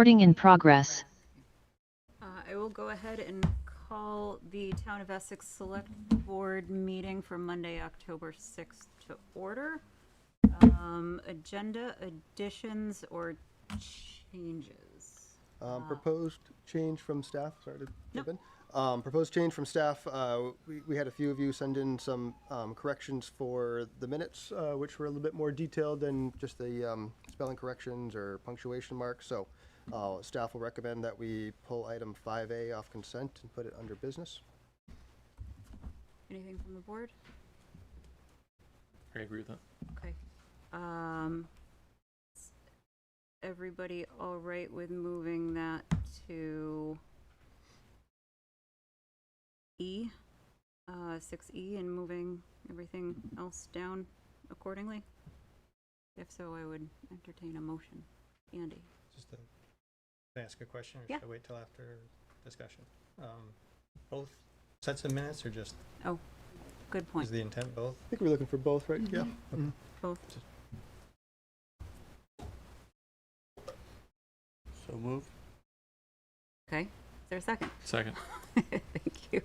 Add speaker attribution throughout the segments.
Speaker 1: Recording in progress.
Speaker 2: I will go ahead and call the Town of Essex Selectboard meeting for Monday, October 6th to order. Agenda additions or changes?
Speaker 3: Proposed change from staff. Sorry to jump
Speaker 2: Nope.
Speaker 3: in. Proposed change from staff. We had a few of you send in some corrections for the minutes, which were a little bit more detailed than just the spelling corrections or punctuation marks. So staff will recommend that we pull item 5A off consent and put it under business.
Speaker 2: Anything from the board?
Speaker 4: I agree with that.
Speaker 2: Okay. Everybody all right with moving that to 6E, and moving everything else down accordingly? If so, I would entertain a motion. Andy?
Speaker 5: Just to ask a question, or
Speaker 2: Yeah.
Speaker 5: should I wait till after discussion? Both sets of minutes, or just,
Speaker 2: Oh, good point.
Speaker 5: is the intent both?
Speaker 3: I think we're looking for both, right?
Speaker 2: Mhm.
Speaker 3: Yeah.
Speaker 5: Okay.
Speaker 2: Both.
Speaker 4: So move.
Speaker 2: Okay. Is there a second?
Speaker 4: Second.
Speaker 2: Thank you.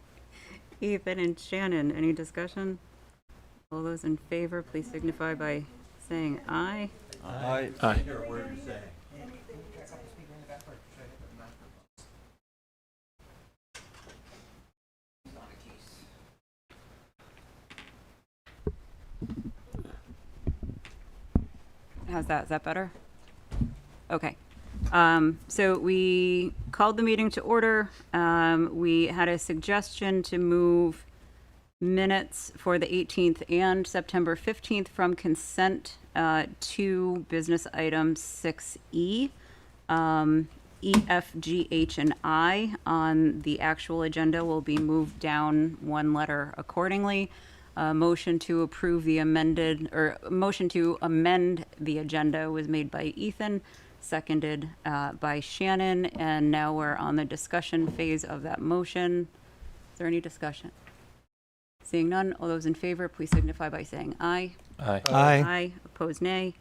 Speaker 2: Ethan and Shannon, any discussion? All those in favor, please signify by saying aye.
Speaker 4: Aye.
Speaker 2: How's that? Is that better? Okay. So we called the meeting to order. We had a suggestion to move minutes for the 18th and September 15th from consent to business item 6E. E, F, G, H, and I on the actual agenda will be moved down one letter accordingly. Motion to approve the motion to amend the agenda was made by Ethan, seconded by Shannon, and now we're on the discussion phase of that motion. Is there any discussion? Seeing none, all those in favor, please signify by saying aye.
Speaker 4: Aye.
Speaker 2: Aye. Opposed, nay.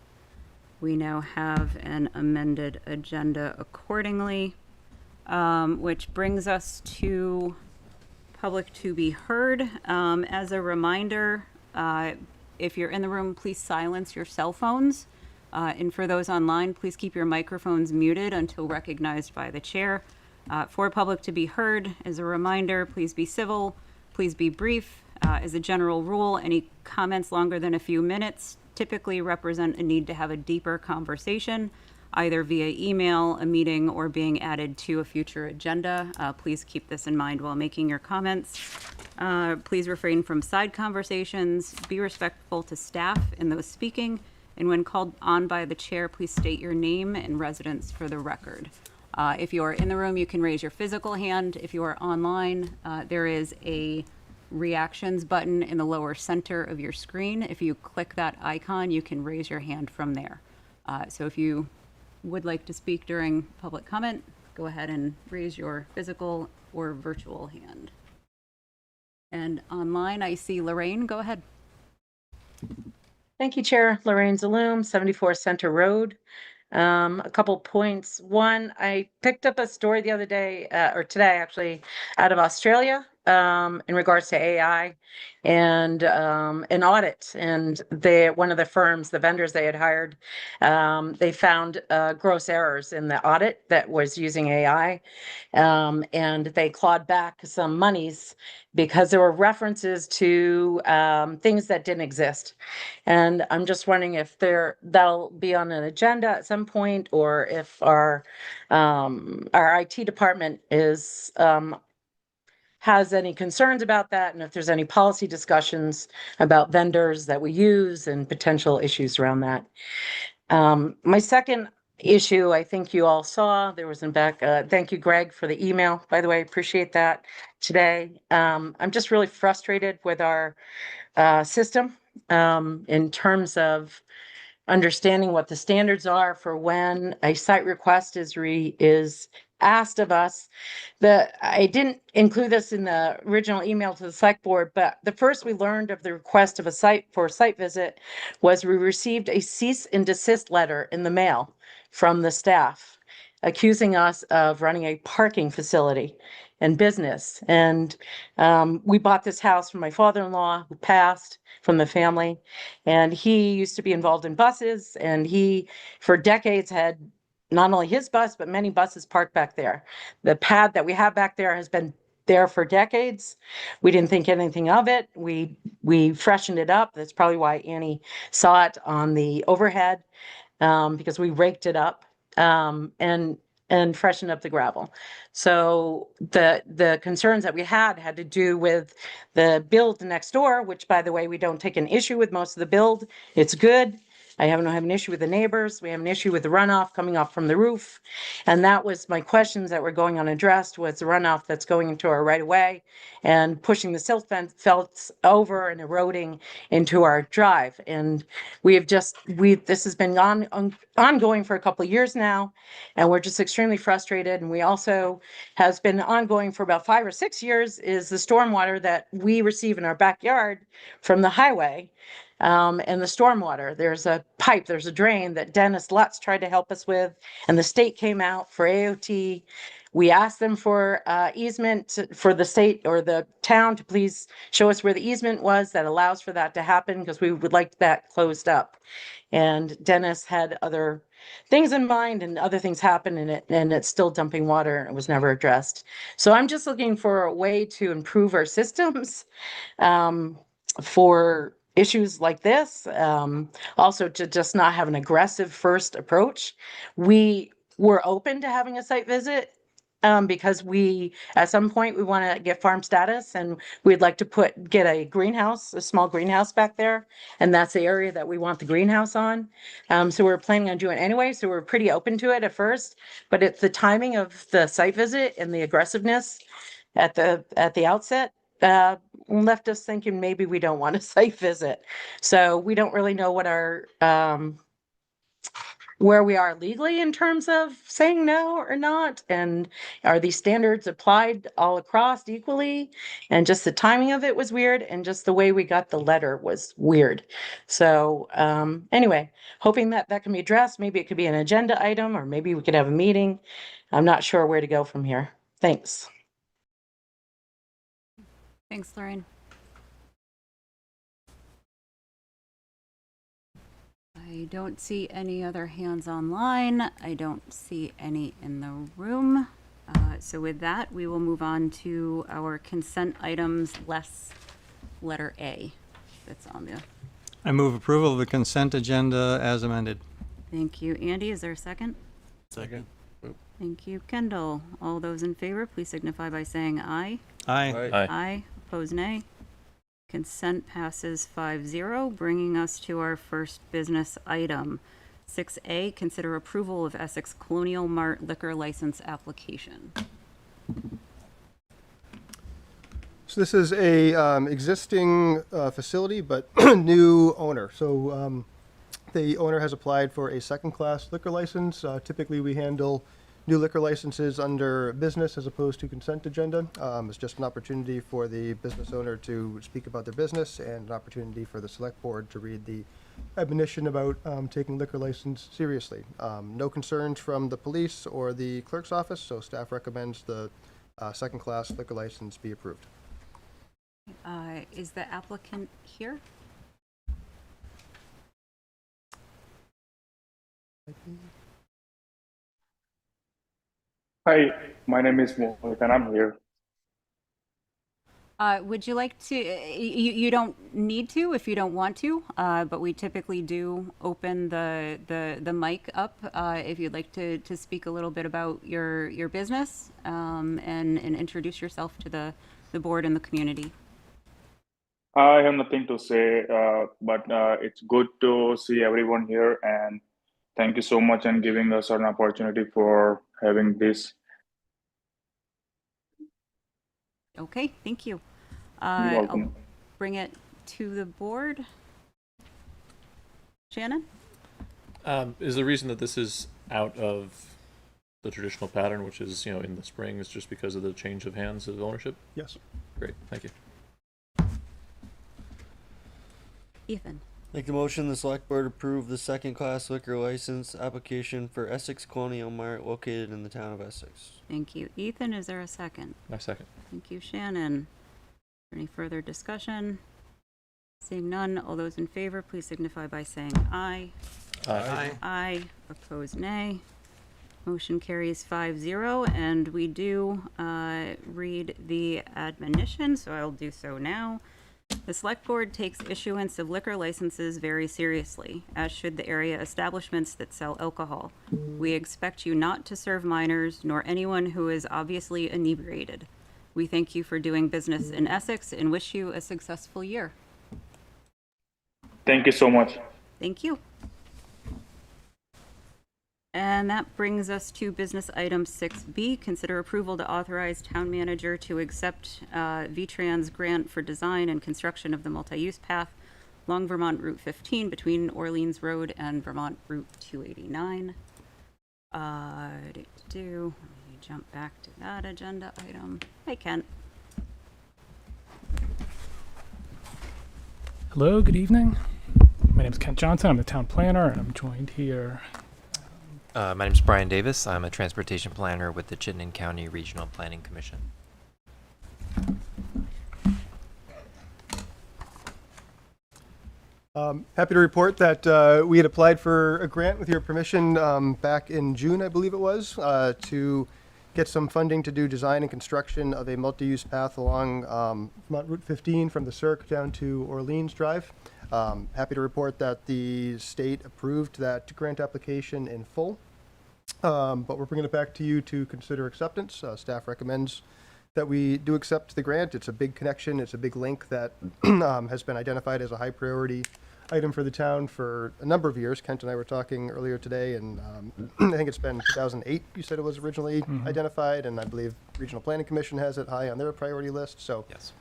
Speaker 2: We now have an amended agenda accordingly, which brings us to public to be heard. As a reminder, if you're in the room, please silence your cell phones. And for those online, please keep your microphones muted until recognized by the chair. For public to be heard, as a reminder, please be civil, please be brief. As a general rule, any comments longer than a few minutes typically represent a need to have a deeper conversation, either via email, a meeting, or being added to a future agenda. Please keep this in mind while making your comments. Please refrain from side conversations, be respectful to staff and those speaking, and when called on by the chair, please state your name and residence for the record. If you are in the room, you can raise your physical hand. If you are online, there is a reactions button in the lower center of your screen. If you click that icon, you can raise your hand from there. So if you would like to speak during public comment, go ahead and raise your physical or virtual hand. And online, I see Lorraine. Go ahead.
Speaker 6: Thank you, Chair. Lorraine Zaloom, 74 Center Road. A couple points. One, I picked up a story the other day, or today actually, out of Australia, in regards to AI and an audit. And one of the firms, the vendors they had hired, they found gross errors in the audit that was using AI. And they clawed back some monies because there were references to things that didn't exist. And I'm just wondering if that'll be on an agenda at some point, or if our IT department has any concerns about that, and if there's any policy discussions about vendors that we use and potential issues around that. My second issue, I think you all saw, there was in back, thank you, Greg, for the email, by the way, appreciate that today. I'm just really frustrated with our system in terms of understanding what the standards are for when a site request is asked of us. I didn't include this in the original email to the select board, but the first we learned of the request of a site visit was we received a cease and desist letter in the mail from the staff. accusing us of running a parking facility and business. And we bought this house from my father-in-law who passed from the family. And he used to be involved in buses, and he, for decades, had not only his bus, but many buses parked back there. The pad that we have back there has been there for decades. We didn't think anything of it. We freshened it up. That's probably why Annie saw it on the overhead, because we raked it up, and freshened up the gravel. So the concerns that we had to do with the build next door, which, by the way, we don't take an issue with most of the build. It's good. I don't have an issue with the neighbors. We have an issue with the runoff coming off from the roof. And that was my questions that were going unaddressed, was the runoff that's going into our right of way and pushing the silt fence over and eroding into our drive. And this has been ongoing for a couple of years now, and we're just extremely frustrated. And we also has been ongoing for about 5 or 6 years is the stormwater that we receive in our backyard from the highway. And the stormwater, there's a pipe, there's a drain that Dennis Lutz tried to help us with, and the state came out for AOT. We asked them for easement for the state or the town to please show us where the easement was that allows for that to happen, because we would like that closed up. And Dennis had other things in mind, and other things happened in it, and it's still dumping water, and it was never addressed. So I'm just looking for a way to improve our systems for issues like this. Also to just not have an aggressive first approach. We were open to having a site visit, because at some point, we want to get farm status, and we'd like to get a small greenhouse back there. And that's the area that we want the greenhouse on. So we're planning on doing it anyway. So we're pretty open to it at first, but it's the timing of the site visit and the aggressiveness at the outset, left us thinking maybe we don't want a site visit. So we don't really know what where we are legally in terms of saying no or not, and are these standards applied all across equally? And just the timing of it was weird, and just the way we got the letter was weird. So anyway, hoping that can be addressed. Maybe it could be an agenda item, or maybe we could have a meeting. I'm not sure where to go from here. Thanks.
Speaker 2: Thanks, Lorraine. I don't see any other hands online. I don't see any in the room. So with that, we will move on to our consent items, less letter A that's on the.
Speaker 5: I move approval of the consent agenda as amended.
Speaker 2: Thank you, Andy. Is there a second?
Speaker 1: Second.
Speaker 2: Thank you, Kendall. All those in favor, please signify by saying aye.
Speaker 5: Aye.
Speaker 2: Aye. Opposed, nay. Consent passes 5-0, bringing us to our first business item. 6A, consider approval of Essex Colonial Mart liquor license application.
Speaker 3: So this is a existing facility, but new owner. So the owner has applied for a second-class liquor license. Typically, we handle new liquor licenses under business as opposed to consent agenda. It's just an opportunity for the business owner to speak about their business, and an opportunity for the select board to read the admonition about taking liquor license seriously. No concerns from the police or the clerk's office, so staff recommends the second-class liquor license be approved.
Speaker 2: Is the applicant here?
Speaker 4: Hi, my name is Mohit and I'm here.
Speaker 2: Would you like to, you don't need to if you don't want to, but we typically do open the mic up if you'd like to speak a little bit about your business and introduce yourself to the board and the community.
Speaker 4: I have nothing to say, but it's good to see everyone here, and thank you so much and giving us an opportunity for having this.
Speaker 2: Okay, thank you.
Speaker 4: You're welcome.
Speaker 2: I'll bring it to the board. Shannon?
Speaker 1: Is the reason that this is out of the traditional pattern, which is, in the spring, is just because of the change of hands of ownership?
Speaker 3: Yes.
Speaker 1: Great, thank you.
Speaker 2: Ethan?
Speaker 7: Make the motion the select board approve the second class liquor license application for Essex Colonial Mart located in the town of Essex.
Speaker 2: Thank you, Ethan. Is there a second?
Speaker 1: My second.
Speaker 2: Thank you, Shannon. Any further discussion? Seeing none, all those in favor, please signify by saying aye.
Speaker 1: Aye.
Speaker 2: Aye. Opposed, nay. Motion carries 5-0, and we do read the admonition, so I'll do so now. The Select Board takes issuance of liquor licenses very seriously, as should the area establishments that sell alcohol. We expect you not to serve minors, nor anyone who is obviously inebriated. We thank you for doing business in Essex and wish you a successful year.
Speaker 4: Thank you so much.
Speaker 2: Thank you. And that brings us to business item 6B, consider approval to authorize town manager to accept VTran's grant for design and construction of the multi-use path along Vermont Route 15 between Orleans Road and Vermont Route 289. Let me jump back to that agenda item. Hi, Kent.
Speaker 8: Hello, good evening. My name is Kent Johnson. I'm the town planner, and I'm joined here.
Speaker 9: My name is Brian Davis. I'm a transportation planner with the Chittenden County Regional Planning Commission.
Speaker 3: Happy to report that we had applied for a grant with your permission back in June, I believe it was, to get some funding to do design and construction of a multi-use path along Vermont Route 15 from the Cirque down to Orleans Drive. Happy to report that the state approved that grant application in full, but we're bringing it back to you to consider acceptance. Staff recommends that we do accept the grant. It's a big connection. It's a big link that has been identified as a high priority item for the town for a number of years. Kent and I were talking earlier today, and I think it's been 2008 you said it was originally identified, and I believe Regional Planning Commission has it high on their priority list. So
Speaker 9: Yes.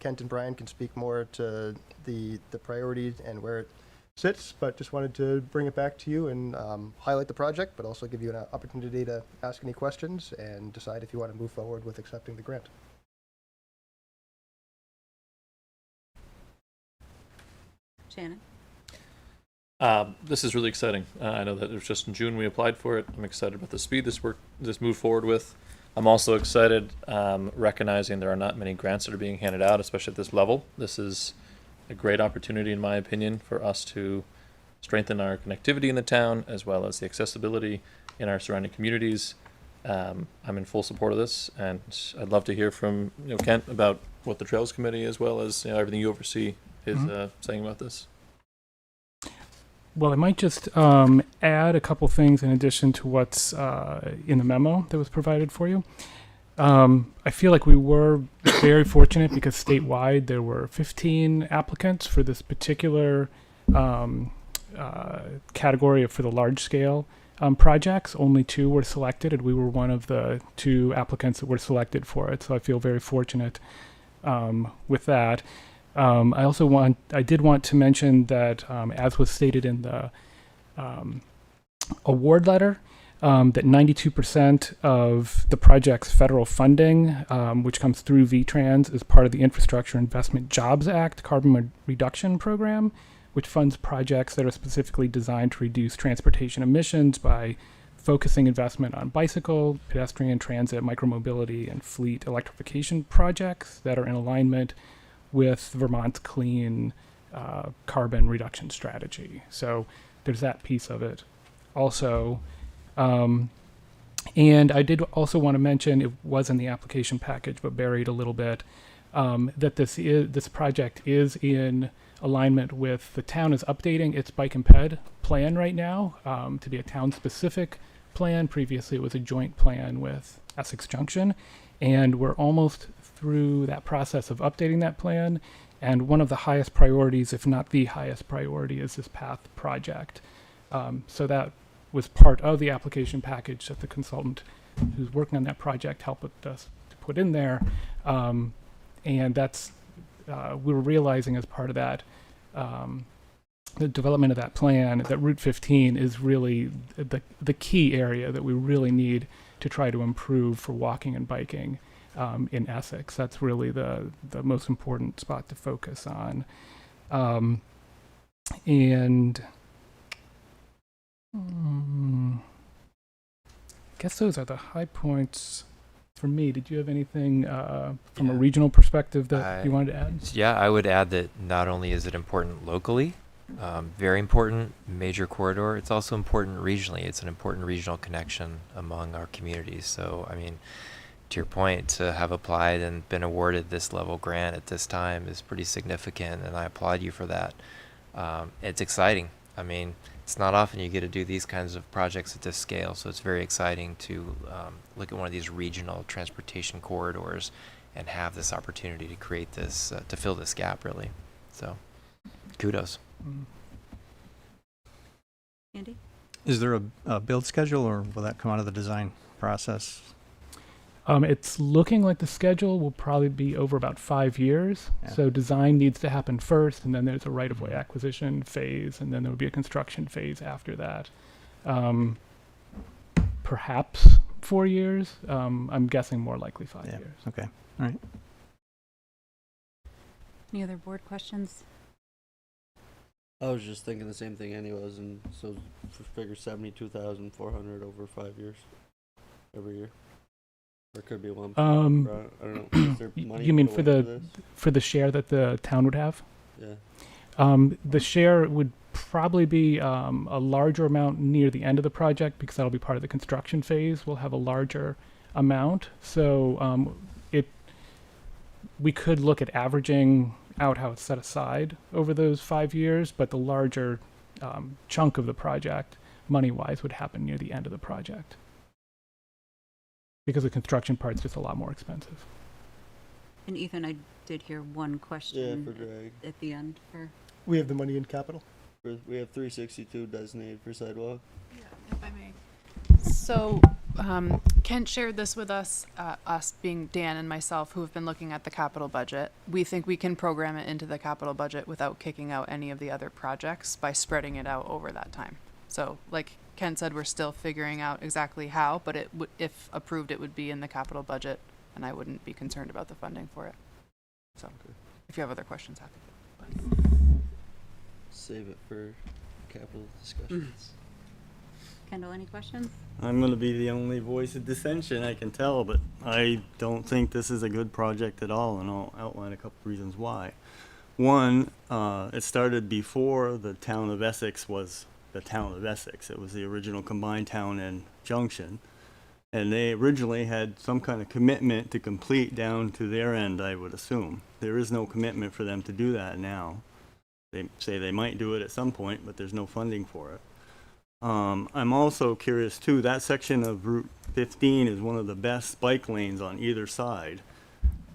Speaker 3: Kent and Brian can speak more to the priority and where it sits, but just wanted to bring it back to you and highlight the project, but also give you an opportunity to ask any questions and decide if you want to move forward with accepting the grant.
Speaker 2: Shannon.
Speaker 1: This is really exciting. I know that it was just in June we applied for it. I'm excited about the speed this moved forward with. I'm also excited, recognizing there are not many grants that are being handed out, especially at this level. This is a great opportunity, in my opinion, for us to strengthen our connectivity in the town, as well as the accessibility in our surrounding communities. I'm in full support of this, and I'd love to hear from Kent about what the Trails Committee, as well as everything you oversee, is saying about this.
Speaker 8: Well, I might just add a couple things in addition to what's in the memo that was provided for you. I feel like we were very fortunate because statewide there were 15 applicants for this particular category for the large scale projects. Only 2 were selected, and we were one of the 2 applicants that were selected for it. So I feel very fortunate with that. I did want to mention that, as was stated in the award letter, that 92% of the project's federal funding, which comes through VTrans, is part of the Infrastructure Investment Jobs Act carbon reduction program, which funds projects that are specifically designed to reduce transportation emissions by focusing investment on bicycle, pedestrian transit, micromobility, and fleet electrification projects that are in alignment with Vermont's clean carbon reduction strategy. So there's that piece of it. Also, and I did also want to mention, it was in the application package but buried a little bit, that this project is in alignment with the town is updating its bike and ped plan right now to be a town-specific plan. Previously, it was a joint plan with Essex Junction, and we're almost through that process of updating that plan. And one of the highest priorities, if not the highest priority, is this path project. So that was part of the application package that the consultant who's working on that project helped us to put in there. And that's, we were realizing as part of that, the development of that plan, that Route 15 is really the key area that we really need to try to improve for walking and biking in Essex. That's really the most important spot to focus on. And I guess those are the high points for me. Did you have anything from a
Speaker 9: Yeah.
Speaker 8: regional perspective that you wanted to add?
Speaker 9: Yeah, I would add that not only is it important locally, very important, major corridor, it's also important regionally. It's an important regional connection among our communities. So, I mean, to your point, to have applied and been awarded this level grant at this time is pretty significant, and I applaud you for that. It's exciting. I mean, it's not often you get to do these kinds of projects at this scale, so it's very exciting to look at one of these regional transportation corridors and have this opportunity to create this, to fill this gap, really. So, kudos.
Speaker 2: Andy?
Speaker 5: Is there a build schedule, or will that come out of the design process?
Speaker 8: It's looking like the schedule will probably be over about 5 years.
Speaker 5: Yeah.
Speaker 8: So design needs to happen first, and then there's a right-of-way acquisition phase, and then there will be a construction phase after that. Perhaps 4 years. I'm guessing more likely 5
Speaker 5: Yeah.
Speaker 8: years.
Speaker 5: Okay. All right.
Speaker 2: Any other board questions?
Speaker 7: I was just thinking the same thing anyways, and so figure 72,400 over 5 years, every year. Or it could be one. I don't know. Is there money
Speaker 8: You mean
Speaker 7: put
Speaker 8: for
Speaker 7: away
Speaker 8: the
Speaker 7: this?
Speaker 8: for the share that the town would have?
Speaker 7: Yeah.
Speaker 8: The share would probably be a larger amount near the end of the project, because that'll be part of the construction phase. We'll have a larger amount. So we could look at averaging out how it's set aside over those 5 years, but the larger chunk of the project, money-wise, would happen near the end of the project, because the construction part's just a lot more expensive.
Speaker 2: And Ethan, I did hear one
Speaker 7: Yeah,
Speaker 2: question
Speaker 7: for drag.
Speaker 2: at the end for.
Speaker 3: We have the money in capital.
Speaker 7: We have 362 designated for sidewalk.
Speaker 10: If I may. So, Kent shared this with us, us being Dan and myself, who have been looking at the capital budget. We think we can program it into the capital budget without kicking out any of the other projects by spreading it out over that time. So, like Ken said, we're still figuring out exactly how, but it would, if approved, it would be in the capital budget, and I wouldn't be concerned about the funding for it. So, if you have other questions, happy to.
Speaker 7: Save it for capital discussions.
Speaker 2: Kendall, any questions?
Speaker 11: I'm going to be the only voice of dissension, I can tell, but I don't think this is a good project at all, and I'll outline a couple reasons why. One, it started before the town of Essex was the town of Essex. It was the original combined town and Junction, and they originally had some kind of commitment to complete down to their end, I would assume. There is no commitment for them to do that now. They say they might do it at some point, but there's no funding for it. I'm also curious too, that section of Route 15 is one of the best bike lanes on either side.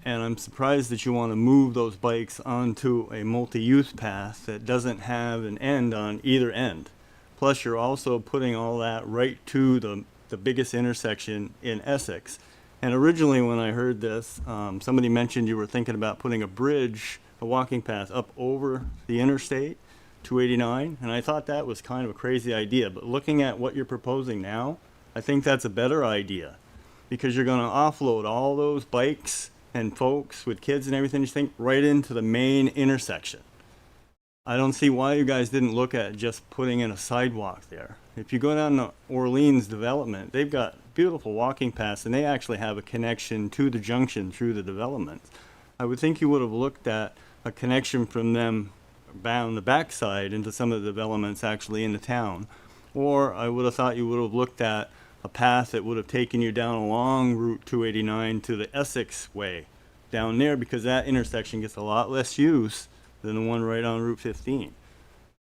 Speaker 11: And I'm surprised that you want to move those bikes onto a multi-use path that doesn't have an end on either end. Plus you're also putting all that right to the biggest intersection in Essex. And originally when I heard this, somebody mentioned you were thinking about putting a bridge, a walking path up over the interstate. 289, and I thought that was kind of a crazy idea, but looking at what you're proposing now, I think that's a better idea, because you're going to offload all those bikes and folks with kids and everything, you think, right into the main intersection. I don't see why you guys didn't look at just putting in a sidewalk there. If you go down to Orleans development, they've got beautiful walking paths, and they actually have a connection to the junction through the development. I would think you would have looked at a connection from them down the backside into some of the developments actually in the town. Or I would have thought you would have looked at a path that would have taken you down along Route 289 to the Essex way down there, because that intersection gets a lot less use than the one right on Route 15.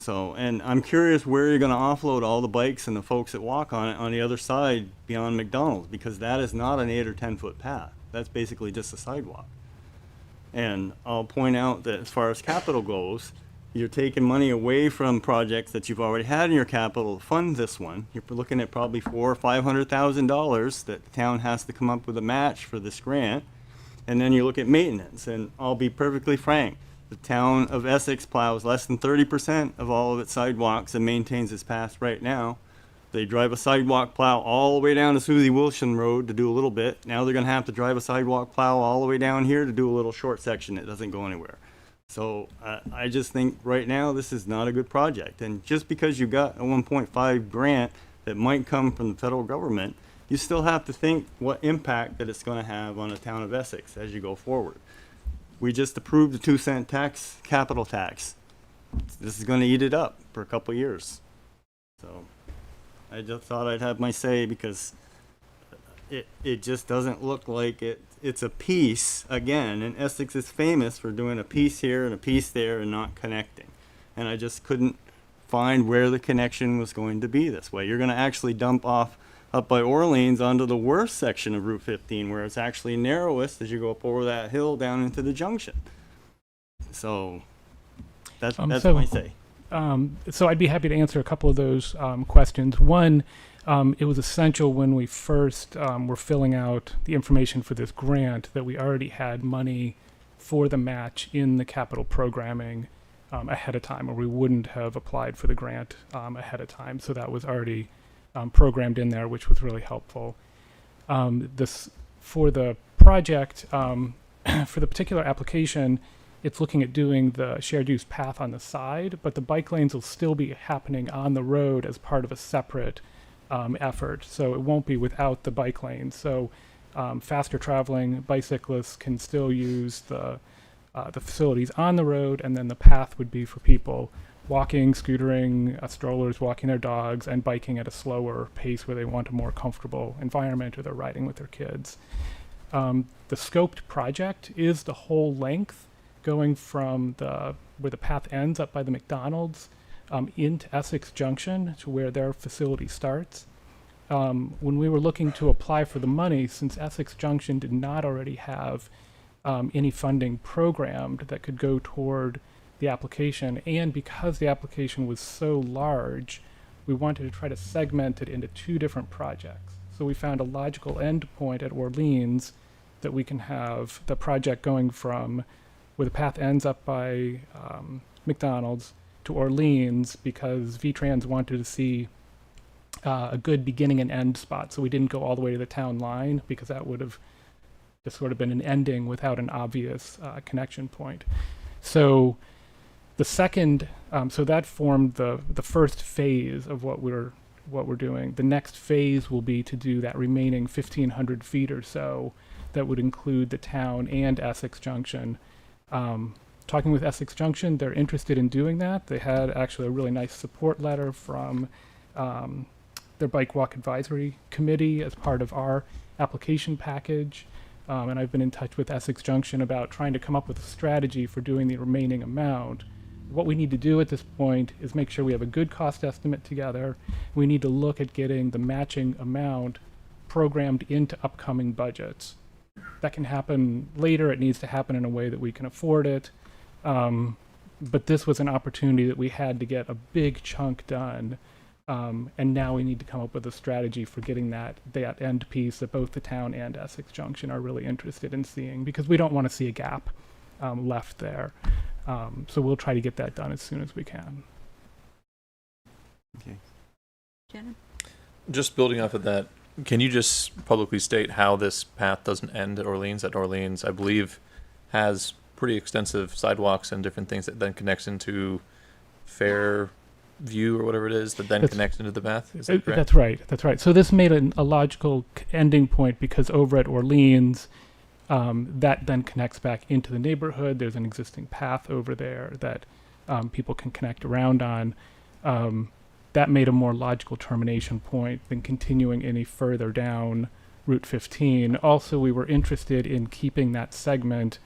Speaker 11: So, and I'm curious where you're going to offload all the bikes and the folks that walk on it on the other side beyond McDonald's, because that is not an 8 or 10 foot path. That's basically just a sidewalk. And I'll point out that as far as capital goes, you're taking money away from projects that you've already had in your capital to fund this one. You're looking at probably $400,000 or $500,000 that the town has to come up with a match for this grant. And then you look at maintenance, and I'll be perfectly frank, the town of Essex plows less than 30% of all of its sidewalks and maintains its paths right now. They drive a sidewalk plow all the way down to Susie Wilson Road to do a little bit. Now they're going to have to drive a sidewalk plow all the way down here to do a little short section that doesn't go anywhere. So I just think right now this is not a good project. And just because you got a 1.5 grant that might come from the federal government, you still have to think what impact that it's going to have on the town of Essex as you go forward. We just approved the 2-cent tax, capital tax. This is going to eat it up for a couple of years. So I just thought I'd have my say because it just doesn't look like it's a piece again, and Essex is famous for doing a piece here and a piece there and not connecting. And I just couldn't find where the connection was going to be this way. You're going to actually dump off up by Orleans onto the worst section of Route 15 where it's actually narrowest as you go up over that hill down into the junction. So that's my say.
Speaker 8: So I'd be happy to answer a couple of those questions. One, it was essential when we first were filling out the information for this grant that we already had money for the match in the capital programming ahead of time, or we wouldn't have applied for the grant ahead of time. So that was already programmed in there, which was really helpful. For the project, for the particular application, it's looking at doing the shared use path on the side, but the bike lanes will still be happening on the road as part of a separate effort. So it won't be without the bike lanes. So faster traveling bicyclists can still use the facilities on the road, and then the path would be for people walking, scootering, strollers, walking their dogs, and biking at a slower pace where they want a more comfortable environment or they're riding with their kids. The scoped project is the whole length going from where the path ends up by the McDonald's into Essex Junction to where their facility starts. When we were looking to apply for the money, since Essex Junction did not already have any funding programmed that could go toward the application, and because the application was so large, we wanted to try to segment it into 2 different projects. So we found a logical end point at Orleans that we can have the project going from where the path ends up by McDonald's to Orleans, because VTrans wanted to see a good beginning and end spot. So we didn't go all the way to the town line because that would have just sort of been an ending without an obvious connection point. So the second, so that formed the first phase of what we're doing. The next phase will be to do that remaining 1,500 feet or so that would include the town and Essex Junction. Talking with Essex Junction, they're interested in doing that. They had actually a really nice support letter from their Bike Walk Advisory Committee as part of our application package. And I've been in touch with Essex Junction about trying to come up with a strategy for doing the remaining amount. What we need to do at this point is make sure we have a good cost estimate together. We need to look at getting the matching amount programmed into upcoming budgets. That can happen later. It needs to happen in a way that we can afford it. But this was an opportunity that we had to get a big chunk done. And now we need to come up with a strategy for getting that end piece that both the town and Essex Junction are really interested in seeing, because we don't want to see a gap left there. So we'll try to get that done as soon as we can.
Speaker 11: Okay.
Speaker 2: Shannon?
Speaker 1: Just building off of that, can you just publicly state how this path doesn't end at Orleans? At Orleans, I believe, has pretty extensive sidewalks and different things that then connects into Fairview or whatever it is that then connects into the path. Is that correct?
Speaker 8: That's right. So this made a logical ending point, because over at Orleans, that then connects back into the neighborhood. There's an existing path over there that people can connect around on. That made a more logical termination point than continuing any further down Route 15. Also, we were interested in keeping that segment,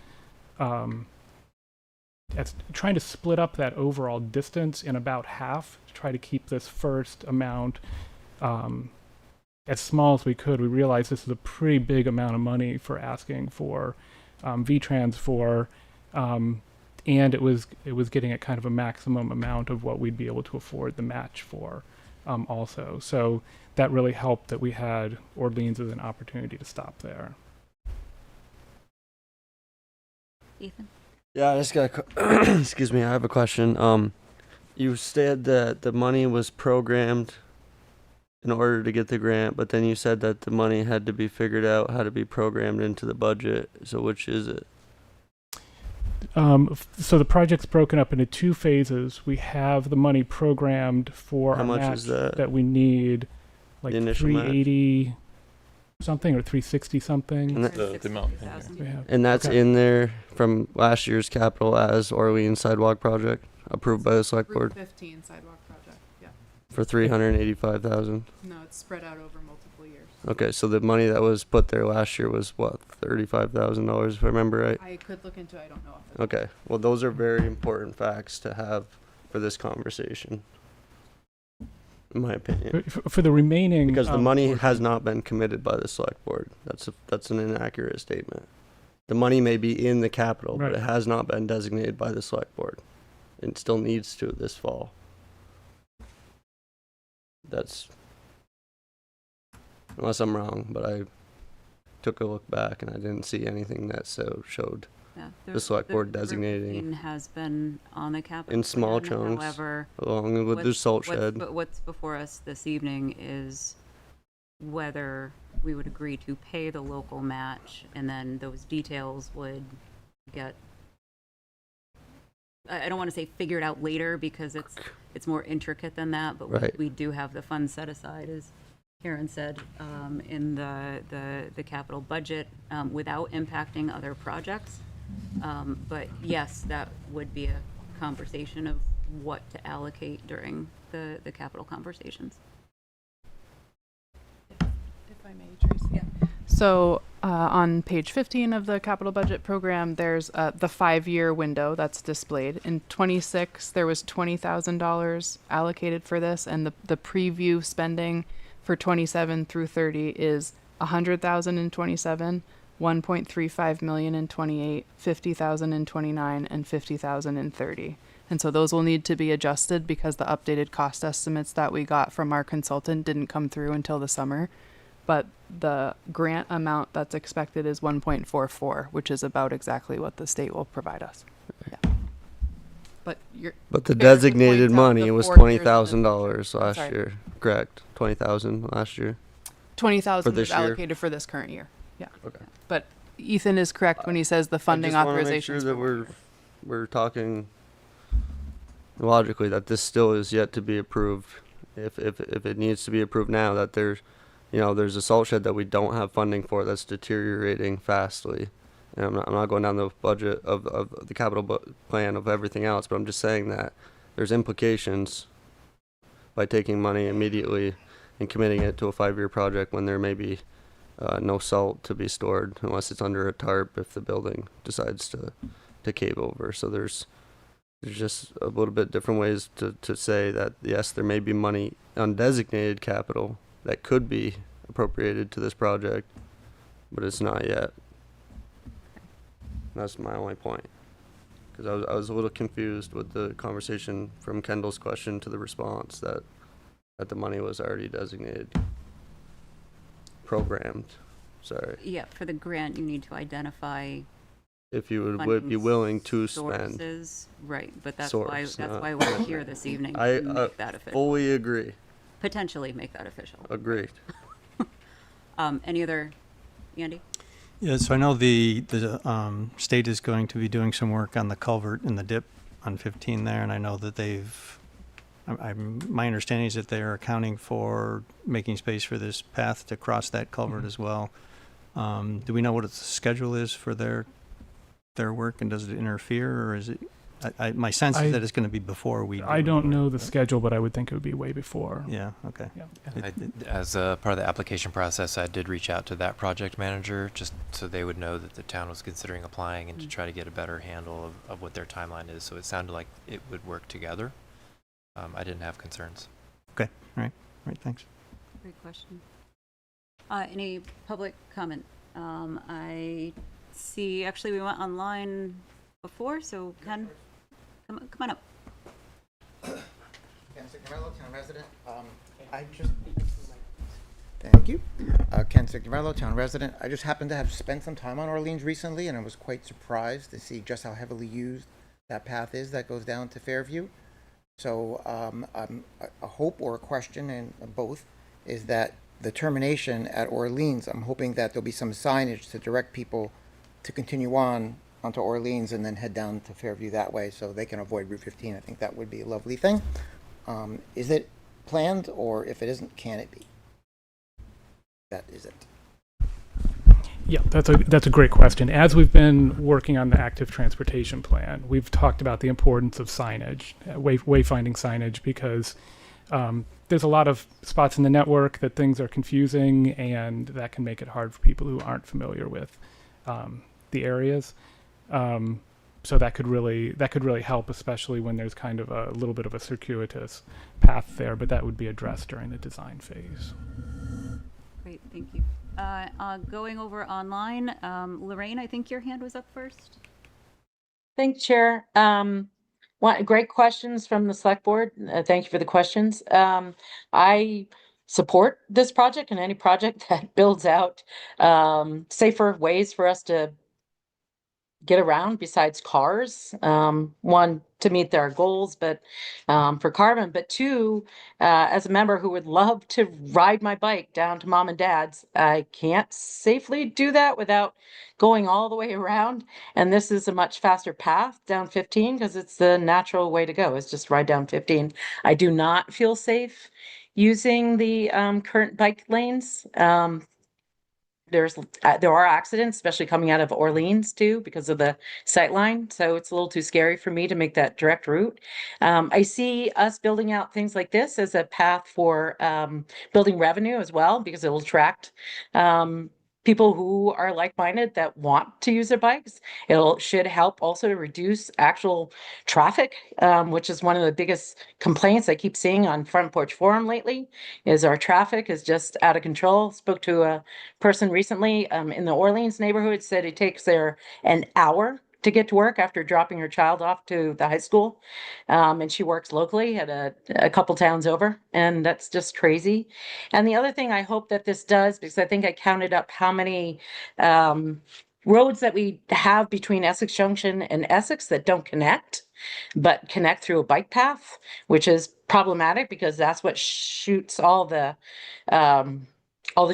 Speaker 8: as trying to split up that overall distance in about half to try to keep this first amount as small as we could. We realized this is a pretty big amount of money for asking for VTrans for, and it was getting at kind of a maximum amount of what we'd be able to afford the match for also. So that really helped that we had Orleans as an opportunity to stop there.
Speaker 2: Ethan?
Speaker 7: Yeah, I just got excuse me, I have a question. You said that the money was programmed in order to get the grant, but then you said that the money had to be figured out how to be programmed into the budget. So which is it?
Speaker 8: So the project's broken up into 2 phases. We have the money programmed for
Speaker 7: How
Speaker 8: our
Speaker 7: much
Speaker 8: match
Speaker 7: is that?
Speaker 8: that we need, like
Speaker 7: The initial match?
Speaker 8: 380 something or 360 something.
Speaker 7: And that-
Speaker 1: The amount in here.
Speaker 2: 60,000.
Speaker 8: We have.
Speaker 7: And that's
Speaker 8: Okay.
Speaker 7: in there from last year's capital as Orleans sidewalk project approved by the select
Speaker 10: Route
Speaker 7: board
Speaker 10: 15 sidewalk project, yeah.
Speaker 7: for 385,000.
Speaker 10: No, it's spread out over multiple years.
Speaker 7: Okay, so the money that was put there last year was what, $35,000 if I remember right?
Speaker 10: I could look into it, I don't know. off the top.
Speaker 7: Okay, well those are very important facts to have for this conversation, in my opinion.
Speaker 8: For the remaining,
Speaker 7: Because the money has not been committed by the select board. That's an inaccurate statement. The money may be in the capital, but
Speaker 8: Right.
Speaker 7: it has not been designated by the select board. It still needs to this fall. That's, unless I'm wrong, but I took a look back and I didn't see anything that showed
Speaker 2: Yeah,
Speaker 7: the select board
Speaker 2: Route
Speaker 7: designating
Speaker 2: 15 has been on the capital
Speaker 7: in small
Speaker 2: plan.
Speaker 7: chunks,
Speaker 2: However,
Speaker 7: along with the salt shed.
Speaker 2: But what's before us this evening is whether we would agree to pay the local match, and then those details would get, I don't want to say figured out later, because it's more intricate than that, but
Speaker 7: Right.
Speaker 2: we do have the funds set aside, as Karen said, in the capital budget, without impacting other projects. But yes, that would be a conversation of what to allocate during the capital conversations.
Speaker 10: If I may, Tracy.
Speaker 2: Yeah.
Speaker 10: So on page 15 of the capital budget program, there's the 5-year window that's displayed. In 26, there was $20,000 allocated for this, and the preview spending for 27 through 30 is $100,000 in 27, 1.35 million in 28, 50,000 in 29, and 50,000 in 30. And so those will need to be adjusted because the updated cost estimates that we got from our consultant didn't come through until the summer. But the grant amount that's expected is 1.44, which is about exactly what the state will provide us. Yeah. But you're
Speaker 7: But the
Speaker 10: fair to point
Speaker 7: designated
Speaker 10: out
Speaker 7: money
Speaker 10: the
Speaker 7: was
Speaker 10: 4 years in the
Speaker 7: $20,000
Speaker 10: future.
Speaker 7: last
Speaker 10: Sorry.
Speaker 7: year, correct? 20,000 last year.
Speaker 10: 20,000
Speaker 7: For this
Speaker 10: was
Speaker 7: year?
Speaker 10: allocated for this current year. Yeah.
Speaker 7: Okay.
Speaker 10: But Ethan is correct when he says the funding
Speaker 7: I just wanna make
Speaker 10: authorization.
Speaker 7: sure that we're talking logically, that this still is yet to be approved. If it needs to be approved now, that there's a salt shed that we don't have funding for that's deteriorating fastly. And I'm not going down the budget of the capital plan of everything else, but I'm just saying that there's implications by taking money immediately and committing it to a 5-year project when there may be no salt to be stored unless it's under a tarp if the building decides to cave over. So there's just a little bit different ways to say that, yes, there may be money undesignated capital that could be appropriated to this project, but it's not yet. That's my only point. Because I was a little confused with the conversation from Kendall's question to the response that the money was already designated, programmed. Sorry.
Speaker 2: Yeah, for the grant, you need to identify
Speaker 7: If you would
Speaker 2: funding
Speaker 7: be willing to spend.
Speaker 2: sources. Right, but that's
Speaker 7: Source,
Speaker 2: why
Speaker 7: not-
Speaker 2: we're here this evening,
Speaker 7: I
Speaker 2: to make that official.
Speaker 7: fully agree.
Speaker 2: Potentially make that official.
Speaker 7: Agreed.
Speaker 2: Any other, Andy?
Speaker 5: Yeah, so I know the state is going to be doing some work on the culvert in the dip on 15 there, and I know that my understanding is that they are accounting for making space for this path to cross that culvert as well. Do we know what the schedule is for their work, and does it interfere, or is it? My sense is that it's going to be before we.
Speaker 8: I don't know the
Speaker 5: but-
Speaker 8: schedule, but I would think it would be way before.
Speaker 5: Yeah. Okay.
Speaker 8: Yeah.
Speaker 9: As a part of the application process, I did reach out to that project manager just so they would know that the town was considering applying and to try to get a better handle of what their timeline is. So it sounded like it would work together. I didn't have concerns.
Speaker 5: Okay. All right. Thanks.
Speaker 2: Great question. Any public comment? I see, actually, we went online before, so Ken, come on up.
Speaker 12: Ken Signorello, town resident. Thank you. Ken Signorello, town resident. I just happened to have spent some time on Orleans recently, and I was quite surprised to see just how heavily used that path is that goes down to Fairview. So a hope or a question, and both, is that the termination at Orleans, I'm hoping that there'll be some signage to direct people to continue on onto Orleans and then head down to Fairview that way so they can avoid Route 15. I think that would be a lovely thing. Is it planned, or if it isn't, can it be? That isn't.
Speaker 8: Yeah, that's a great question. As we've been working on the active transportation plan, we've talked about the importance of signage, wayfinding signage, because there's a lot of spots in the network that things are confusing, and that can make it hard for people who aren't familiar with the areas. So that could really help, especially when there's kind of a little bit of a circuitous path there. But that would be addressed during the design phase.
Speaker 2: Great, thank you. Going over online, Lorraine, I think your hand was up first.
Speaker 6: Thanks, Chair. Great questions from the select board. Thank you for the questions. I support this project and any project that builds out safer ways for us to get around besides cars. One, to meet their goals, but for carbon, but two, as a member who would love to ride my bike down to mom and dad's, I can't safely do that without going all the way around. And this is a much faster path down 15 because it's the natural way to go, is just ride down 15. I do not feel safe using the current bike lanes. There are accidents, especially coming out of Orleans too, because of the sight line. So it's a little too scary for me to make that direct route. I see us building out things like this as a path for building revenue as well, because it will attract people who are like-minded that want to use their bikes. Should help also to reduce actual traffic, which is one of the biggest complaints I keep seeing on Front Porch Forum lately, is our traffic is just out of control. Spoke to a person recently in the Orleans neighborhood, said it takes her an hour to get to work after dropping her child off to the high school. And she works locally at a couple towns over, and that's just crazy. And the other thing I hope that this does, because I think I counted up how many roads that we have between Essex Junction and Essex that don't connect, but connect through a bike path, which is problematic because that's what shoots all the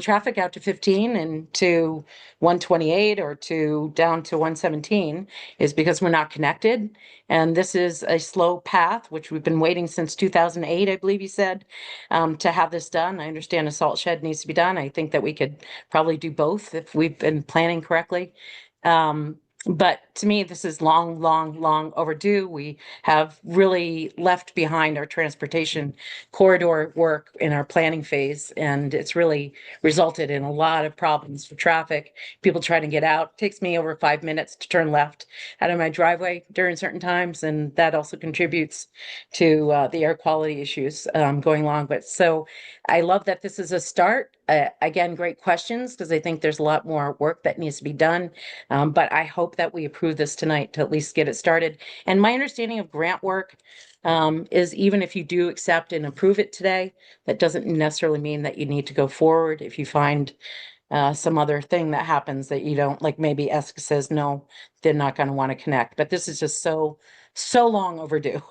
Speaker 6: traffic out to 15 and to 128 or to down to 117 is because we're not connected. And this is a slow path, which we've been waiting since 2008, I believe you said, to have this done. I understand a salt shed needs to be done. I think that we could probably do both if we've been planning correctly. But to me, this is long, long, long overdue. We have really left behind our transportation corridor work in our planning phase, and it's really resulted in a lot of problems for traffic. People trying to get out. It takes me over 5 minutes to turn left out of my driveway during certain times, and that also contributes to the air quality issues going along. But so I love that this is a start. Again, great questions, because I think there's a lot more work that needs to be done. But I hope that we approve this tonight to at least get it started. And my understanding of grant work is even if you do accept and approve it today, that doesn't necessarily mean that you need to go forward. If you find some other thing that happens that you don't, like maybe Essex says, no, they're not going to want to connect. But this is just so long overdue.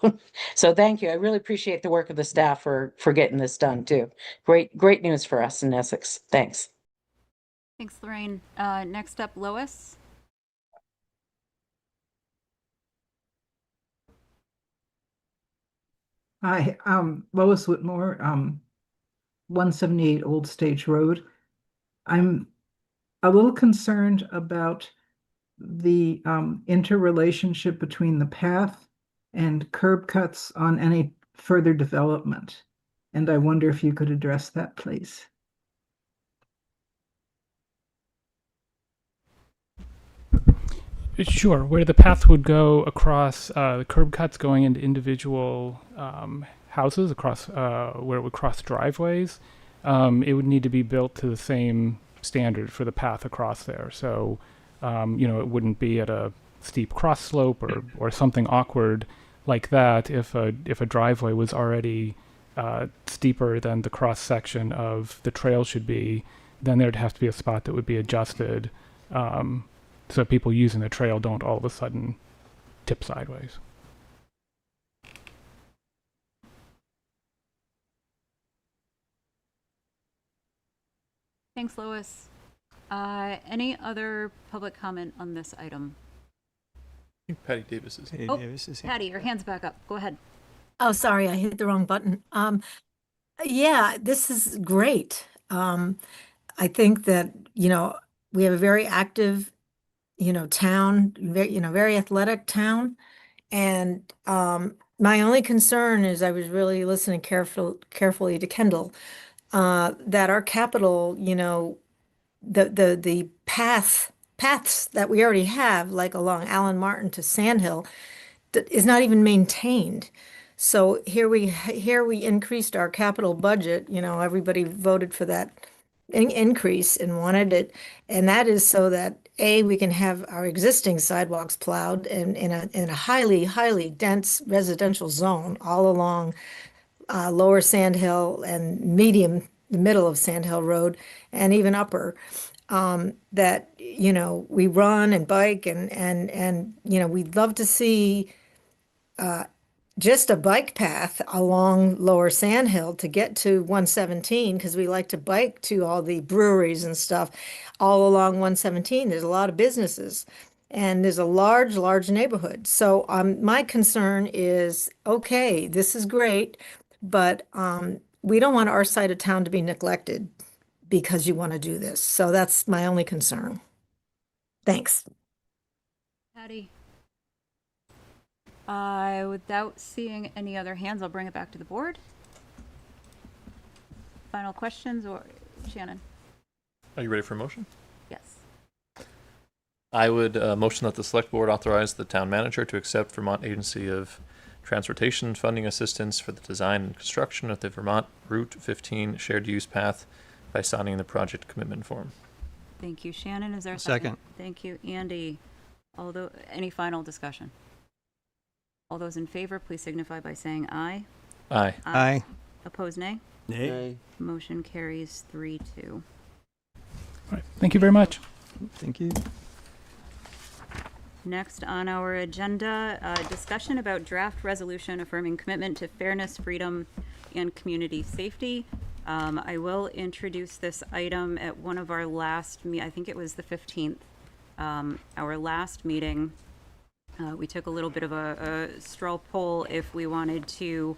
Speaker 6: So thank you. I really appreciate the work of the staff for getting this done too. Great news for us in Essex. Thanks.
Speaker 2: Thanks, Lorraine. Next up, Lois.
Speaker 13: Hi, Lois Whitmore, 178 Old Stage Road. I'm a little concerned about the interrelationship between the path and curb cuts on any further development. And I wonder if you could address that, please.
Speaker 8: Sure. Where the path would go across the curb cuts going into individual houses across where it would cross driveways, it would need to be built to the same standard for the path across there. So, it wouldn't be at a steep cross slope or something awkward like that. If a driveway was already steeper than the cross section of the trail should be, then there'd have to be a spot that would be adjusted. So people using the trail don't all of a sudden tip sideways.
Speaker 2: Thanks, Lois. Any other public comment on this item?
Speaker 1: think Patty Davis is.
Speaker 5: Patty
Speaker 2: Oh,
Speaker 5: Davis is here.
Speaker 2: Patty, your hand's back up. Go ahead.
Speaker 14: Oh, sorry, I hit the wrong button. Yeah, this is great. I think that, we have a very active, town, very athletic town. And my only concern is I was really listening carefully to Kendall, that our capital, the paths that we already have, like along Allen Martin to Sandhill, that is not even maintained. So here we increased our capital budget, everybody voted for that increase and wanted it. And that is so that we can have our existing sidewalks plowed in a highly, highly dense residential zone all along Lower Sandhill and the middle of Sandhill Road and even upper. That, we run and bike and we'd love to see just a bike path along Lower Sandhill to get to 117 because we like to bike to all the breweries and stuff all along 117. There's a lot of businesses and there's a large neighborhood. So my concern is, okay, this is great, but we don't want our side of town to be neglected because you want to do this. So that's my only concern. Thanks.
Speaker 2: Patty. Without seeing any other hands, I'll bring it back to the board. Final questions, or Shannon?
Speaker 1: Are you ready for a motion?
Speaker 2: Yes.
Speaker 1: I would motion that the select board authorize the town manager to accept Vermont Agency of Transportation funding assistance for the design and construction of the Vermont Route 15 shared use path by signing the project commitment form.
Speaker 2: Thank you, Shannon. Is there a
Speaker 5: Second.
Speaker 2: Thank you, Andy. Any final discussion? All those in favor, please signify by saying aye.
Speaker 1: Aye.
Speaker 5: Aye.
Speaker 2: Opposed, nay.
Speaker 11: Nay.
Speaker 2: Motion carries 3-2.
Speaker 8: All right. Thank you very much.
Speaker 5: Thank you.
Speaker 2: Next on our agenda, discussion about draft resolution affirming commitment to fairness, freedom, and community safety. I will introduce this item at one of our last, I think it was the 15th, our last meeting. We took a little bit of a straw poll if we wanted to,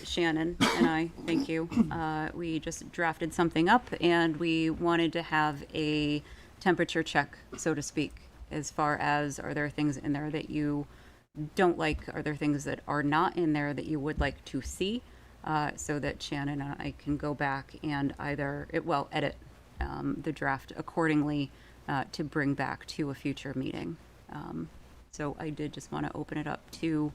Speaker 2: Shannon and I, thank you. We just drafted something up and we wanted to have a temperature check, so to speak, as far as, are there things in there that you don't like? Are there things that are not in there that you would like to see? So that Shannon and I can go back and either, edit the draft accordingly to bring back to a future meeting. So I did just want to open it up to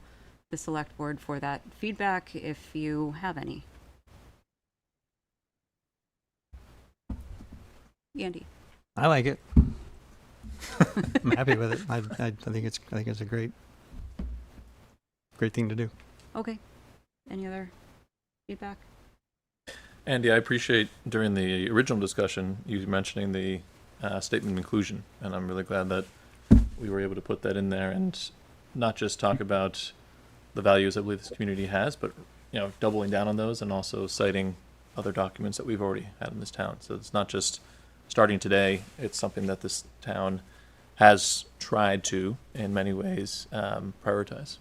Speaker 2: the select board for that feedback if you have any. Andy.
Speaker 5: I like it. I'm happy with it. I think it's a great thing to do.
Speaker 2: Okay. Any other feedback?
Speaker 1: Andy, I appreciate during the original discussion you mentioning the statement of inclusion, and I'm really glad that we were able to put that in there and not just talk about the values I believe this community has, but doubling down on those and also citing other documents that we've already had in this town. So it's not just starting today, it's something that this town has tried to, in many ways, prioritize.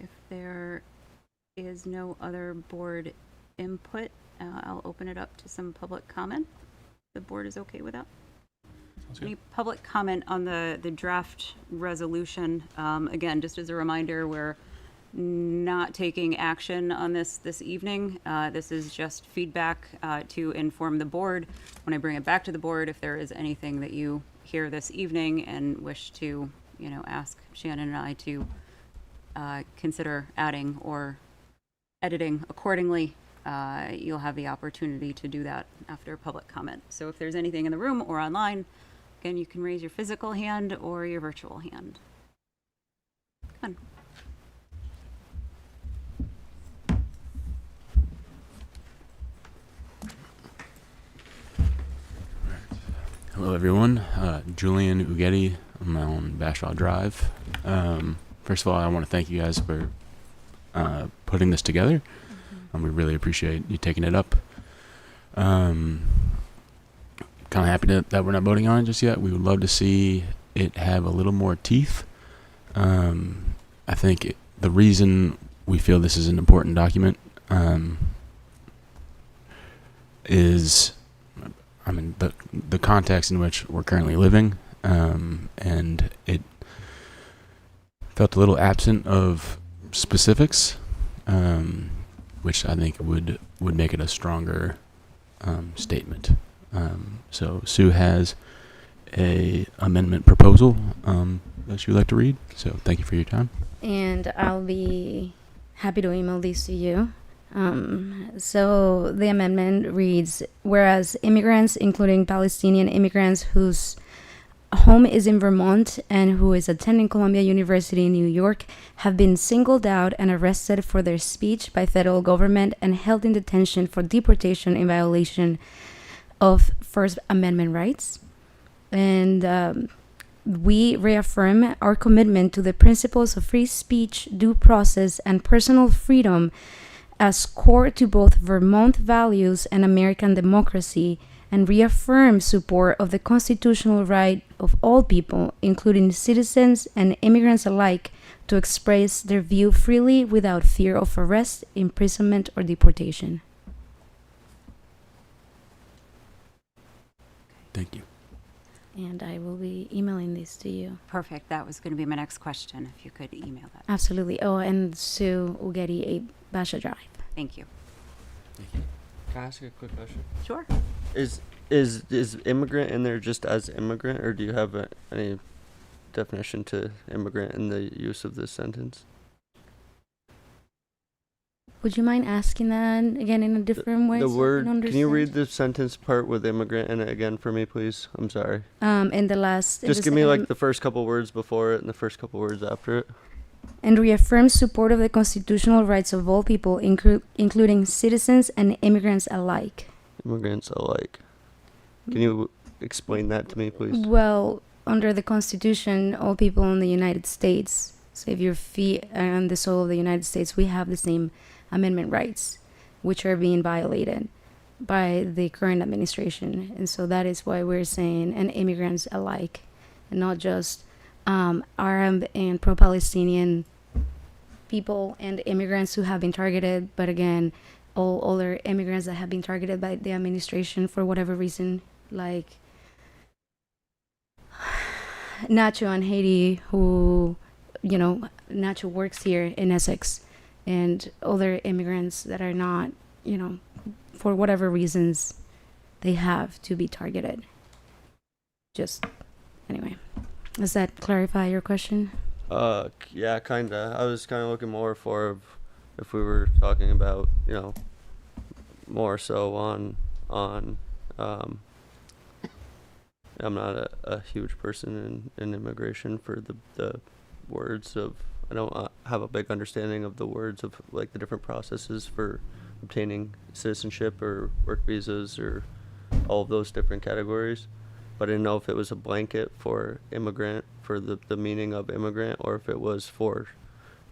Speaker 2: If there is no other board input, I'll open it up to some public comment. The board is okay with that? Any public comment on the draft resolution? Again, just as a reminder, we're not taking action on this evening. This is just feedback to inform the board. When I bring it back to the board, if there is anything that you hear this evening and wish to, ask Shannon and I to consider adding or editing accordingly, you'll have the opportunity to do that after public comment. So if there's anything in the room or online, again, you can raise your physical hand or your virtual hand. Come on.
Speaker 15: Hello, everyone. Julian Ugetti. I'm on Bashaw Drive. First of all, I want to thank you guys for putting this together. We really appreciate you taking it up. kind of happy that we're not voting on it just yet. We would love to see it have a little more teeth. I think the reason we feel this is an important document is, I mean, the context in which we're currently living, and it felt a little absent of specifics, which I think would make it a stronger statement. So Sue has a amendment proposal that she would like to read. So thank you for your time.
Speaker 16: And I'll be happy to email these to you. So the amendment reads, whereas immigrants, including Palestinian immigrants whose home is in Vermont and who is attending Columbia University in New York, have been singled out and arrested for their speech by federal government and held in detention for deportation in violation of First Amendment rights. And we reaffirm our commitment to the principles of free speech, due process, and personal freedom as core to both Vermont values and American democracy, and reaffirm support of the constitutional right of all people, including citizens and immigrants alike, to express their view freely without fear of arrest, imprisonment, or deportation.
Speaker 15: Thank you.
Speaker 16: And I will be emailing this to you.
Speaker 2: Perfect. That was going to be my next question, if you could email that.
Speaker 16: Absolutely. Oh, and Sue Ugeti, 8 Basha Drive.
Speaker 2: Thank you.
Speaker 7: Can I ask a quick question?
Speaker 2: Sure.
Speaker 7: Is immigrant in there just as immigrant, or do you have any definition to immigrant in the use of this sentence?
Speaker 16: Would you mind asking that again in a different way?
Speaker 7: The
Speaker 16: so I
Speaker 7: word.
Speaker 16: can
Speaker 7: Can you read
Speaker 16: understand?
Speaker 7: the sentence part with immigrant in it again for me, please? I'm sorry.
Speaker 16: In the last. in
Speaker 7: Just
Speaker 16: the
Speaker 7: give me
Speaker 16: second
Speaker 7: like the first couple words before it and the first couple words after it.
Speaker 16: and reaffirm support of the constitutional rights of all people, including citizens and immigrants alike.
Speaker 7: Immigrants alike. Can you explain that to me, please?
Speaker 16: Well, under the Constitution, all people in the United States, so if your feet are on the soil of the United States, we have the same amendment rights, which are being violated by the current administration. And so that is why we're saying, and immigrants alike, and not just Arab and pro-Palestinian people and immigrants who have been targeted, but again, all other immigrants that have been targeted by the administration for whatever reason, like Nacho in Haiti, who, you know, Nacho works here in Essex, and other immigrants that are not, you know, for whatever reasons they have to be targeted. Just, anyway. Does that clarify your question?
Speaker 7: Yeah, kinda. I was kinda looking more for if we were talking about, you know, more so on I'm not a huge person in immigration for the words of, I don't have a big understanding of the words of like the different processes for obtaining citizenship or work visas or all of those different categories. But I didn't know if it was a blanket for immigrant, for the meaning of immigrant, or if it was for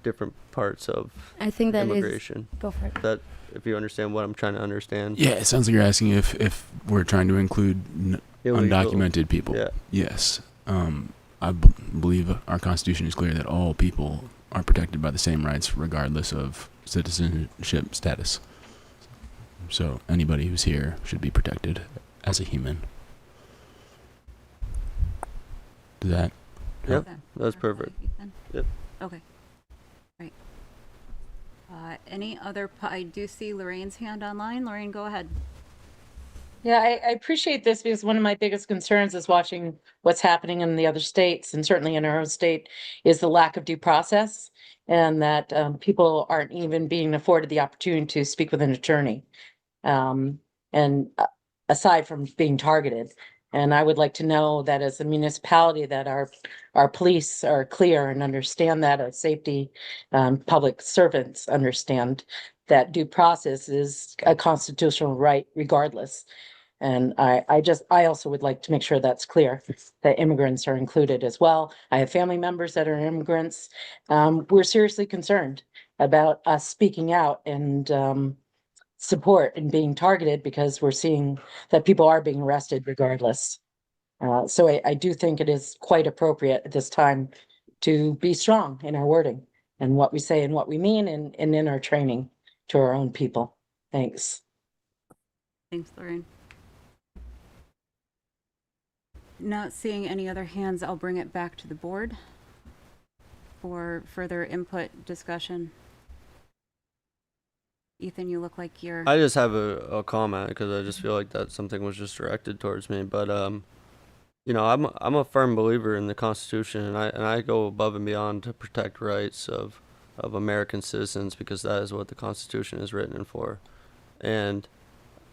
Speaker 7: different parts of
Speaker 16: I think that
Speaker 7: immigration.
Speaker 16: Is, go for it.
Speaker 7: That, if you understand what I'm trying to understand.
Speaker 15: Yeah, it sounds like you're asking if we're trying to include
Speaker 7: Illegal.
Speaker 15: undocumented people.
Speaker 7: Yeah.
Speaker 15: Yes. I believe our Constitution is clear that all people are protected by the same rights regardless of citizenship status. So anybody who's here should be protected as a human. Does that
Speaker 7: Yep,
Speaker 2: Okay.
Speaker 7: that's perfect. Yep.
Speaker 2: Okay. Great. Any other, I do see Lorraine's hand online. Lorraine, go ahead.
Speaker 6: Yeah, I appreciate this because one of my biggest concerns is watching what's happening in the other states, and certainly in our own state, is the lack of due process, and that people aren't even being afforded the opportunity to speak with an attorney. And aside from being targeted. And I would like to know that as a municipality that our police are clear and understand that as safety, public servants understand that due process is a constitutional right regardless. And I also would like to make sure that's clear, that immigrants are included as well. I have family members that are immigrants. We're seriously concerned about us speaking out and support and being targeted because we're seeing that people are being arrested regardless. So I do think it is quite appropriate at this time to be strong in our wording and what we say and what we mean and in our training to our own people. Thanks.
Speaker 2: Thanks, Lorraine. Not seeing any other hands, I'll bring it back to the board for further input, discussion. Ethan, you look like you're...
Speaker 7: I just have a comment because I just feel like that something was just directed towards me. But you know, I'm a firm believer in the Constitution, and I go above and beyond to protect rights of American citizens because that is what the Constitution is written for. And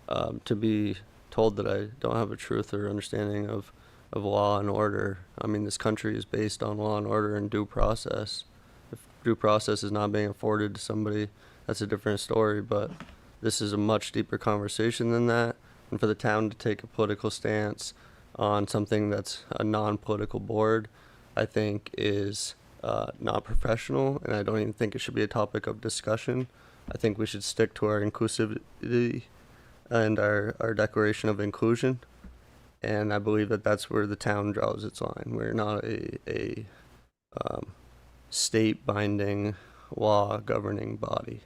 Speaker 7: to be told that I don't have a truth or understanding of law and order. I mean, this country is based on law and order and due process. If due process is not being afforded to somebody, that's a different story, but this is a much deeper conversation than that. And for the town to take a political stance on something that's a non-political board, I think is not professional, and I don't even think it should be a topic of discussion. I think we should stick to our inclusivity and our declaration of inclusion. And I believe that that's where the town draws its line. We're not a state binding law governing body.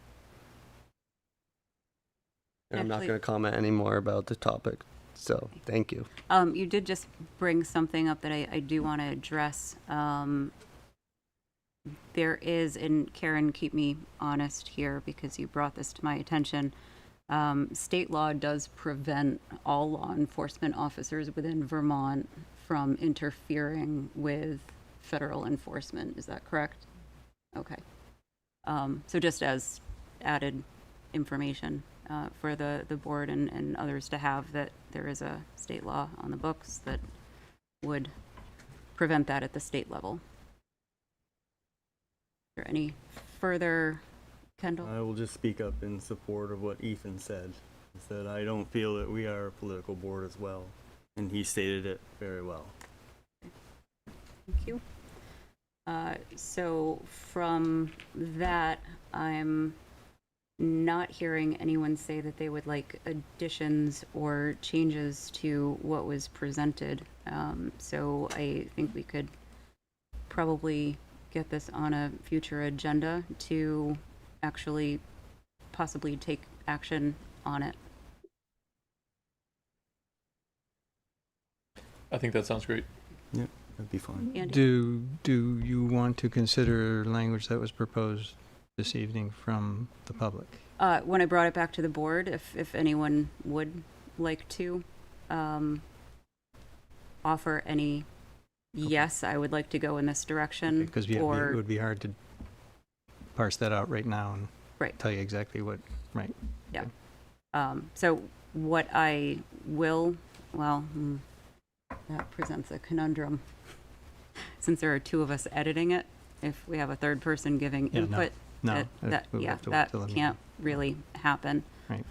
Speaker 7: And I'm not going to comment any more about the topic. So thank you.
Speaker 2: You did just bring something up that I do want to address. There is, and Karen, keep me honest here because you brought this to my attention. State law does prevent all law enforcement officers within Vermont from interfering with federal enforcement. Is that correct? Okay. So just as added information for the board and others to have, that there is a state law on the books that would prevent that at the state level. Is there any further... Kendall?
Speaker 11: I will just speak up in support of what Ethan said. He said, I don't feel that we are a political board as well. And he stated it very well.
Speaker 2: Thank you. So from that, I'm not hearing anyone say that they would like additions or changes to what was presented. So I think we could probably get this on a future agenda to actually possibly take action on it.
Speaker 1: I think that sounds great.
Speaker 11: Yeah, that'd be fine.
Speaker 2: Andy?
Speaker 5: Do you want to consider language that was proposed this evening from the public?
Speaker 2: When I brought it back to the board, if anyone would like to offer any, yes, I would like to go in this direction.
Speaker 5: Because it would be hard to parse that out right now and tell you exactly what, right.
Speaker 2: Yeah. So what I will, well, that presents a conundrum. Since there are two of us editing it, if we have a third person giving input, that can't really happen.
Speaker 5: Right.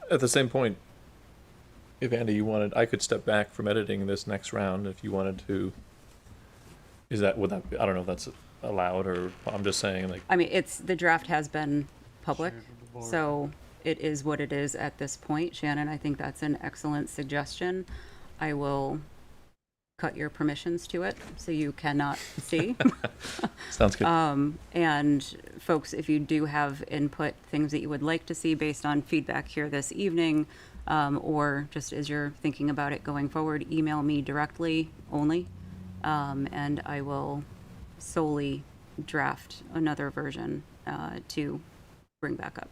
Speaker 1: At the same point, if Andy, you wanted, I could step back from editing this next round if you wanted to. Would that be, I don't know if that's allowed, or I'm just saying, like.
Speaker 2: I mean, the draft has been public, so it is what it is at this point. Shannon, I think that's an excellent suggestion. I will cut your permissions to it so you cannot see.
Speaker 1: Sounds good.
Speaker 2: And folks, if you do have input, things that you would like to see based on feedback here this evening, or just as you're thinking about it going forward, email me directly only, and I will solely draft another version to bring back up.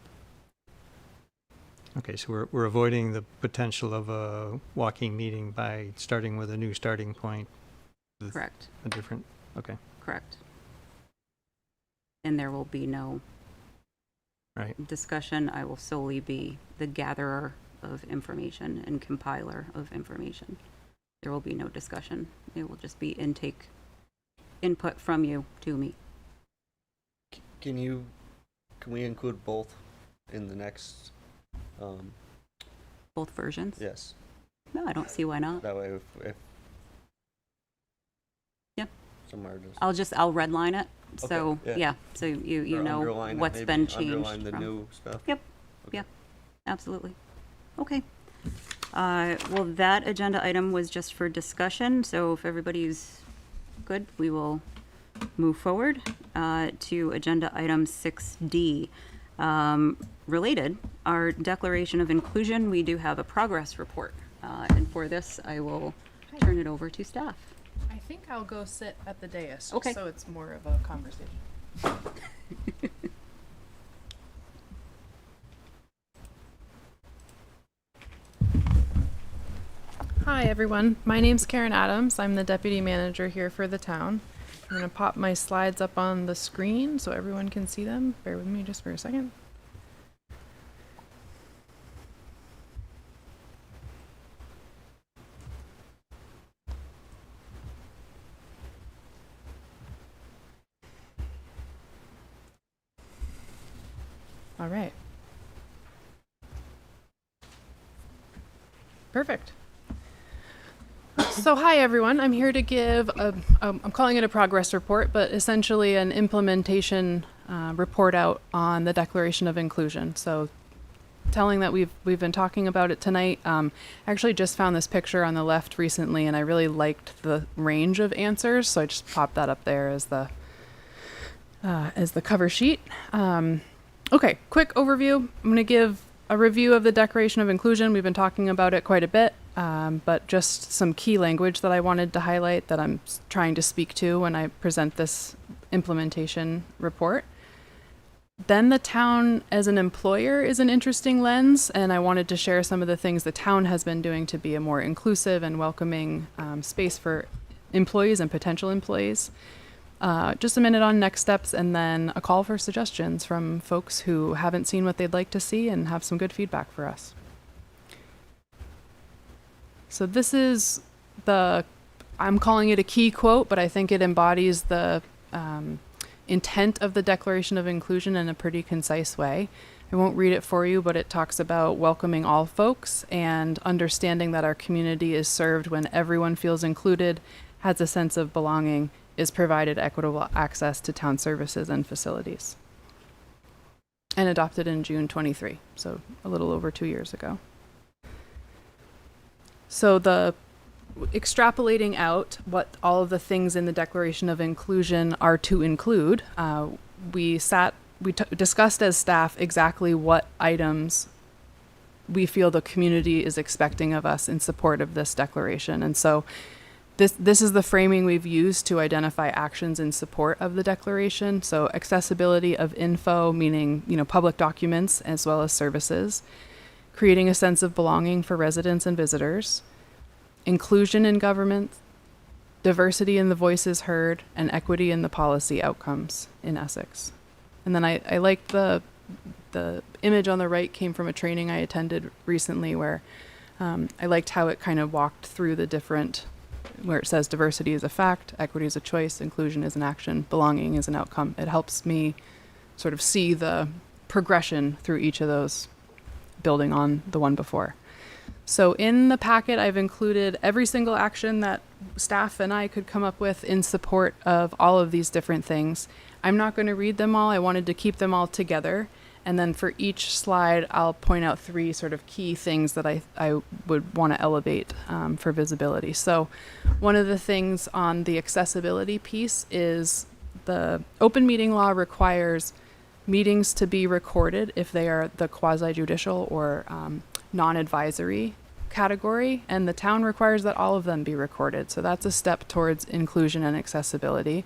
Speaker 5: Okay, so we're avoiding the potential of a walking meeting by starting with a new starting point.
Speaker 2: Correct.
Speaker 5: A different, okay.
Speaker 2: Correct. And there will be no discussion. I will solely be the gatherer of information and compiler of information. There will be no discussion. It will just be input from you to me.
Speaker 7: Can we include both in the next?
Speaker 2: Both versions?
Speaker 7: Yes.
Speaker 2: No, I don't see why not.
Speaker 7: That way, if
Speaker 2: I'll redline it. So,
Speaker 7: Okay,
Speaker 2: yeah, so you
Speaker 7: Or
Speaker 2: know
Speaker 7: underline it,
Speaker 2: what's
Speaker 7: maybe
Speaker 2: been changed
Speaker 7: underline the
Speaker 2: from.
Speaker 7: new stuff.
Speaker 2: Yep, yep, absolutely. Okay. Well, that agenda item was just for discussion, so if everybody's good, we will move forward to agenda item 6D. Related, our declaration of inclusion, we do have a progress report. And for this, I will turn it over to staff.
Speaker 10: I think I'll go sit at the dais, just
Speaker 2: Okay.
Speaker 10: so it's more of a conversation. Hi, everyone. My name's Karen Adams. I'm the deputy manager here for the town. I'm going to pop my slides up on the screen so everyone can see them. Bear with me just for a second. All right. Perfect. So hi everyone, I'm here to give I'm calling it a progress report, but essentially an implementation report out on the Declaration of Inclusion. So telling that we've been talking about it tonight. I actually just found this picture on the left recently and I really liked the range of answers, so I just popped that up there as the cover sheet. Okay, quick overview. I'm going to give a review of the Declaration of Inclusion. We've been talking about it quite a bit, but just some key language that I wanted to highlight that I'm trying to speak to when I present this implementation report. Then the town as an employer is an interesting lens, and I wanted to share some of the things the town has been doing to be a more inclusive and welcoming space for employees and potential employees. Just a minute on next steps, and then a call for suggestions from folks who haven't seen what they'd like to see and have some good feedback for us. So this is I'm calling it a key quote, but I think it embodies the intent of the Declaration of Inclusion in a pretty concise way. I won't read it for you, but it talks about welcoming all folks and understanding that our community is served when everyone feels included, has a sense of belonging, is provided equitable access to town services and facilities. And adopted in June 23, so a little over 2 years ago. So extrapolating out what all of the things in the Declaration of Inclusion are to include, we discussed as staff exactly what items we feel the community is expecting of us in support of this declaration. And so this is the framing we've used to identify actions in support of the declaration. So accessibility of info, meaning, public documents as well as services, creating a sense of belonging for residents and visitors, inclusion in government, diversity in the voices heard, and equity in the policy outcomes in Essex. And then I liked the image on the right came from a training I attended recently where I liked how it kind of walked through the different, where it says diversity is a fact, equity is a choice, inclusion is an action, belonging is an outcome. It helps me sort of see the progression through each of those, building on the one before. So in the packet, I've included every single action that staff and I could come up with in support of all of these different things. I'm not going to read them all. I wanted to keep them all together. And then for each slide, I'll point out 3 sort of key things that I would want to elevate for visibility. So one of the things on the accessibility piece is the open meeting law requires meetings to be recorded if they are the quasi-judicial or non-advisory category, and the town requires that all of them be recorded. So that's a step towards inclusion and accessibility.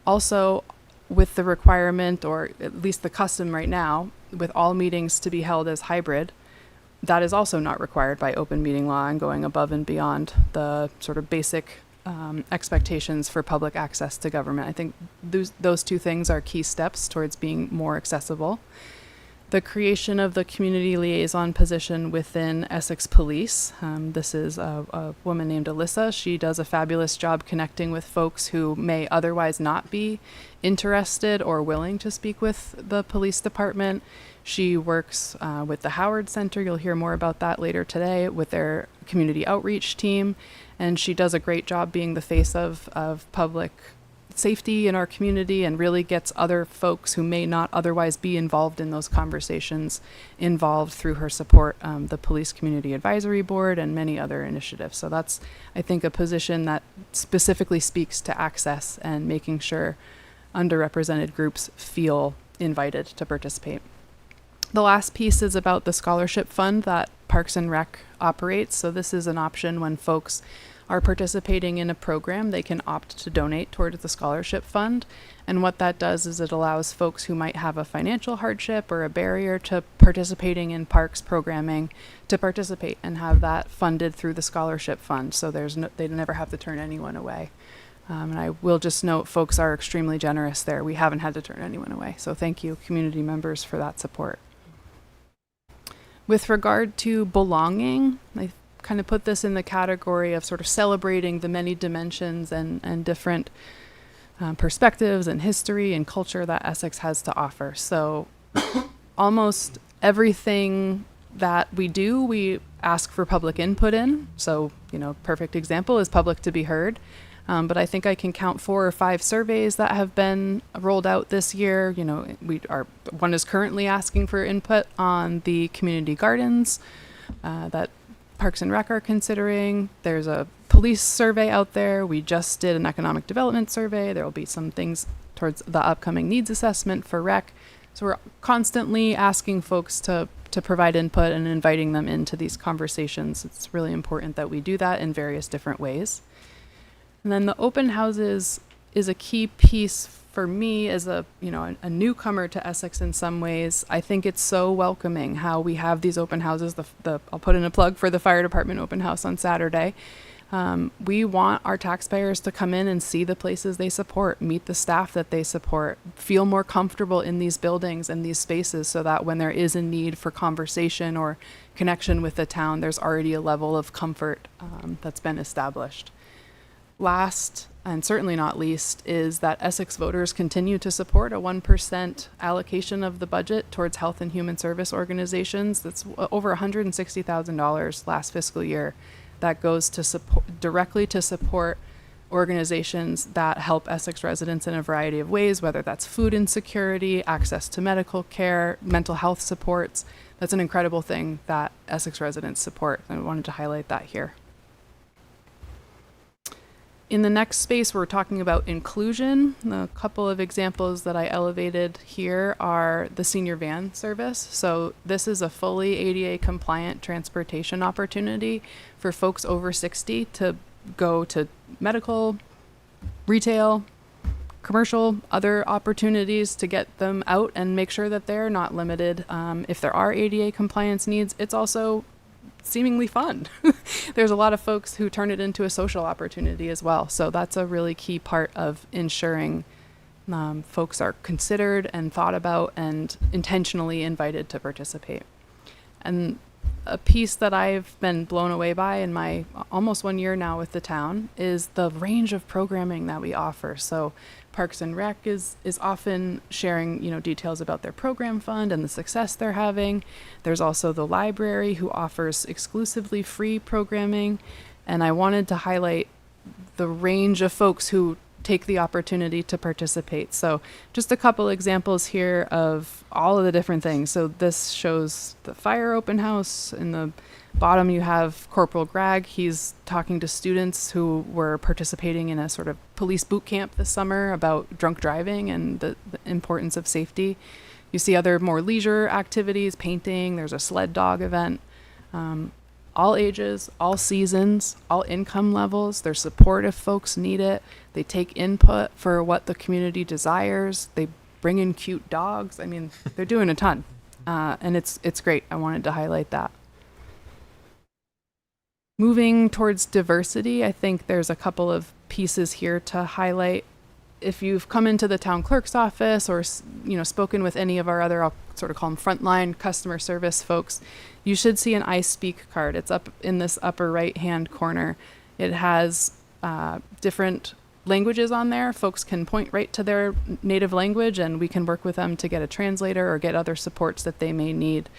Speaker 10: Also, with the requirement, or at least the custom right now, with all meetings to be held as hybrid, that is also not required by open meeting law and going above and beyond the sort of basic expectations for public access to government. I think those 2 things are key steps towards being more accessible. The creation of the community liaison position within Essex Police. This is a woman named Alyssa. She does a fabulous job connecting with folks who may otherwise not be interested or willing to speak with the police department. She works with the Howard Center. You'll hear more about that later today with their community outreach team. And she does a great job being the face of public safety in our community and really gets other folks who may not otherwise be involved in those conversations involved through her support, the Police Community Advisory Board and many other initiatives. So that's, I think, a position that specifically speaks to access and making sure underrepresented groups feel invited to participate. The last piece is about the scholarship fund that Parks and Rec operates. So this is an option when folks are participating in a program, they can opt to donate towards the scholarship fund. And what that does is it allows folks who might have a financial hardship or a barrier to participating in parks programming to participate and have that funded through the scholarship fund. So they never have to turn anyone away. And I will just note, folks are extremely generous there. We haven't had to turn anyone away. So thank you, community members, for that support. With regard to belonging, I kind of put this in the category of sort of celebrating the many dimensions and different perspectives and history and culture that Essex has to offer. So almost everything that we do, we ask for public input in. So, perfect example is Public to be Heard. But I think I can count 4 or 5 surveys that have been rolled out this year. One is currently asking for input on the community gardens that Parks and Rec are considering. There's a police survey out there. We just did an economic development survey. There will be some things towards the upcoming needs assessment for Rec. So we're constantly asking folks to provide input and inviting them into these conversations. It's really important that we do that in various different ways. And then the open houses is a key piece for me as a newcomer to Essex in some ways. I think it's so welcoming how we have these open houses. I'll put in a plug for the fire department open house on Saturday. We want our taxpayers to come in and see the places they support, meet the staff that they support, feel more comfortable in these buildings and these spaces so that when there is a need for conversation or connection with the town, there's already a level of comfort that's been established. Last, and certainly not least, is that Essex voters continue to support a 1% allocation of the budget towards health and human service organizations. That's over $160,000 last fiscal year. That goes to directly to support organizations that help Essex residents in a variety of ways, whether that's food insecurity, access to medical care, mental health supports. That's an incredible thing that Essex residents support. I wanted to highlight that here. In the next space, we're talking about inclusion. A couple of examples that I elevated here are the senior van service. So this is a fully ADA compliant transportation opportunity for folks over 60 to go to medical, retail, commercial, other opportunities to get them out and make sure that they're not limited. If there are ADA compliance needs, it's also seemingly fun. There's a lot of folks who turn it into a social opportunity as well. So that's a really key part of ensuring folks are considered and thought about and intentionally invited to participate. And a piece that I've been blown away by in my almost 1 year now with the town is the range of programming that we offer. So Parks and Rec is often sharing, details about their program fund and the success they're having. There's also the library who offers exclusively free programming. And I wanted to highlight the range of folks who take the opportunity to participate. So just a couple examples here of all of the different things. So this shows the fire open house. In the bottom you have Corporal Greg. He's talking to students who were participating in a sort of police boot camp this summer about drunk driving and the importance of safety. You see other more leisure activities, painting, there's a sled dog event. All ages, all seasons, all income levels. There's support if folks need it. They take input for what the community desires. They bring in cute dogs. I mean, they're doing a ton. And it's great. I wanted to highlight that. Moving towards diversity, I think there's a couple of pieces here to highlight. If you've come into the town clerk's office or spoken with any of our other, I'll sort of call them frontline customer service folks, you should see an I Speak card. It's up in this upper right hand corner. It has different languages on there. Folks can point right to their native language and we can work with them to get a translator or get other supports that they may need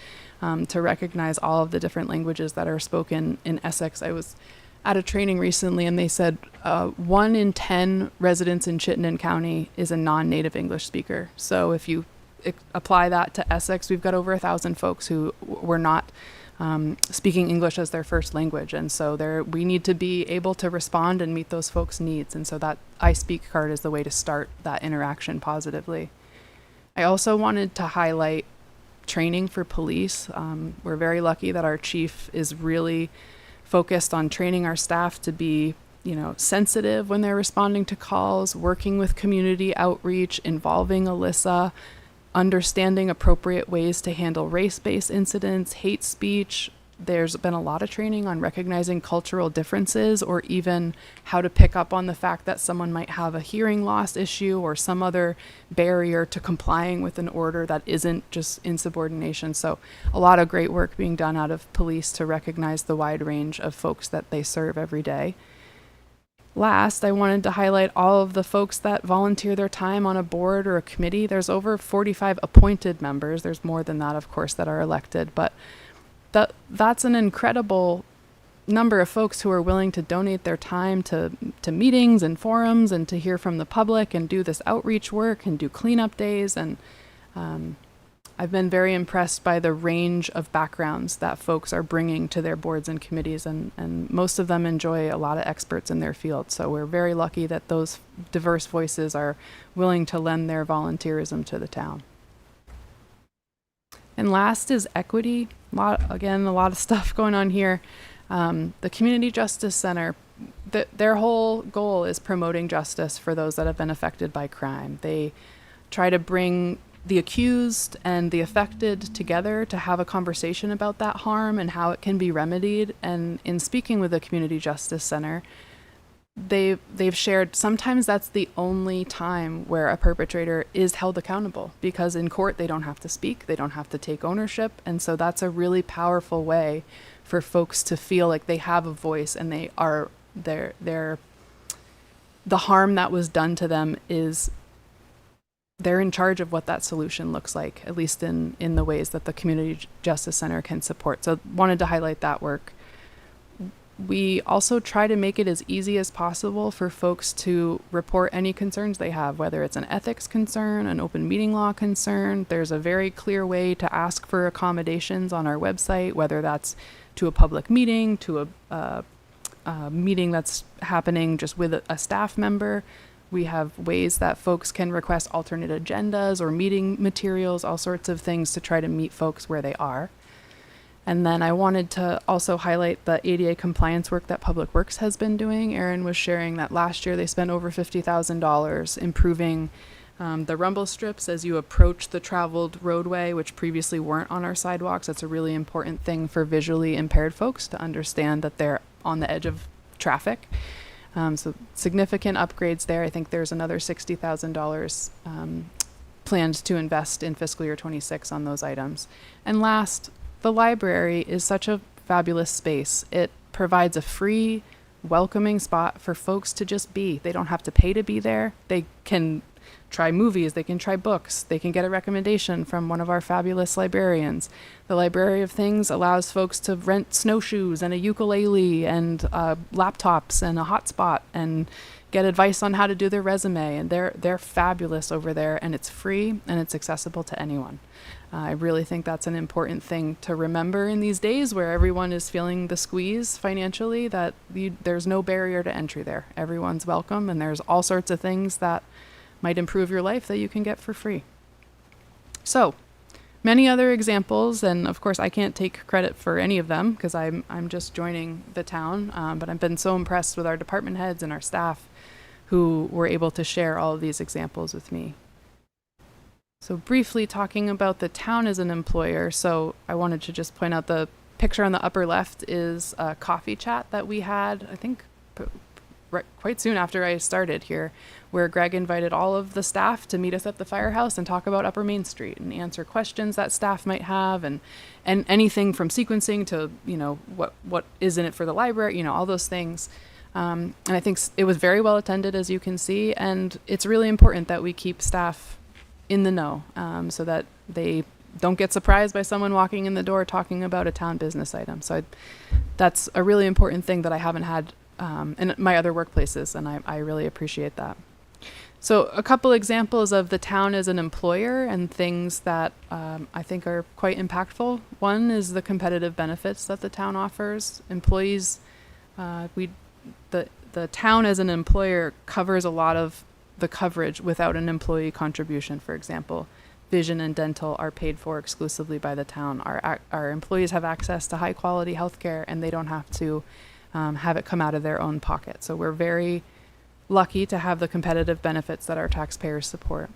Speaker 10: to recognize all of the different languages that are spoken in Essex. I was at a training recently, and they said 1 in 10 residents in Chittenden County is a non-native English speaker. So if you apply that to Essex, we've got over 1,000 folks who were not speaking English as their first language, and so we need to be able to respond and meet those folks' needs. And so that I Speak card is the way to start that interaction positively. I also wanted to highlight training for police. We're very lucky that our chief is really focused on training our staff to be, sensitive when they're responding to calls, working with community outreach, involving Alyssa, understanding appropriate ways to handle race-based incidents, hate speech. There's been a lot of training on recognizing cultural differences, or even how to pick up on the fact that someone might have a hearing loss issue or some other barrier to complying with an order that isn't just insubordination. So a lot of great work being done out of police to recognize the wide range of folks that they serve every day. Last, I wanted to highlight all of the folks that volunteer their time on a board or a committee. There's over 45 appointed members. There's more than that, of course, that are elected, but that's an incredible number of folks who are willing to donate their time to meetings and forums and to hear from the public and do this outreach work and do cleanup days. And I've been very impressed by the range of backgrounds that folks are bringing to their boards and committees, and most of them enjoy a lot of experts in their field. So we're very lucky that those diverse voices are willing to lend their volunteerism to the town. And last is equity. A lot of stuff going on here. The Community Justice Center, their whole goal is promoting justice for those that have been affected by crime. They try to bring the accused and the affected together to have a conversation about that harm and how it can be remedied. And in speaking with the Community Justice Center, they've shared sometimes that's the only time where a perpetrator is held accountable, because in court they don't have to speak, they don't have to take ownership, and so that's a really powerful way for folks to feel like they have a voice and the harm that was done to them they're in charge of what that solution looks like, at least in the ways that the Community Justice Center can support. So wanted to highlight that work. We also try to make it as easy as possible for folks to report any concerns they have, whether it's an ethics concern, an open meeting law concern. There's a very clear way to ask for accommodations on our website, whether that's to a public meeting, to a meeting that's happening just with a staff member. We have ways that folks can request alternate agendas or meeting materials, all sorts of things to try to meet folks where they are. And then I wanted to also highlight the ADA compliance work that Public Works has been doing. Erin was sharing that last year they spent over $50,000 improving the rumble strips as you approach the traveled roadway, which previously weren't on our sidewalks. That's a really important thing for visually impaired folks to understand that they're on the edge of traffic. So significant upgrades there. I think there's another $60,000 planned to invest in fiscal year 26 on those items. And last, the library is such a fabulous space. It provides a free, welcoming spot for folks to just be. They don't have to pay to be there. They can try movies, they can try books, they can get a recommendation from one of our fabulous librarians. The Library of Things allows folks to rent snowshoes and a ukulele and laptops and a hotspot and get advice on how to do their resume. And they're fabulous over there, and it's free and it's accessible to anyone. I really think that's an important thing to remember in these days where everyone is feeling the squeeze financially, that there's no barrier to entry there. Everyone's welcome, and there's all sorts of things that might improve your life that you can get for free. So many other examples, and of course I can't take credit for any of them because I'm just joining the town, but I've been so impressed with our department heads and our staff who were able to share all of these examples with me. So briefly talking about the town as an employer, so I wanted to just point out the picture on the upper left is a coffee chat that we had, I think quite soon after I started here, where Greg invited all of the staff to meet us at the firehouse and talk about Upper Main Street and answer questions that staff might have, and anything from sequencing to, what is in it for the library, all those things. And I think it was very well attended, as you can see, and it's really important that we keep staff in the know, so that they don't get surprised by someone walking in the door talking about a town business item. So that's a really important thing that I haven't had in my other workplaces, and I really appreciate that. So a couple examples of the town as an employer and things that I think are quite impactful. One is the competitive benefits that the town offers. Employees, the town as an employer covers a lot of the coverage without an employee contribution. For example, vision and dental are paid for exclusively by the town. Our employees have access to high quality healthcare, and they don't have to have it come out of their own pocket. So we're very lucky to have the competitive benefits that our taxpayers support.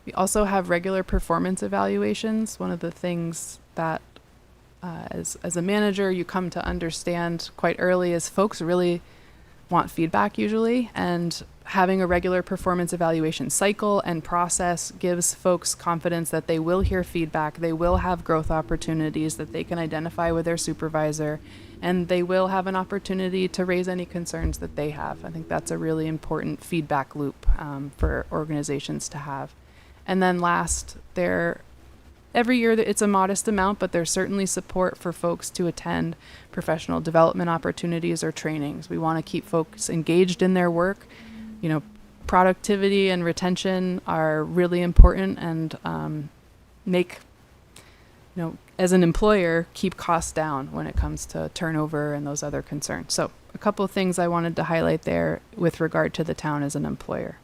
Speaker 10: We also have regular performance evaluations. One of the things that as a manager you come to understand quite early is folks really want feedback usually, and having a regular performance evaluation cycle and process gives folks confidence that they will hear feedback, they will have growth opportunities that they can identify with their supervisor, and they will have an opportunity to raise any concerns that they have. I think that's a really important feedback loop for organizations to have. And then last, every year it's a modest amount, but there's certainly support for folks to attend professional development opportunities or trainings. We want to keep folks engaged in their work. You know, productivity and retention are really important, and make, you know, as an employer, keep costs down when it comes to turnover and those other concerns. So a couple of things I wanted to highlight there with regard to the town as an employer.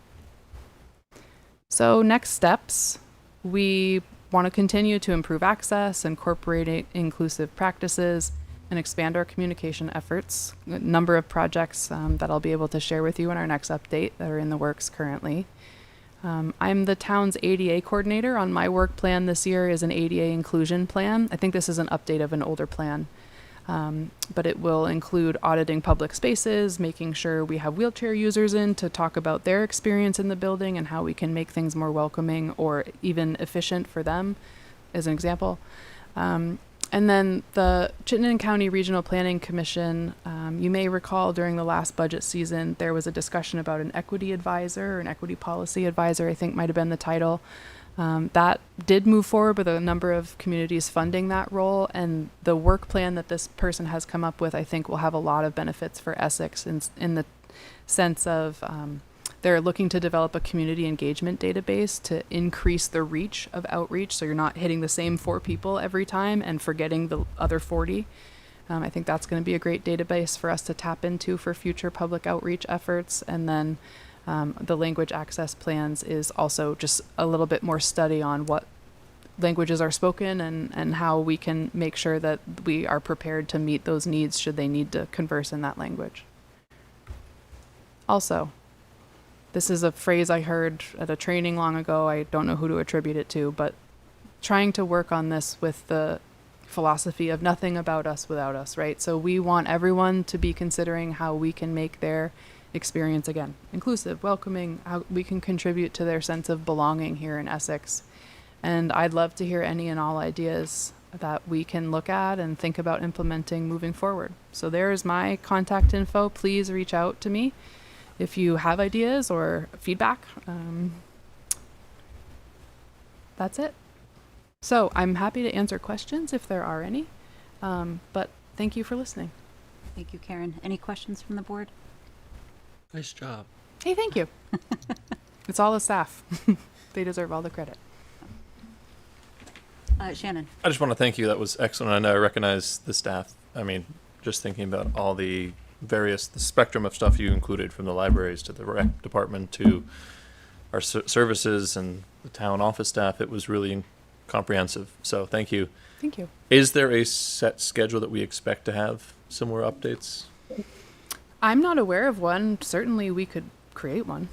Speaker 10: So next steps, we want to continue to improve access, incorporate inclusive practices, and expand our communication efforts. A number of projects that I'll be able to share with you in our next update that are in the works currently. I'm the town's ADA coordinator. On my work plan this year is an ADA inclusion plan. I think this is an update of an older plan, but it will include auditing public spaces, making sure we have wheelchair users in to talk about their experience in the building and how we can make things more welcoming or even efficient for them, as an example. And then the Chittenden County Regional Planning Commission, you may recall during the last budget season, there was a discussion about an equity advisor, or an equity policy advisor, I think might have been the title. That did move forward with a number of communities funding that role, and the work plan that this person has come up with, I think, will have a lot of benefits for Essex in the sense of they're looking to develop a community engagement database to increase the reach of outreach, so you're not hitting the same 4 people every time and forgetting the other 40. I think that's going to be a great database for us to tap into for future public outreach efforts. And then the language access plans is also just a little bit more study on what languages are spoken and how we can make sure that we are prepared to meet those needs should they need to converse in that language. Also, this is a phrase I heard at a training long ago. I don't know who to attribute it to, but trying to work on this with the philosophy of nothing about us without us, right? So we want everyone to be considering how we can make their experience, again, inclusive, welcoming, how we can contribute to their sense of belonging here in Essex. And I'd love to hear any and all ideas that we can look at and think about implementing moving forward. So there's my contact info. Please reach out to me if you have ideas or feedback. That's it. So I'm happy to answer questions if there are any, but thank you for listening.
Speaker 2: Thank you, Karen. Any questions from the board?
Speaker 7: Nice job.
Speaker 10: Hey, thank you. It's all the staff. They deserve all the credit.
Speaker 2: Shannon.
Speaker 1: I just want to thank you. That was excellent. I know I recognize the staff. I mean, just thinking about all the the spectrum of stuff you included, from the libraries to the rec department to our services and the town office staff, it was really comprehensive. So thank you.
Speaker 10: Thank you.
Speaker 1: Is there a set schedule that we expect to have similar updates?
Speaker 10: I'm not aware of one. Certainly we could create one.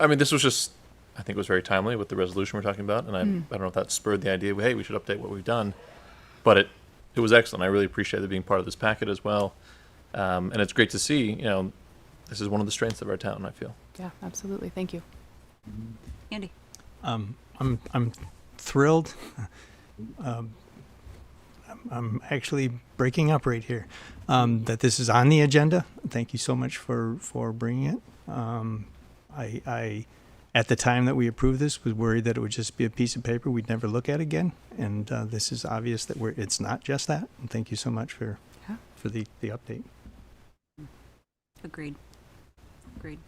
Speaker 1: I mean, this was just, I think it was very timely with the resolution we're talking about, and I don't know if that spurred the idea, hey, we should update what we've done, but it was excellent. I really appreciate it being part of this packet as well. And it's great to see, you know, this is one of the strengths of our town, I feel.
Speaker 10: Yeah, absolutely. Thank you.
Speaker 2: Andy.
Speaker 5: I'm thrilled. I'm actually breaking up right here. That this is on the agenda. Thank you so much for bringing it. I at the time that we approved this was worried that it would just be a piece of paper we'd never look at again. And this is obvious that it's not just that. And thank you so much for for the update.
Speaker 2: Agreed. Agreed.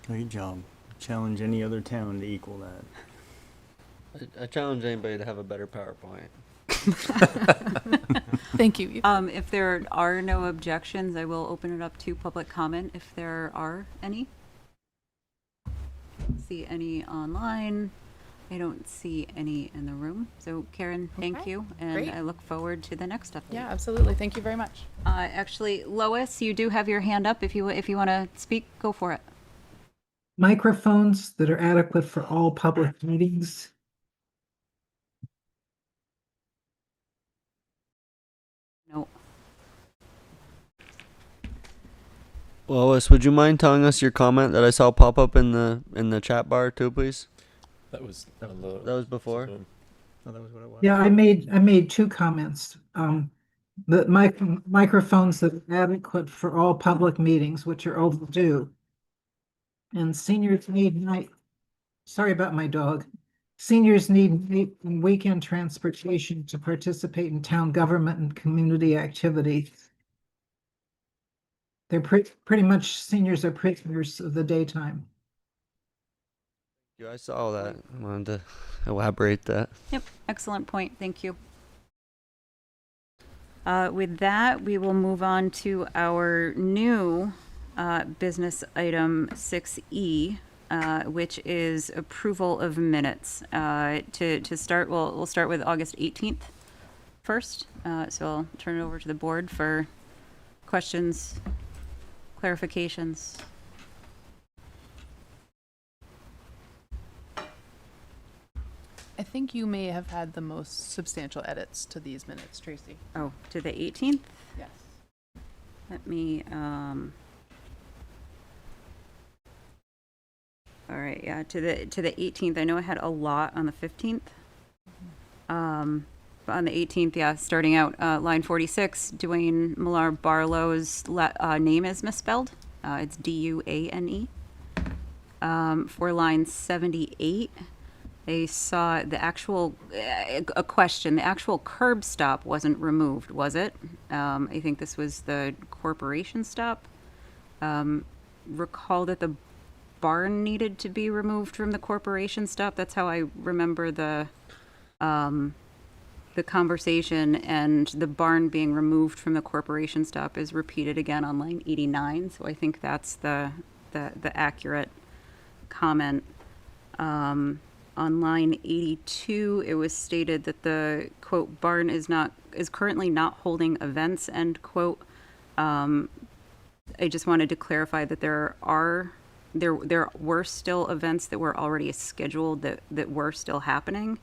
Speaker 11: Great job. Challenge any other town to equal that.
Speaker 7: I challenge anybody to have a better PowerPoint.
Speaker 10: Thank you.
Speaker 2: If there are no objections, I will open it up to public comment if there are any. See any online? I don't see any in the room. So Karen, thank
Speaker 10: Okay,
Speaker 2: you, and
Speaker 10: great.
Speaker 2: I look forward to the next update.
Speaker 10: Yeah, absolutely. Thank you very much.
Speaker 2: Actually, Lois, you do have your hand up. If you want to speak, go for it.
Speaker 13: Microphones that are adequate for all public meetings.
Speaker 2: No.
Speaker 7: Lois, would you mind telling us your comment that I saw pop up in the chat bar too, please?
Speaker 1: That was
Speaker 7: That was before.
Speaker 5: Oh, that was what it was.
Speaker 13: Yeah, I made two comments. The microphones that are adequate for all public meetings, which are overdue. And seniors need sorry about my dog. Seniors need night and weekend transportation to participate in town government and community activities. They're pretty much, seniors are prisoners of the daytime.
Speaker 7: Yeah, I saw that. I wanted to elaborate that.
Speaker 2: Yep, excellent point. Thank you. With that, we will move on to our new business item 6E, which is approval of minutes. To start, we'll start with August 18th first. So I'll turn it over to the board for questions, clarifications.
Speaker 10: I think you may have had the most substantial edits to these minutes, Tracy.
Speaker 2: Oh, to the 18th?
Speaker 10: Yes.
Speaker 2: Let me, all right, yeah, to the 18th. I know I had a lot on the 15th. But on the 18th, yeah, starting out, line 46, Dwayne Millar Barlow's name is misspelled. It's D-U-A-N-E. For line 78, they saw the actual, a question, the actual curb stop wasn't removed, was it? I think this was the corporation stop. Recall that the barn needed to be removed from the corporation stop. That's how I remember the conversation, and the barn being removed from the corporation stop is repeated again on line 89. So I think that's the accurate comment. On line 82, it was stated that the quote barn is currently not holding events, end quote. I just wanted to clarify that there were still events that were already scheduled that were still happening.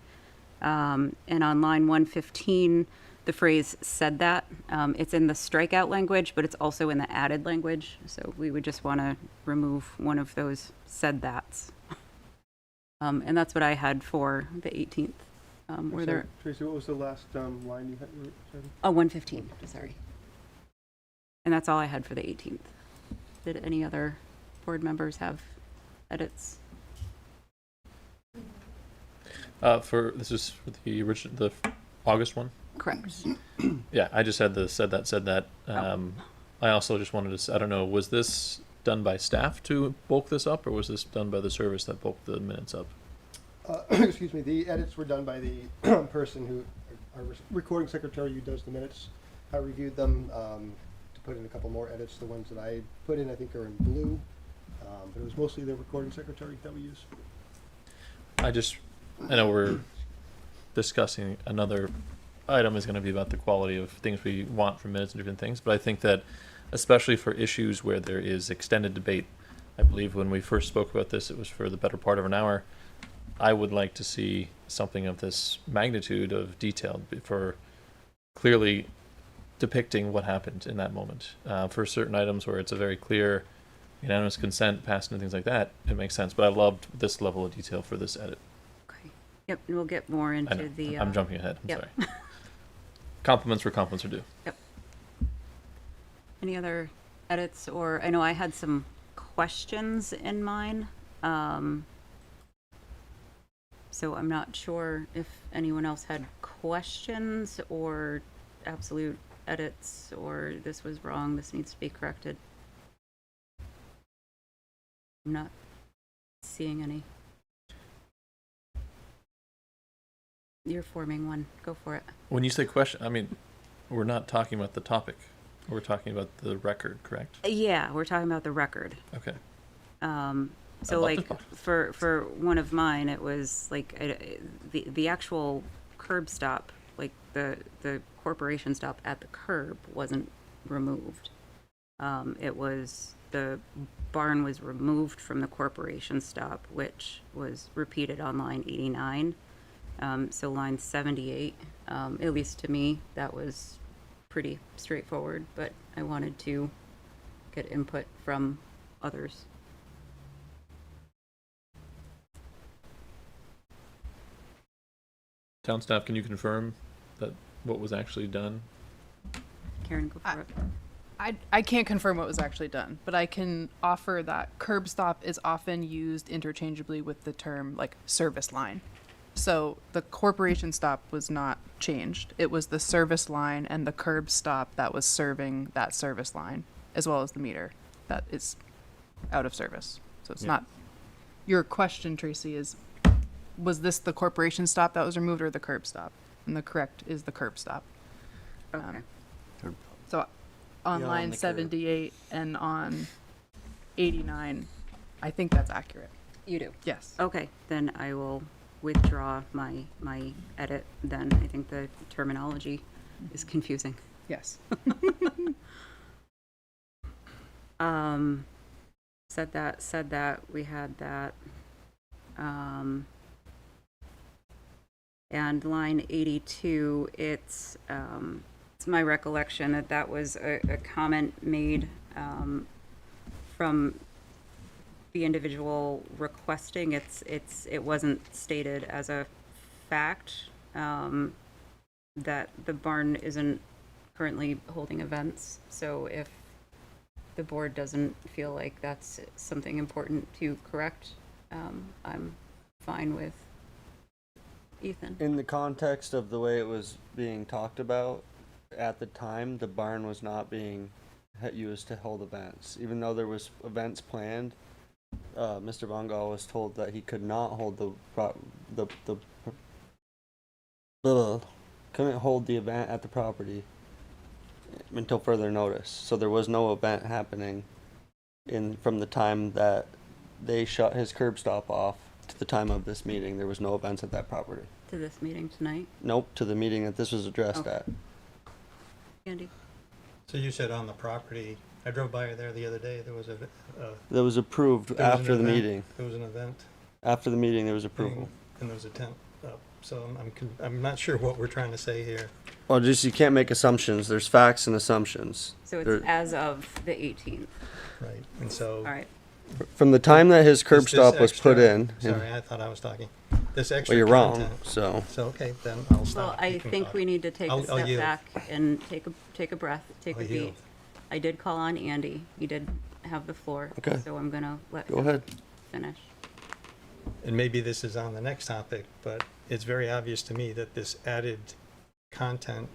Speaker 2: And on line 115, the phrase said that. It's in the strikeout language, but it's also in the added language. So we would just want to remove one of those said that's. And that's what I had for the 18th. Were there?
Speaker 3: Tracy, what was the last line you had?
Speaker 2: Oh, 115, sorry. And that's all I had for the 18th. Did any other board members have edits?
Speaker 1: This is for the original, the August one?
Speaker 2: Correct.
Speaker 1: Yeah, I just had the said that. I also just wanted to, I don't know, was this done by staff to bulk this up, or was this done by the service that bulked the minutes up?
Speaker 3: Excuse me, the edits were done by the person who, our recording secretary who does the minutes. I reviewed them to put in a couple more edits. The ones that I put in, I think, are in blue, but it was mostly the recording secretary that we use.
Speaker 1: I know we're discussing another item is going to be about the quality of things we want from minutes and different things, but I think that especially for issues where there is extended debate, I believe when we first spoke about this, it was for the better part of an hour. I would like to see something of this magnitude of detail for clearly depicting what happened in that moment. For certain items where it's a very clear unanimous consent passed and things like that, it makes sense. But I loved this level of detail for this edit.
Speaker 2: Okay. Yep, and we'll get more into the...
Speaker 1: I'm jumping ahead. I'm
Speaker 2: yep.
Speaker 1: sorry. Compliments where compliments are due.
Speaker 2: Yep. Any other edits? Or I know I had some questions in mine. So I'm not sure if anyone else had questions or absolute edits or this was wrong, this needs to be corrected. I'm not seeing any. You're forming one. Go for it.
Speaker 1: When you say question, I mean, we're not talking about the topic. We're talking about the record, correct?
Speaker 2: Yeah, we're talking about the record.
Speaker 1: Okay.
Speaker 2: So like for one of mine, it was like the actual curb stop, like the corporation stop at the curb wasn't removed. It was the barn was removed from the corporation stop, which was repeated on line 89. So line 78, at least to me, that was pretty straightforward, but I wanted to get input from others.
Speaker 1: Town staff, can you confirm that what was actually done?
Speaker 2: Karen, go for it.
Speaker 10: I can't confirm what was actually done, but I can offer that curb stop is often used interchangeably with the term like service line. So the corporation stop was not changed. It was the service line and the curb stop that was serving that service line, as well as the meter that is out of service. So it's not, your question, Tracy, is was this the corporation stop that was removed or the curb stop? And the correct is the curb stop.
Speaker 2: Okay.
Speaker 10: So on
Speaker 7: Yeah, on
Speaker 10: line
Speaker 7: the curb.
Speaker 10: 78 and on 89, I think that's accurate.
Speaker 2: You do?
Speaker 10: Yes.
Speaker 2: Okay, then I will withdraw my edit then. I think the terminology is confusing.
Speaker 10: Yes.
Speaker 2: Said that, we had that. And line 82, it's my recollection that that was a comment made from the individual requesting. It wasn't stated as a fact that the barn isn't currently holding events. So if the board doesn't feel like that's something important to correct, I'm fine with Ethan.
Speaker 7: In the context of the way it was being talked about at the time, the barn was not being used to hold events. Even though there was events planned, Mr. Bongal was told that he could not hold couldn't hold the event at the property until further notice. So there was no event happening from the time that they shut his curb stop off to the time of this meeting. There was no events at that property.
Speaker 2: To this meeting tonight?
Speaker 7: Nope, to the meeting that this was addressed
Speaker 2: Okay.
Speaker 7: at.
Speaker 2: Andy?
Speaker 5: So you said on the property, I drove by there the other day, there was a,
Speaker 7: That was approved
Speaker 5: there was an
Speaker 7: after the
Speaker 5: event.
Speaker 7: meeting.
Speaker 5: There was an event.
Speaker 7: After the meeting, there was approval.
Speaker 5: And there was a tent up, so I'm not sure what we're trying to say here.
Speaker 7: Well, just you can't make assumptions. There's facts and assumptions.
Speaker 2: So it's
Speaker 7: There-
Speaker 2: as of the 18th.
Speaker 5: Right, and so.
Speaker 2: All right.
Speaker 7: From the time that his curb
Speaker 5: this
Speaker 7: stop was put
Speaker 5: extra-
Speaker 7: in.
Speaker 5: Sorry, I thought I was talking. This extra
Speaker 7: Well, you're wrong,
Speaker 5: content-
Speaker 7: so.
Speaker 5: So, okay, then I'll
Speaker 2: Well,
Speaker 5: stop.
Speaker 2: I
Speaker 5: You can
Speaker 2: think
Speaker 5: talk.
Speaker 2: we need to take a
Speaker 5: I'll
Speaker 2: step
Speaker 5: yield.
Speaker 2: back and take a breath, take
Speaker 5: I'll
Speaker 2: a beat.
Speaker 5: yield.
Speaker 2: I did call on Andy. He did have the floor.
Speaker 7: Okay.
Speaker 2: So I'm gonna let
Speaker 7: Go
Speaker 2: him
Speaker 7: ahead.
Speaker 2: finish.
Speaker 5: And maybe this is on the next topic, but it's very obvious to me that this added content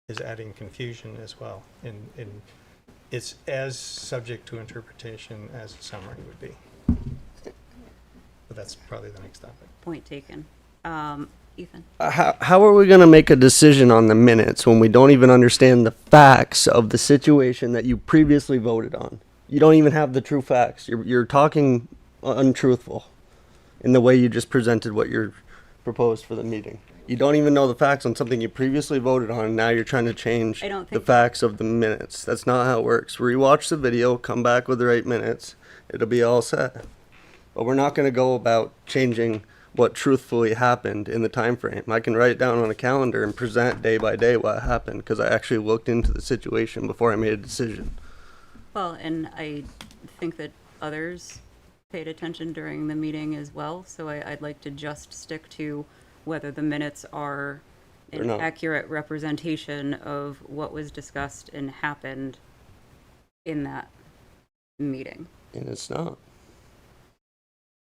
Speaker 5: is adding confusion as well. And it's as subject to interpretation as a summary would be. But that's probably the next topic.
Speaker 2: Point taken. Ethan?
Speaker 7: How are we going to make a decision on the minutes when we don't even understand the facts of the situation that you previously voted on? You don't even have the true facts. You're talking untruthful in the way you just presented what you're proposed for the meeting. You don't even know the facts on something you previously voted on, and now you're trying to change
Speaker 2: I don't
Speaker 7: the
Speaker 2: think-
Speaker 7: facts of the minutes. That's not how it works. Rewatch the video, come back with the right minutes. It'll be all set. But we're not going to go about changing what truthfully happened in the time frame. I can write it down on a calendar and present day by day what happened because I actually looked into the situation before I made a decision.
Speaker 2: Well, and I think that others paid attention during the meeting as well, so I'd like to just stick to whether the minutes are
Speaker 7: They're
Speaker 2: an
Speaker 7: not.
Speaker 2: accurate representation of what was discussed and happened in that meeting.
Speaker 7: And it's not.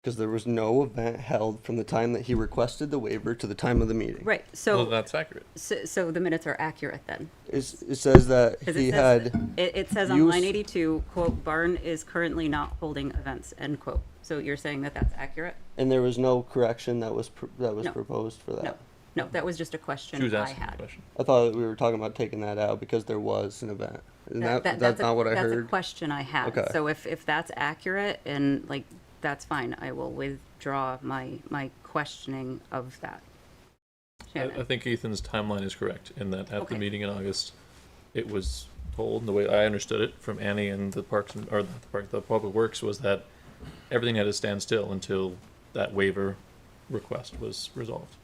Speaker 7: Because there was no event held from the time that he requested the waiver to the time of the meeting.
Speaker 2: Right, so.
Speaker 1: Well, that's accurate.
Speaker 2: So the minutes are accurate then?
Speaker 7: It says that
Speaker 2: 'Cause
Speaker 7: he
Speaker 2: it says,
Speaker 7: had.
Speaker 2: it says on
Speaker 7: use-
Speaker 2: line 82, quote, "Barn is currently not holding events," end quote. So you're saying that that's accurate?
Speaker 7: And there was no correction that was
Speaker 2: No.
Speaker 7: proposed for that.
Speaker 2: No, no, that was just a question
Speaker 1: She was
Speaker 2: I
Speaker 1: asking the
Speaker 2: had.
Speaker 1: question.
Speaker 7: I thought we were talking about taking that out because there was an event. Isn't that's
Speaker 2: a-
Speaker 7: not what I
Speaker 2: That's a
Speaker 7: heard?
Speaker 2: question I had.
Speaker 7: Okay.
Speaker 2: So if that's accurate and like, that's fine, I will withdraw my questioning of that.
Speaker 1: I
Speaker 2: Shannon.
Speaker 1: think Ethan's timeline is correct in that at the
Speaker 2: Okay.
Speaker 1: meeting in August, it was told, and the way I understood it from Annie and the Parks and, or the Public Works, was that everything had to stand still until that waiver request was resolved.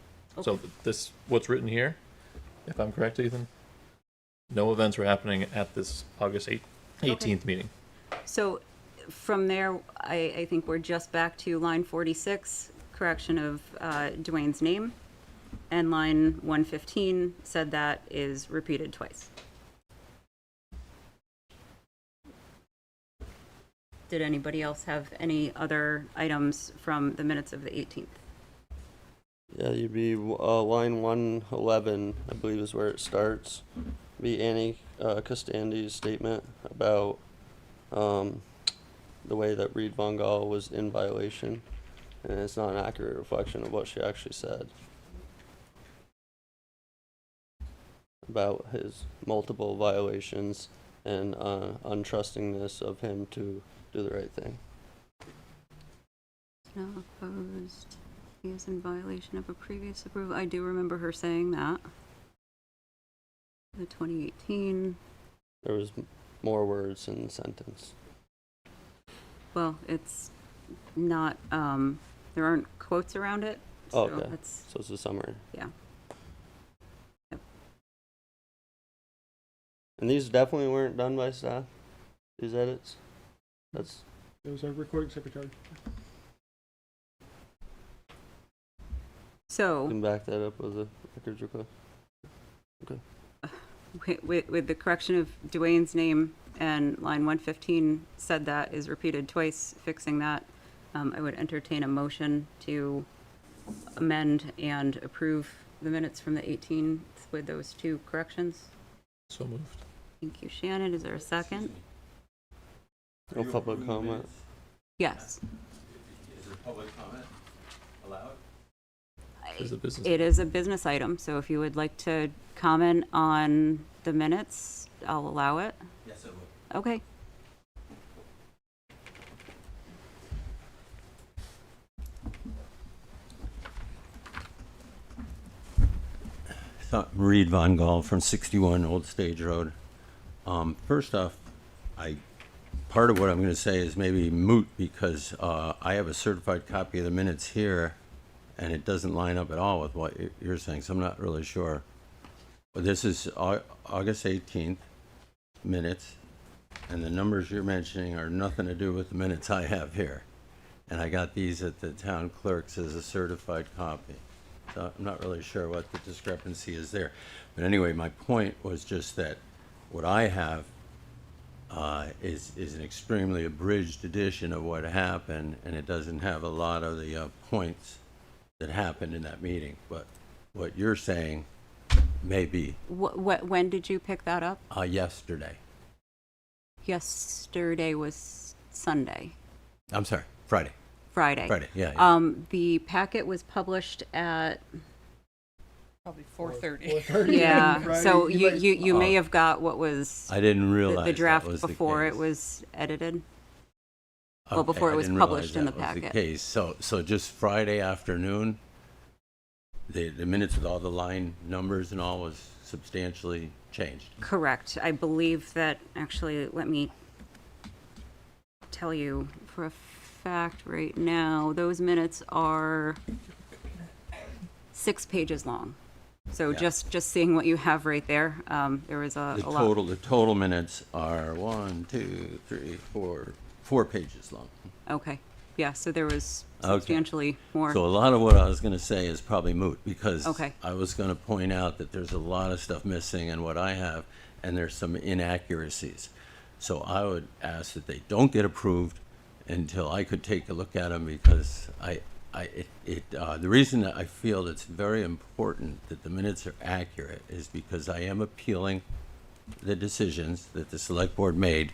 Speaker 1: So
Speaker 2: Okay.
Speaker 1: this, what's written here, if I'm correct, Ethan, no events were happening at this August 18th meeting.
Speaker 2: So from there, I think we're just back to line 46, correction of Dwayne's name. And line 115 said that is repeated twice. Did anybody else have any other items from the minutes of the 18th?
Speaker 7: Yeah, you'd be line 111, I believe is where it starts. Be Annie Costandi's statement about the way that Reed Von Gaal was in violation, and it's not an accurate reflection of what she actually said about his multiple violations and untrustingness of him to do the right thing.
Speaker 2: No opposed. He is in violation of a previous approval. I do remember her saying that. The 2018.
Speaker 7: There was more words in the sentence.
Speaker 2: Well, it's not, there aren't quotes around it.
Speaker 7: Oh,
Speaker 2: So
Speaker 7: okay.
Speaker 2: it's,
Speaker 7: So it's a summary.
Speaker 2: yeah. Yep.
Speaker 7: And these definitely weren't done by staff, these edits? That's,
Speaker 3: It was our recording secretary.
Speaker 2: So.
Speaker 7: can back that up with a records request. Okay.
Speaker 2: With the correction of Dwayne's name and line 115 said that is repeated twice, fixing that, I would entertain a motion to amend and approve the minutes from the 18th with those two corrections.
Speaker 1: So moved.
Speaker 2: Thank you, Shannon. Is there a second?
Speaker 7: No public comment.
Speaker 2: Yes.
Speaker 17: Is there public comment allowed?
Speaker 1: Is it business?
Speaker 2: It is a business item, so if you would like to comment on the minutes, I'll allow it.
Speaker 17: Yes, I will.
Speaker 2: Okay.
Speaker 17: Reed Von Gaal from 61 Old Stage Road. First off, part of what I'm going to say is maybe moot because I have a certified copy of the minutes here, and it doesn't line up at all with what you're saying, so I'm not really sure. But this is August 18th minutes, and the numbers you're mentioning are nothing to do with the minutes I have here. And I got these at the town clerk's as a certified copy. So I'm not really sure what the discrepancy is there. But anyway, my point was just that what I have is an extremely abridged edition of what happened, and it doesn't have a lot of the points that happened in that meeting. But what you're saying may be
Speaker 2: When did you pick that up?
Speaker 17: yesterday.
Speaker 2: Yesterday was Sunday.
Speaker 17: I'm sorry, Friday.
Speaker 2: Friday.
Speaker 17: Friday, yeah.
Speaker 2: The packet was published at,
Speaker 10: Probably 4:30.
Speaker 2: yeah, so you may
Speaker 17: Oh.
Speaker 2: have got what was
Speaker 17: I didn't realize
Speaker 2: the draft
Speaker 17: that was the
Speaker 2: before it
Speaker 17: case.
Speaker 2: was edited. Well,
Speaker 17: Okay,
Speaker 2: before it
Speaker 17: I
Speaker 2: was
Speaker 17: didn't realize
Speaker 2: published in the
Speaker 17: that was
Speaker 2: packet.
Speaker 17: case. So just Friday afternoon, the minutes with all the line numbers and all was substantially changed.
Speaker 2: Correct. I believe that, actually, let me tell you for a fact right now, those minutes are 6 pages long. So
Speaker 17: Yeah.
Speaker 2: just seeing what you have right there, there was a lot.
Speaker 17: The total minutes are 4 pages long.
Speaker 2: Okay, yeah, so there was
Speaker 17: Okay.
Speaker 2: substantially more.
Speaker 17: So a lot of what I was going to say is probably moot because
Speaker 2: Okay.
Speaker 17: I was going to point out that there's a lot of stuff missing in what I have, and there's some inaccuracies. So I would ask that they don't get approved until I could take a look at them, because the reason that I feel it's very important that the minutes are accurate is because I am appealing the decisions that the select board made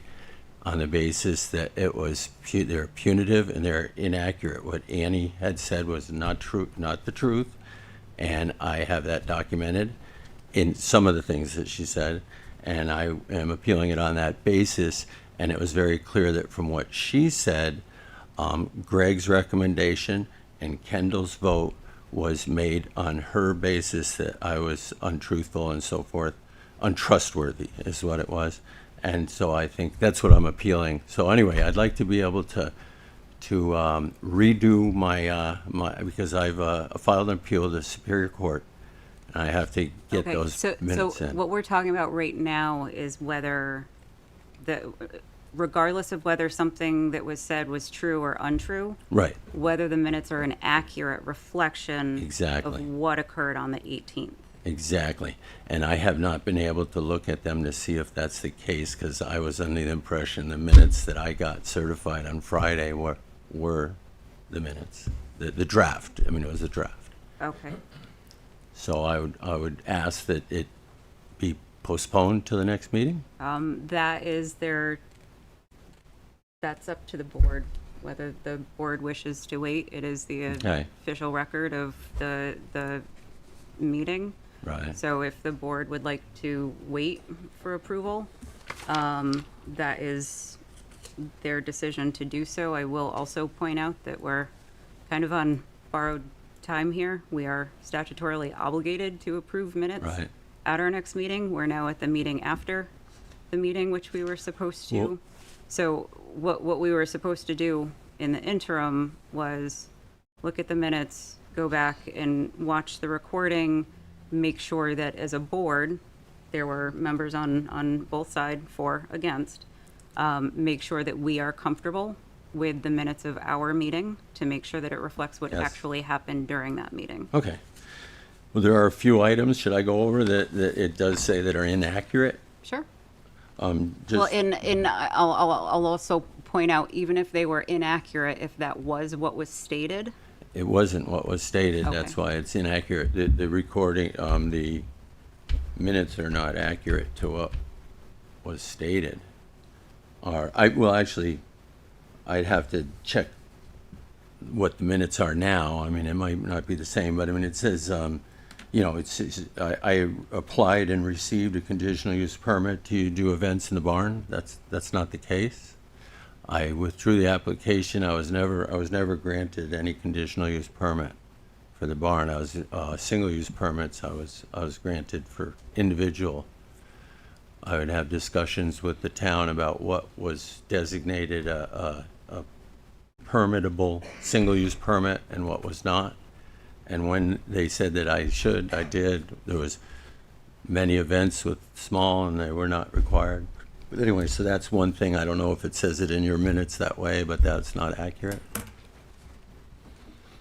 Speaker 17: on the basis that they're punitive and they're inaccurate. What Annie had said was not the truth, and I have that documented in some of the things that she said, and I am appealing it on that basis. And it was very clear that from what she said, Greg's recommendation and Kendall's vote was made on her basis that I was untruthful and so forth. Untrustworthy is what it was. And so I think that's what I'm appealing. So anyway, I'd like to be able to redo my because I've filed an appeal to the Superior Court, and I have to get those minutes in.
Speaker 2: So what we're talking about right now is whether regardless of whether something that was said was true or untrue,
Speaker 17: right?
Speaker 2: Whether the minutes are an accurate reflection
Speaker 17: exactly
Speaker 2: of what occurred on the 18th.
Speaker 17: Exactly. And I have not been able to look at them to see if that's the case, because I was under the impression the minutes that I got certified on Friday were the minutes, the draft. I mean, it was a draft.
Speaker 2: Okay.
Speaker 17: So I would ask that it be postponed to the next meeting?
Speaker 2: That's up to the board, whether the board wishes to wait. It is the official record of the meeting.
Speaker 17: Right.
Speaker 2: So if the board would like to wait for approval, that is their decision to do so. I will also point out that we're kind of on borrowed time here. We are statutorily obligated to approve minutes at our next meeting. We're now at the meeting after the meeting, which we were supposed to.
Speaker 17: Well,
Speaker 2: so what we were supposed to do in the interim was look at the minutes, go back and watch the recording, make sure that as a board, there were members on both sides, for, against, make sure that we are comfortable with the minutes of our meeting to make sure that it reflects what actually happened during that meeting.
Speaker 17: Okay. Well, there are a few items, should I go over, that it does say that are inaccurate?
Speaker 2: Sure.
Speaker 17: Just,
Speaker 2: I'll also point out, even if they were inaccurate, if that was what was stated.
Speaker 17: it wasn't what was stated,
Speaker 2: Okay.
Speaker 17: that's why it's inaccurate. The recording, the minutes are not accurate to what was stated. Actually, I'd have to check what the minutes are now. I mean, it might not be the same, but I mean, it says, I applied and received a conditional use permit to do events in the barn. That's not the case. I withdrew the application. I was never granted any conditional use permit for the barn. I was single use permits. I was granted for individual. I would have discussions with the town about what was designated a permittable single use permit and what was not. And when they said that I did. There was many events with small and they were not required. But anyway, so that's one thing. I don't know if it says it in your minutes that way, but that's not accurate.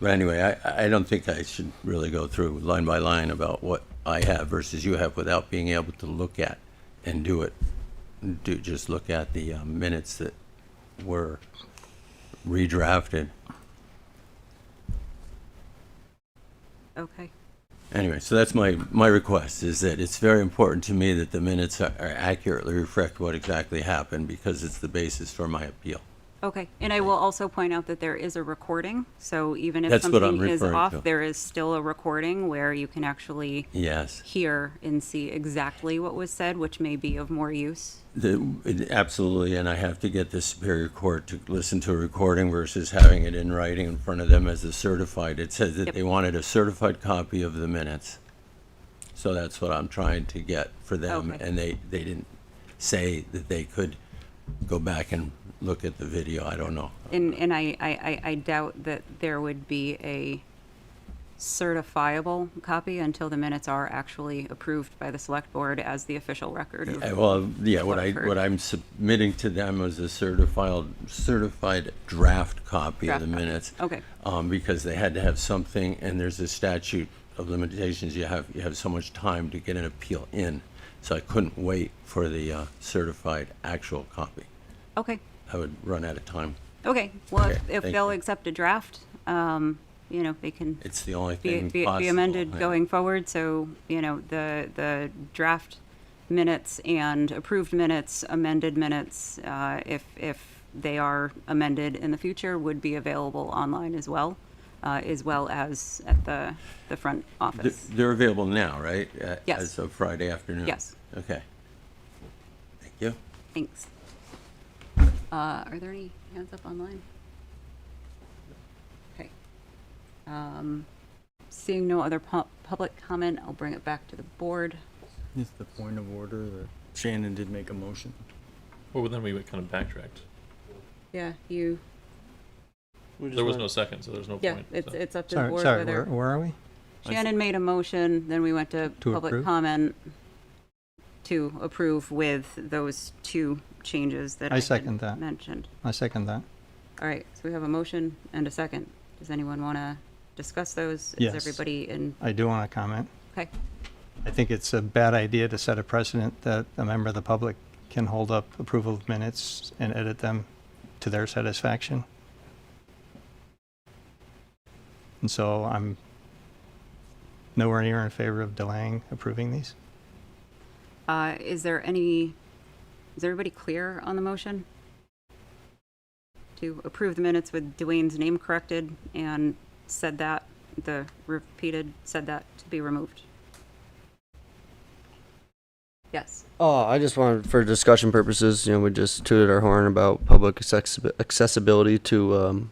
Speaker 17: But anyway, I don't think I should really go through line by line about what I have versus you have without being able to look at and just look at the minutes that were redrafted.
Speaker 2: Okay.
Speaker 17: Anyway, so that's my request, is that it's very important to me that the minutes are accurately reflect what exactly happened, because it's the basis for my appeal.
Speaker 2: Okay, and I will also point out that there is a recording, so even if
Speaker 17: That's what I'm
Speaker 2: something is
Speaker 17: referring
Speaker 2: off,
Speaker 17: to.
Speaker 2: there is still a recording where you can actually
Speaker 17: Yes.
Speaker 2: hear and see exactly what was said, which may be of more use.
Speaker 17: Absolutely, and I have to get the Superior Court to listen to a recording versus having it in writing in front of them as a certified. It says that they wanted a certified copy of the minutes. So that's what I'm trying to get for them,
Speaker 2: Okay.
Speaker 17: and they didn't say that they could go back and look at the video. I don't know.
Speaker 2: And I doubt that there would be a certifiable copy until the minutes are actually approved by the select board as the official record.
Speaker 17: What I'm submitting to them was a certified draft copy of the minutes.
Speaker 2: Okay.
Speaker 17: Because they had to have something, and there's a statute of limitations. You have so much time to get an appeal in, so I couldn't wait for the certified actual copy.
Speaker 2: Okay.
Speaker 17: I would run out of time.
Speaker 2: Okay, well,
Speaker 17: Okay,
Speaker 2: if
Speaker 17: thank
Speaker 2: they'll
Speaker 17: you.
Speaker 2: accept a draft, they can
Speaker 17: It's the only
Speaker 2: be,
Speaker 17: thing
Speaker 2: be,
Speaker 17: possible.
Speaker 2: be amended
Speaker 17: yeah.
Speaker 2: going forward, so, the draft minutes and approved minutes, amended minutes, if they are amended in the future, would be available online as well as at the front office.
Speaker 17: They're available now, right?
Speaker 2: Yes.
Speaker 17: As of Friday afternoon?
Speaker 2: Yes.
Speaker 17: Okay. Thank you.
Speaker 2: Thanks. Are there any hands up online? Okay. Seeing no other public comment, I'll bring it back to the board.
Speaker 11: Is the point of order that Shannon did make a motion?
Speaker 1: Well, then we kind of backtracked.
Speaker 2: Yeah,
Speaker 1: There was no second, so there's no
Speaker 2: yeah,
Speaker 1: point.
Speaker 2: it's up to the
Speaker 5: Sorry,
Speaker 2: board
Speaker 5: sorry,
Speaker 2: whether.
Speaker 5: where are we?
Speaker 2: Shannon made a motion, then we went to
Speaker 5: To
Speaker 2: public
Speaker 5: approve?
Speaker 2: comment to approve with those two changes that
Speaker 5: I
Speaker 2: I had
Speaker 5: second that.
Speaker 2: mentioned.
Speaker 5: I second that.
Speaker 2: All right, so we have a motion and a second. Does anyone want to discuss those?
Speaker 5: Yes.
Speaker 2: Is everybody in?
Speaker 5: I do want to comment.
Speaker 2: Okay.
Speaker 5: I think it's a bad idea to set a precedent that a member of the public can hold up approval of minutes and edit them to their satisfaction. And so I'm nowhere near in favor of delaying approving these.
Speaker 2: Is everybody clear on the motion? To approve the minutes with Dwayne's name corrected and said that, the repeated said that to be removed? Yes.
Speaker 7: Oh, I just wanted, for discussion purposes, we just tooted our horn about public accessibility to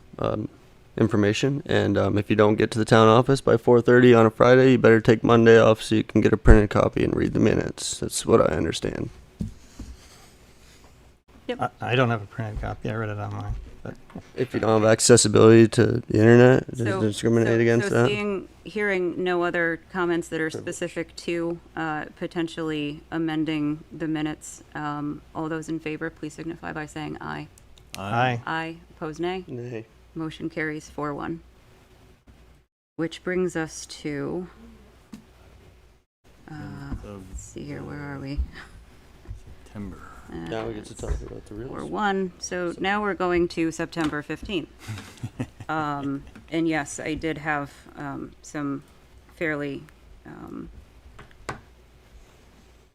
Speaker 7: information. And if you don't get to the town office by 4:30 on a Friday, you better take Monday off so you can get a printed copy and read the minutes. That's what I understand.
Speaker 2: Yep.
Speaker 5: I don't have a printed copy. I read it online. But
Speaker 7: If you don't have accessibility to the internet, does it discriminate against
Speaker 2: so
Speaker 7: that?
Speaker 2: Hearing no other comments that are specific to potentially amending the minutes, all those in favor, please signify by saying aye.
Speaker 5: Aye.
Speaker 2: Aye. Opposed, nay.
Speaker 7: Nay.
Speaker 2: Motion carries 4-1. Which brings us to, let's see here, where are we?
Speaker 11: September.
Speaker 7: Now we get to talk about the real estate.
Speaker 2: 4-1, so now we're going to September 15th. And yes, I did have some fairly,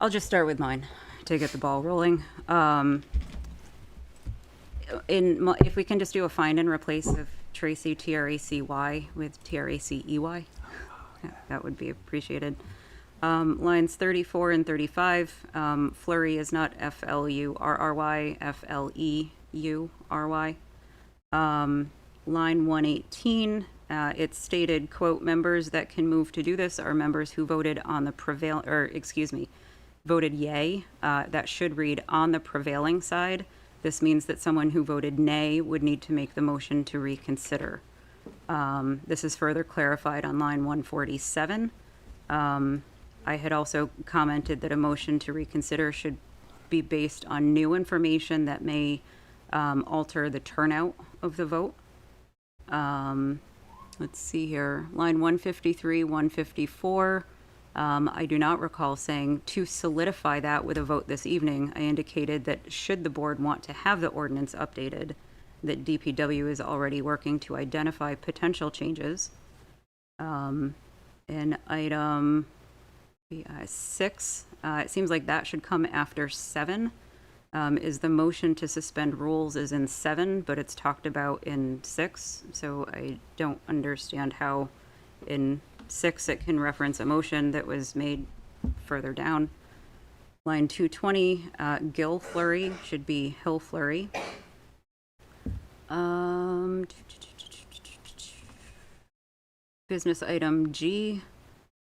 Speaker 2: I'll just start with mine to get the ball rolling. If we can just do a find and replace of Tracy, Tracy with Tracey, that would be appreciated. Lines 34 and 35, Flurry is not Flurry, Fleury. Line 118, it's stated, quote, members that can move to do this are members who voted on the voted yay. That should read on the prevailing side. This means that someone who voted nay would need to make the motion to reconsider. This is further clarified on line 147. I had also commented that a motion to reconsider should be based on new information that may alter the turnout of the vote. Let's see here, line 153, 154. I do not recall saying to solidify that with a vote this evening. I indicated that should the board want to have the ordinance updated, that DPW is already working to identify potential changes. In item 6, it seems like that should come after 7. Is the motion to suspend rules is in 7, but it's talked about in 6. So I don't understand how in 6 it can reference a motion that was made further down. Line 220, Gill Flurry should be Hill Flurry. Business item G.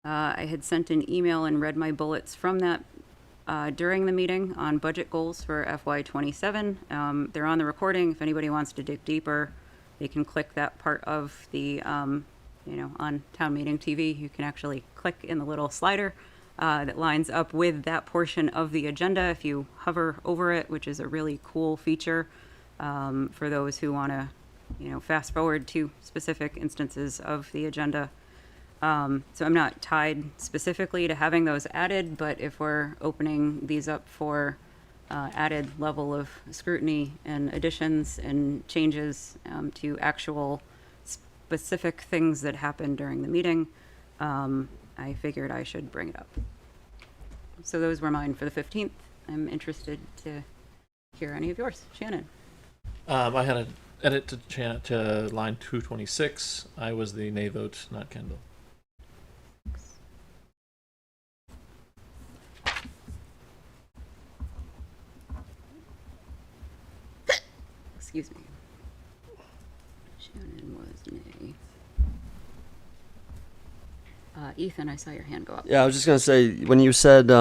Speaker 2: I had sent an email and read my bullets from that during the meeting on budget goals for FY27. They're on the recording. If anybody wants to dig deeper, they can click that part of the, on Town Meeting TV. You can actually click in the little slider that lines up with that portion of the agenda if you hover over it, which is a really cool feature for those who want to, fast forward to specific instances of the agenda. So I'm not tied specifically to having those added, but if we're opening these up for added level of scrutiny and additions and changes to actual specific things that happened during the meeting, I figured I should bring it up. So those were mine for the 15th. I'm interested to hear any of yours. Shannon.
Speaker 1: I had an edit to line 226. I was the nay vote, not Kendall.
Speaker 2: Excuse me. Shannon was nay. Ethan, I saw your hand go up.
Speaker 18: Yeah, I was just gonna say, when you said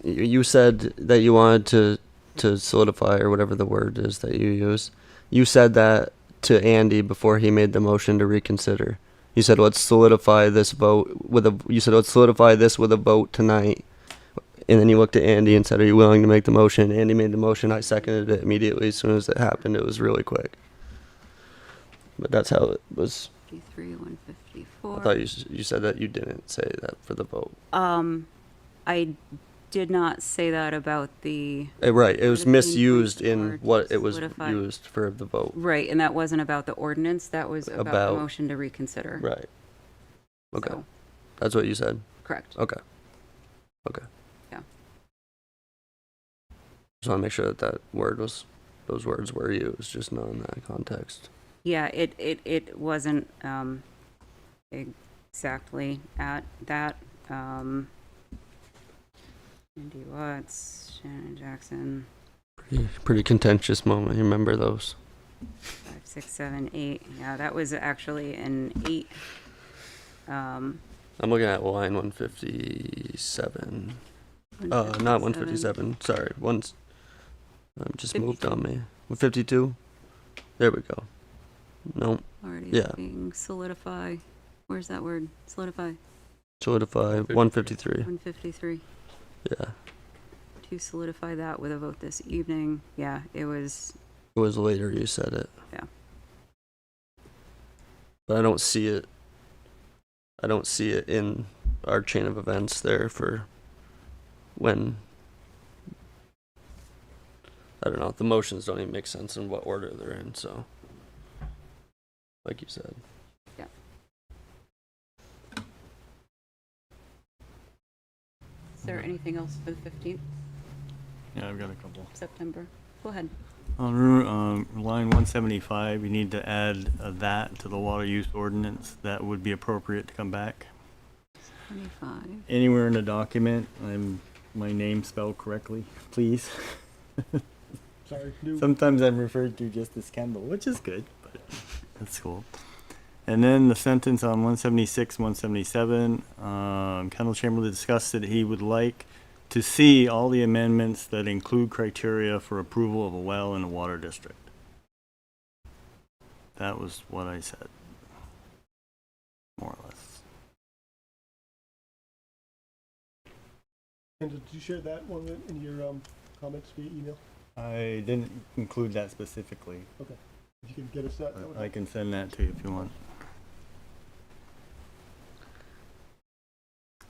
Speaker 18: you said that you wanted to solidify, or whatever the word is that you use, you said that to Andy before he made the motion to reconsider. You said, let's solidify this vote with a. You said, let's solidify this with a vote tonight. And then you looked at Andy and said, are you willing to make the motion? Andy made the motion. I seconded it immediately as soon as it happened. It was really quick. But that's how it was.
Speaker 2: 53, 154.
Speaker 18: I thought you said that you didn't say that for the vote.
Speaker 2: I did not say that about the.
Speaker 18: Right. It was
Speaker 2: the
Speaker 18: misused
Speaker 2: pinpoint
Speaker 18: in
Speaker 2: or
Speaker 18: what
Speaker 2: to
Speaker 18: it was
Speaker 2: solidify.
Speaker 18: used for the vote.
Speaker 2: Right, and that wasn't about the ordinance. That was about
Speaker 18: About-
Speaker 2: the motion to reconsider.
Speaker 18: Right. Okay.
Speaker 2: So,
Speaker 18: That's what you said.
Speaker 2: correct.
Speaker 18: Okay. Okay.
Speaker 2: Yeah.
Speaker 18: Just want to make sure that those words were used, just not in that context.
Speaker 2: Yeah, it wasn't exactly at that. Andy Watts, Shannon Jackson,
Speaker 18: Pretty contentious moment. You remember those?
Speaker 2: 5, 6, 7, 8. Yeah, that was actually an 8.
Speaker 18: I'm looking at line 157. Not 157. Sorry, one's just moved on me. 152. There we go. No.
Speaker 2: Already
Speaker 18: Yeah.
Speaker 2: being solidify. Where's that word? Solidify.
Speaker 18: Solidify 153.
Speaker 2: 153.
Speaker 18: Yeah.
Speaker 2: To solidify that with a vote this evening. Yeah, it was.
Speaker 18: It was later you said it.
Speaker 2: Yeah.
Speaker 18: But I don't see it. I don't see it in our chain of events there for when. I don't know. The motions don't even make sense in what order they're in, so. Like you said.
Speaker 2: Yeah. Is there anything else for the 15th
Speaker 11: Yeah, I've got a couple.
Speaker 2: September? Go ahead.
Speaker 11: On line 175, you need to add that to the water use ordinance. That would be appropriate to come back.
Speaker 2: 25.
Speaker 11: Anywhere in the document, my name spelled correctly, please.
Speaker 3: Sorry.
Speaker 11: Sometimes I'm referred to just as Kendall, which is good, but that's cool. And then the sentence on 176, 177, Kendall Chamberlain discussed that he would like to see all the amendments that include criteria for approval of a well in a water district. That was what I said, more or less.
Speaker 3: And did you share that one in your comments via email?
Speaker 11: I didn't include that specifically.
Speaker 3: Okay. If you can get us that, that would
Speaker 11: I
Speaker 3: help.
Speaker 11: can send that to you if you want.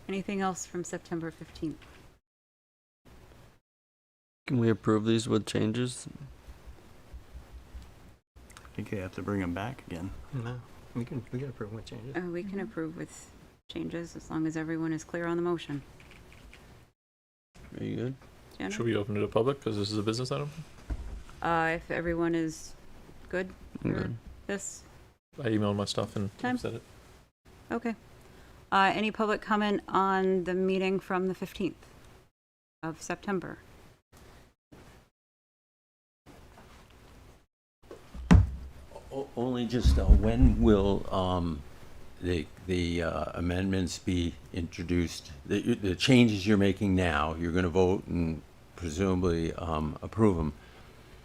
Speaker 2: Anything else from September 15th?
Speaker 18: Can we approve these with changes?
Speaker 11: I think you have to bring them back again.
Speaker 5: No, we can approve with changes.
Speaker 2: We can approve with changes as long as everyone is clear on the motion.
Speaker 18: Are you good?
Speaker 2: Jenna?
Speaker 1: Should we open it to public because this is a business item?
Speaker 2: If everyone is good
Speaker 18: I'm
Speaker 2: for
Speaker 18: good.
Speaker 2: this,
Speaker 1: I emailed my stuff and
Speaker 2: Time.
Speaker 1: said it.
Speaker 2: okay. Any public comment on the meeting from the 15th of September?
Speaker 17: Only just, when will the amendments be introduced? The changes you're making now, you're going to vote and presumably approve them.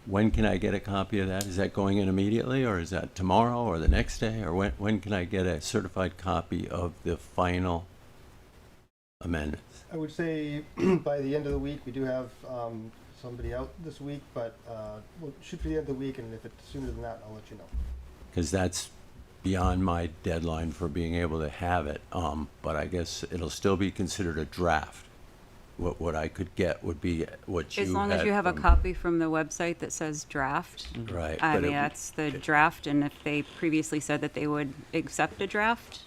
Speaker 17: When can I get a copy of that? Is that going in immediately, or is that tomorrow, or the next day, or when can I get a certified copy of the final amendments?
Speaker 3: I would say by the end of the week. We do have somebody out this week, but we'll shoot for the end of the week, and if it's sooner than that, I'll let you know.
Speaker 17: Because that's beyond my deadline for being able to have it, but I guess it'll still be considered a draft. what I could get would be what you
Speaker 2: As long as
Speaker 17: had
Speaker 2: you have a
Speaker 17: from-
Speaker 2: copy from the website that says draft.
Speaker 17: Right,
Speaker 2: I
Speaker 17: but
Speaker 2: mean,
Speaker 17: it-
Speaker 2: that's the draft, and if they previously said that they would accept a draft,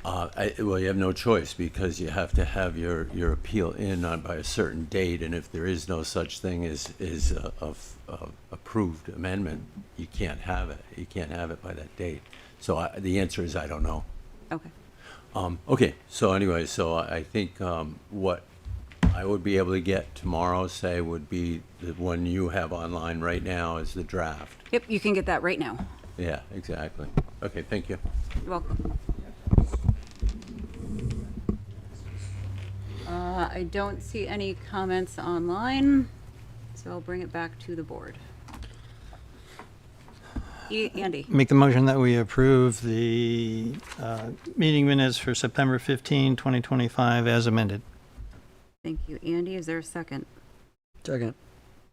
Speaker 17: Well, you have no choice because you have to have your appeal in on by a certain date, and if there is no such thing as a approved amendment, you can't have it. You can't have it by that date. So the answer is I don't know.
Speaker 2: okay.
Speaker 17: Okay, so anyway, so I think what I would be able to get tomorrow, say, would be the one you have online right now is the draft.
Speaker 2: Yep, you can get that right now.
Speaker 17: Yeah, exactly. Okay, thank you.
Speaker 2: You're welcome. I don't see any comments online, so I'll bring it back to the board. Andy?
Speaker 5: Make the motion that we approve the meeting minutes for September 15, 2025 as amended.
Speaker 2: Thank you, Andy. Is there a second?
Speaker 18: Second.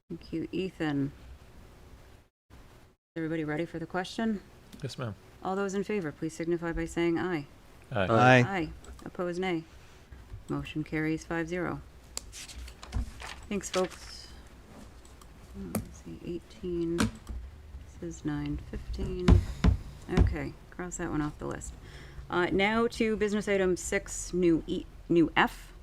Speaker 2: Thank you, Ethan. Everybody ready for the question?
Speaker 1: Yes, ma'am.
Speaker 2: All those in favor, please signify by saying aye.
Speaker 1: Aye.
Speaker 5: Aye.
Speaker 2: Aye. Opposed, nay. Motion carries 5-0. Thanks, folks. Let's see, 18. This is 9:15. Okay, cross that one off the list. Now to business item 6, new F.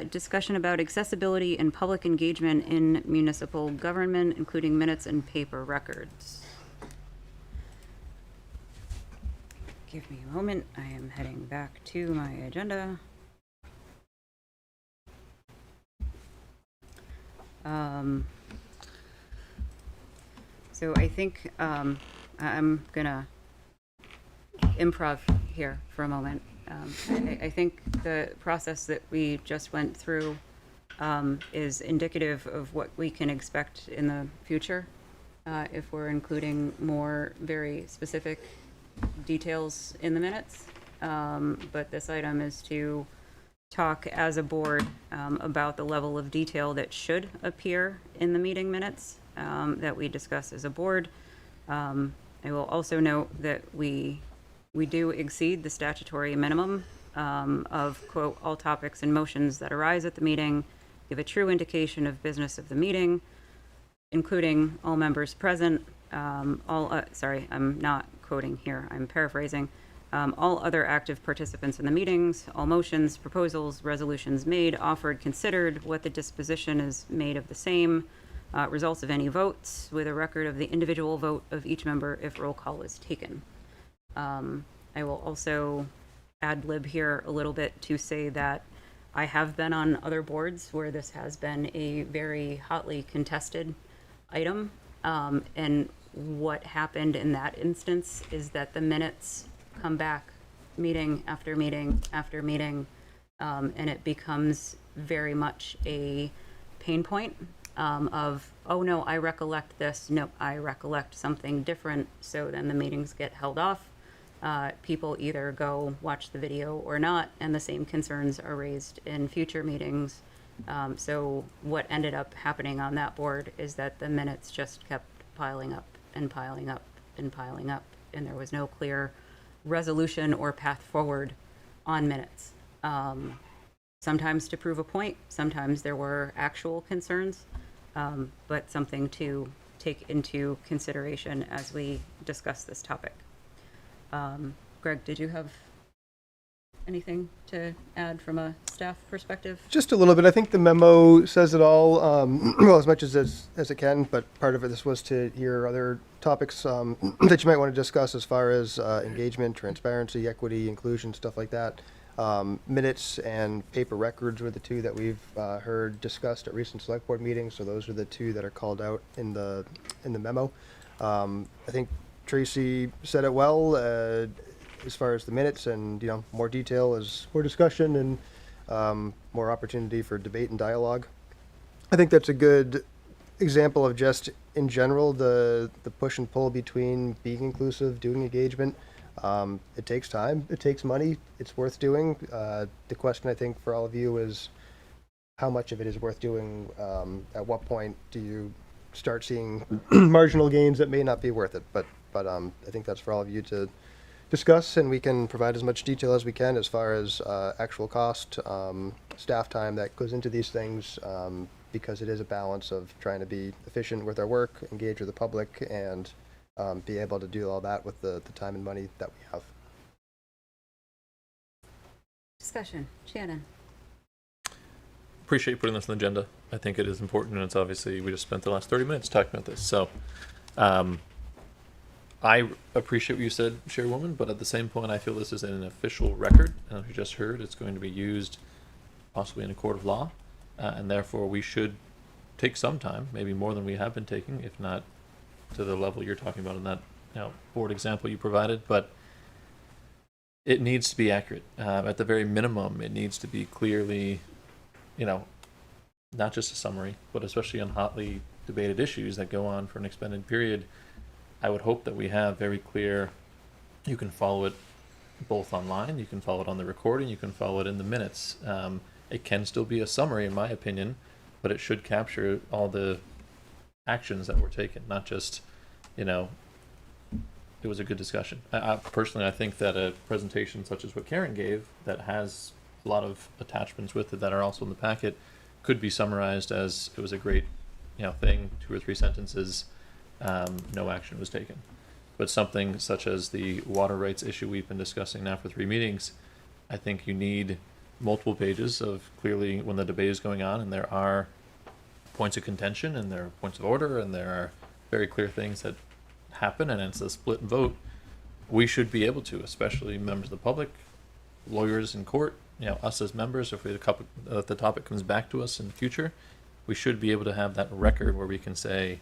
Speaker 2: Discussion about accessibility and public engagement in municipal government, including minutes and paper records. Give me a moment. I am heading back to my agenda. So I think I'm gonna improv here for a moment. I think the process that we just went through is indicative of what we can expect in the future if we're including more very specific details in the minutes. But this item is to talk as a board about the level of detail that should appear in the meeting minutes that we discuss as a board. I will also note that we do exceed the statutory minimum of, quote, all topics and motions that arise at the meeting give a true indication of business of the meeting, including all members present, sorry, I'm not quoting here, I'm paraphrasing, all other active participants in the meetings, all motions, proposals, resolutions made, offered, considered, what the disposition is made of the same, results of any votes, with a record of the individual vote of each member if roll call is taken. I will also ad lib here a little bit to say that I have been on other boards where this has been a very hotly contested item. And what happened in that instance is that the minutes come back meeting after meeting after meeting, and it becomes very much a pain point of, oh no, I recollect this, no, I recollect something different, so then the meetings get held off. People either go watch the video or not, and the same concerns are raised in future meetings. So what ended up happening on that board is that the minutes just kept piling up and piling up and piling up, and there was no clear resolution or path forward on minutes. Sometimes to prove a point, sometimes there were actual concerns, but something to take into consideration as we discuss this topic. Greg, did you have anything to add from a staff perspective?
Speaker 3: Just a little bit. I think the memo says it all, well, as much as it can, but part of it, this was to hear other topics that you might want to discuss as far as engagement, transparency, equity, inclusion, stuff like that. Minutes and paper records were the two that we've heard discussed at recent select board meetings, so those are the two that are called out in the memo. I think Tracy said it well as far as the minutes, and more detail is more discussion and more opportunity for debate and dialogue. I think that's a good example of just in general the push and pull between being inclusive, doing engagement. It takes time, it takes money, it's worth doing. The question I think for all of you is how much of it is worth doing. At what point do you start seeing marginal gains that may not be worth it? But I think that's for all of you to discuss, and we can provide as much detail as we can as far as actual cost, staff time that goes into these things, because it is a balance of trying to be efficient with our work, engage with the public, and be able to do all that with the time and money that we have.
Speaker 2: Discussion. Shannon.
Speaker 1: Appreciate you putting this on the agenda. I think it is important, and it's obviously, we just spent the last 30 minutes talking about this. So I appreciate what you said, Chairwoman, but at the same point, I feel this is an official record. And as you just heard, it's going to be used possibly in a court of law, and therefore we should take some time, maybe more than we have been taking, if not to the level you're talking about in that board example you provided. But it needs to be accurate. At the very minimum, it needs to be clearly, not just a summary, but especially on hotly debated issues that go on for an extended period. I would hope that we have very clear, you can follow it both online, you can follow it on the recording, you can follow it in the minutes. It can still be a summary, in my opinion, but it should capture all the actions that were taken, not just, it was a good discussion. Personally, I think that a presentation such as what Karen gave, that has a lot of attachments with it that are also in the packet, could be summarized as it was a great, thing, 2 or 3 sentences. No action was taken. But something such as the water rights issue we've been discussing now for 3 meetings, I think you need multiple pages of clearly when the debate is going on and there are points of contention and there are points of order and there are very clear things that happen and it's a split vote. We should be able to, especially members of the public, lawyers in court, us as members, if the topic comes back to us in the future, we should be able to have that record where we can say,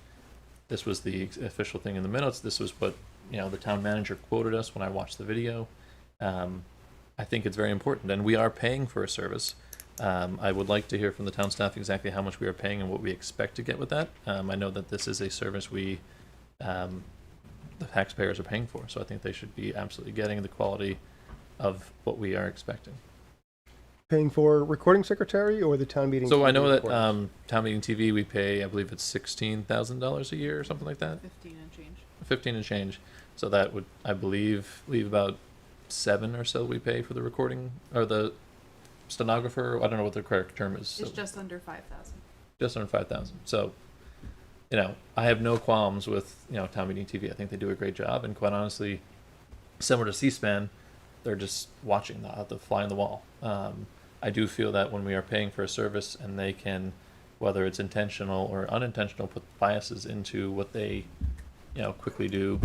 Speaker 1: this was the official thing in the minutes. This was what, the town manager quoted us when I watched the video. I think it's very important, and we are paying for a service. I would like to hear from the town staff exactly how much we are paying and what we expect to get with that. I know that this is a service the taxpayers are paying for, so I think they should be absolutely getting the quality of what we are expecting.
Speaker 3: Paying for recording secretary or the town meeting?
Speaker 1: So I
Speaker 3: TV
Speaker 1: know that
Speaker 3: recordings?
Speaker 1: town meeting TV, we pay, I believe it's $16,000 a year or something like that.
Speaker 10: 15 and change.
Speaker 1: 15 and change. So that would, I believe, leave about 7 or so we pay for the recording or the stenographer. I don't know what the correct term is.
Speaker 10: It's
Speaker 1: So
Speaker 10: just under 5,000.
Speaker 1: just under 5,000. So, I have no qualms with town meeting TV. I think they do a great job, and quite honestly, similar to C-SPAN, they're just watching the fly on the wall. I do feel that when we are paying for a service and they can, whether it's intentional or unintentional, put biases into what they, quickly do,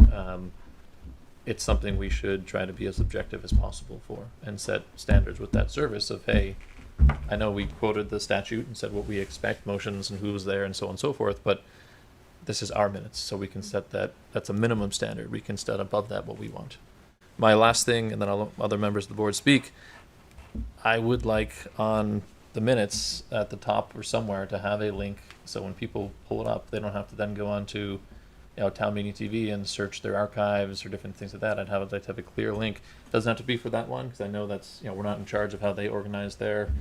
Speaker 1: it's something we should try to be as objective as possible for and set standards with that service of, hey, I know we quoted the statute and said what we expect, motions and who's there and so on and so forth, but this is our minutes, so we can set that. That's a minimum standard. We can set above that what we want. My last thing, and then I'll let other members of the board speak, I would like on the minutes at the top or somewhere to have a link so when people pull it up, they don't have to then go on to Town Meeting TV and search their archives or different things like that. I'd like to have a clear link. Doesn't have to be for that one because I know that's we're not in charge of how they organize their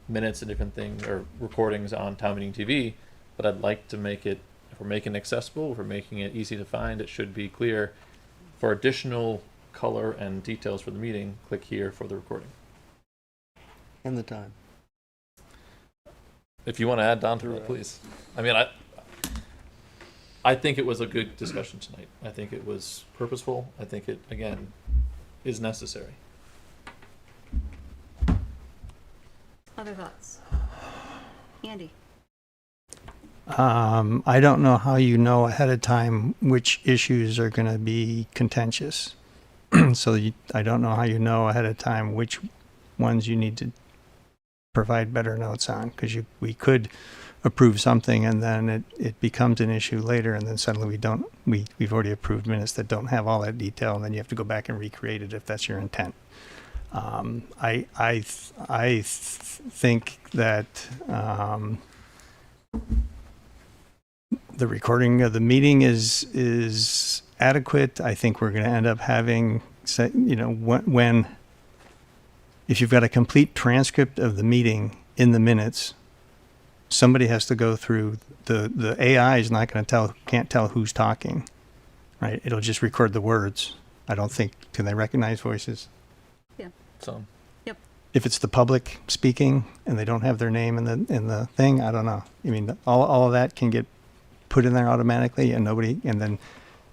Speaker 1: minutes and different things or recordings on Town Meeting TV, but I'd like to make it, if we're making it accessible, if we're making it easy to find, it should be clear. For additional color and details for the meeting, click here for the recording.
Speaker 7: And the time.
Speaker 1: If you want to add Don to it, please. I mean, I think it was a good discussion tonight. I think it was purposeful. I think it, again, is necessary.
Speaker 2: Other thoughts? Andy?
Speaker 5: I don't know how you know ahead of time which issues are going to be contentious. I don't know how you know ahead of time which ones you need to provide better notes on, because we could approve something and then it becomes an issue later, and then suddenly we've already approved minutes that don't have all that detail, and then you have to go back and recreate it if that's your intent. I think that the recording of the meeting is adequate. I think we're going to end up having, if you've got a complete transcript of the meeting in the minutes, somebody has to go through the AI is not going to can't tell who's talking, right? It'll just record the words. I don't think, can they recognize voices?
Speaker 2: Yeah.
Speaker 1: So.
Speaker 2: Yep.
Speaker 5: if it's the public speaking and they don't have their name in the thing, I don't know. I mean, all of that can get put in there automatically, and then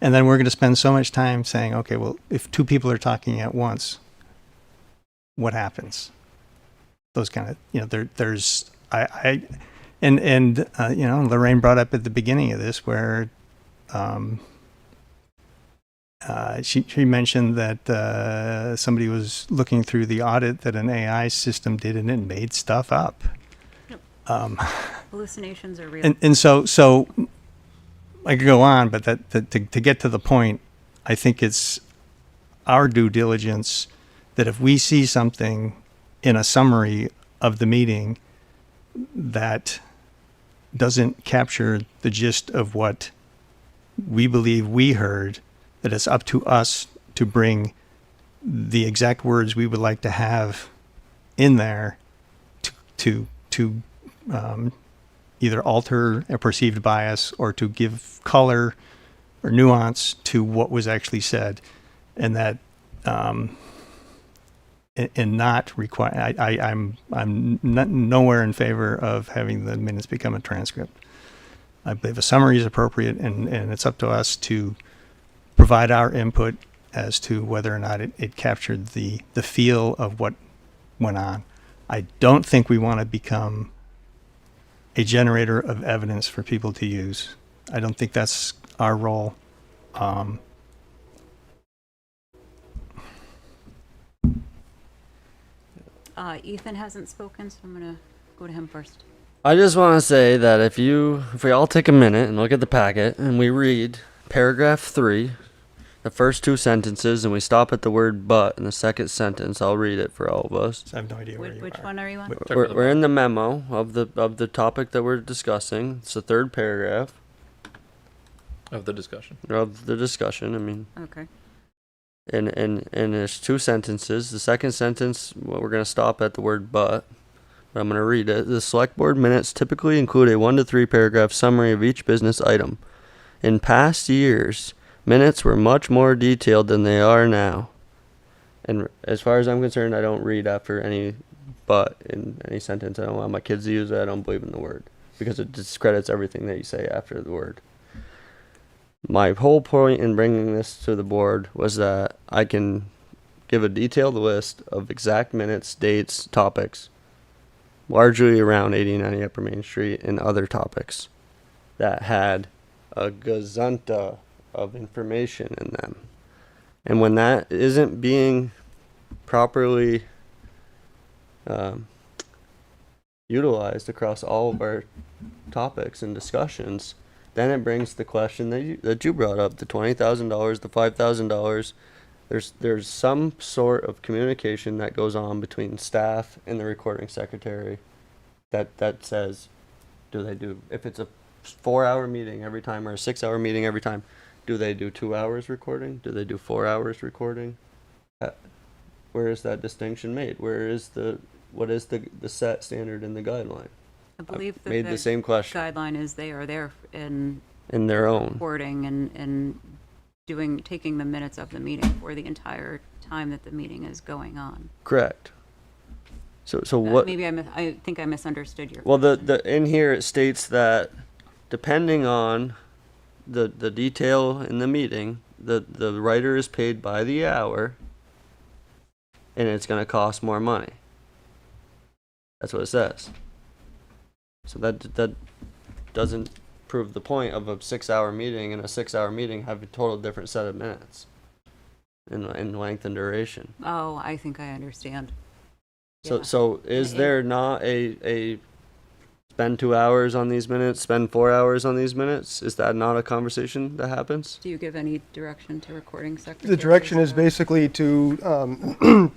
Speaker 5: we're going to spend so much time saying, okay, well, if two people are talking at once, what happens? Those kind of, you know, there's you know, Lorraine brought up at the beginning of this where she mentioned that somebody was looking through the audit that an AI system did, and it made stuff up.
Speaker 2: Yep. Hallucinations are real.
Speaker 5: And so I could go on, but to get to the point, I think it's our due diligence that if we see something in a summary of the meeting that doesn't capture the gist of what we believe we heard, that it's up to us to bring the exact words we would like to have in there to either alter a perceived bias or to give color or nuance to what was actually said, and that and not require. I'm not, nowhere in favor of having the minutes become a transcript. I believe a summary is appropriate, and it's up to us to provide our input as to whether or not it captured the feel of what went on. I don't think we want to become a generator of evidence for people to use. I don't think that's our role.
Speaker 2: Ethan hasn't spoken, so I'm gonna go to him first.
Speaker 18: I just want to say that if we all take a minute and look at the packet and we read paragraph 3, the first 2 sentences, and we stop at the word "but" in the second sentence, I'll read it for all of us.
Speaker 5: I have no idea where you
Speaker 2: Which
Speaker 5: are.
Speaker 2: one are you on?
Speaker 18: We're in the memo of the topic that we're discussing. It's the 3rd paragraph
Speaker 1: Of the discussion.
Speaker 18: of the discussion. I mean,
Speaker 2: Okay.
Speaker 18: and there's 2 sentences. The second sentence, well, we're gonna stop at the word "but." I'm gonna read it. The select board minutes typically include a 1 to 3 paragraph summary of each business item. In past years, minutes were much more detailed than they are now. And as far as I'm concerned, I don't read after any "but" in any sentence. I don't want my kids to use it. I don't believe in the word, because it discredits everything that you say after the word. My whole point in bringing this to the board was that I can give a detailed list of exact minutes, dates, topics, largely around 8090 Upper Main Street and other topics that had a gazunta of information in them. And when that isn't being properly utilized across all of our topics and discussions, then it brings the question that you brought up, the $20,000, the $5,000. There's some sort of communication that goes on between staff and the recording secretary that says, if it's a 4-hour meeting every time or a 6-hour meeting every time, do they do 2 hours recording? Do they do 4 hours recording? Where is that distinction made? What is the set standard in the guideline?
Speaker 2: I believe that
Speaker 18: made the same question
Speaker 2: guideline is they are there in
Speaker 18: their own
Speaker 2: recording and taking the minutes of the meeting for the entire time that the meeting is going on.
Speaker 18: Correct. So what?
Speaker 2: Maybe I think I misunderstood your.
Speaker 18: Well, the in here it states that depending on the detail in the meeting, the writer is paid by the hour, and it's going to cost more money. That's what it says. So that doesn't prove the point of a 6-hour meeting, and a 6-hour meeting have a total different set of minutes in length and duration.
Speaker 2: Oh, I think I understand.
Speaker 18: So is there not a spend 2 hours on these minutes, spend 4 hours on these minutes? Is that not a conversation that happens?
Speaker 2: Do you give any direction to recording secretary?
Speaker 3: The direction is basically to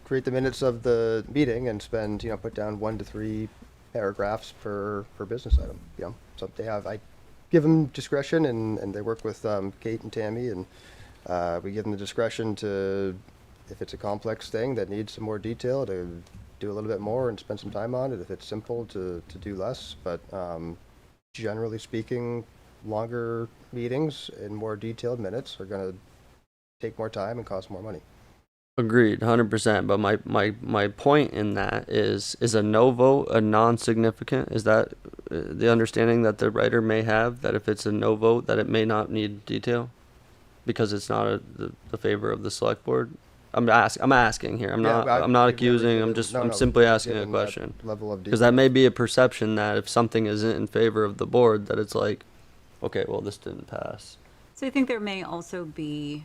Speaker 3: create the minutes of the meeting and spend, put down 1 to 3 paragraphs per business item. So I give them discretion, and they work with Kate and Tammy, and we give them the discretion to, if it's a complex thing that needs some more detail, to do a little bit more and spend some time on it. If it's simple, to do less. But generally speaking, longer meetings and more detailed minutes are going to take more time and cost more money.
Speaker 18: Agreed, 100%. But my point in that is a no vote a non-significant? Is that the understanding that the writer may have, that if it's a no vote, that it may not need detail because it's not the favor of the select board? I'm asking here. I'm not accusing. I'm simply asking a question.
Speaker 3: Level of
Speaker 18: Because that may be a perception that if something isn't in favor of the board, that it's like, okay, well, this didn't pass.
Speaker 2: So I think there may also be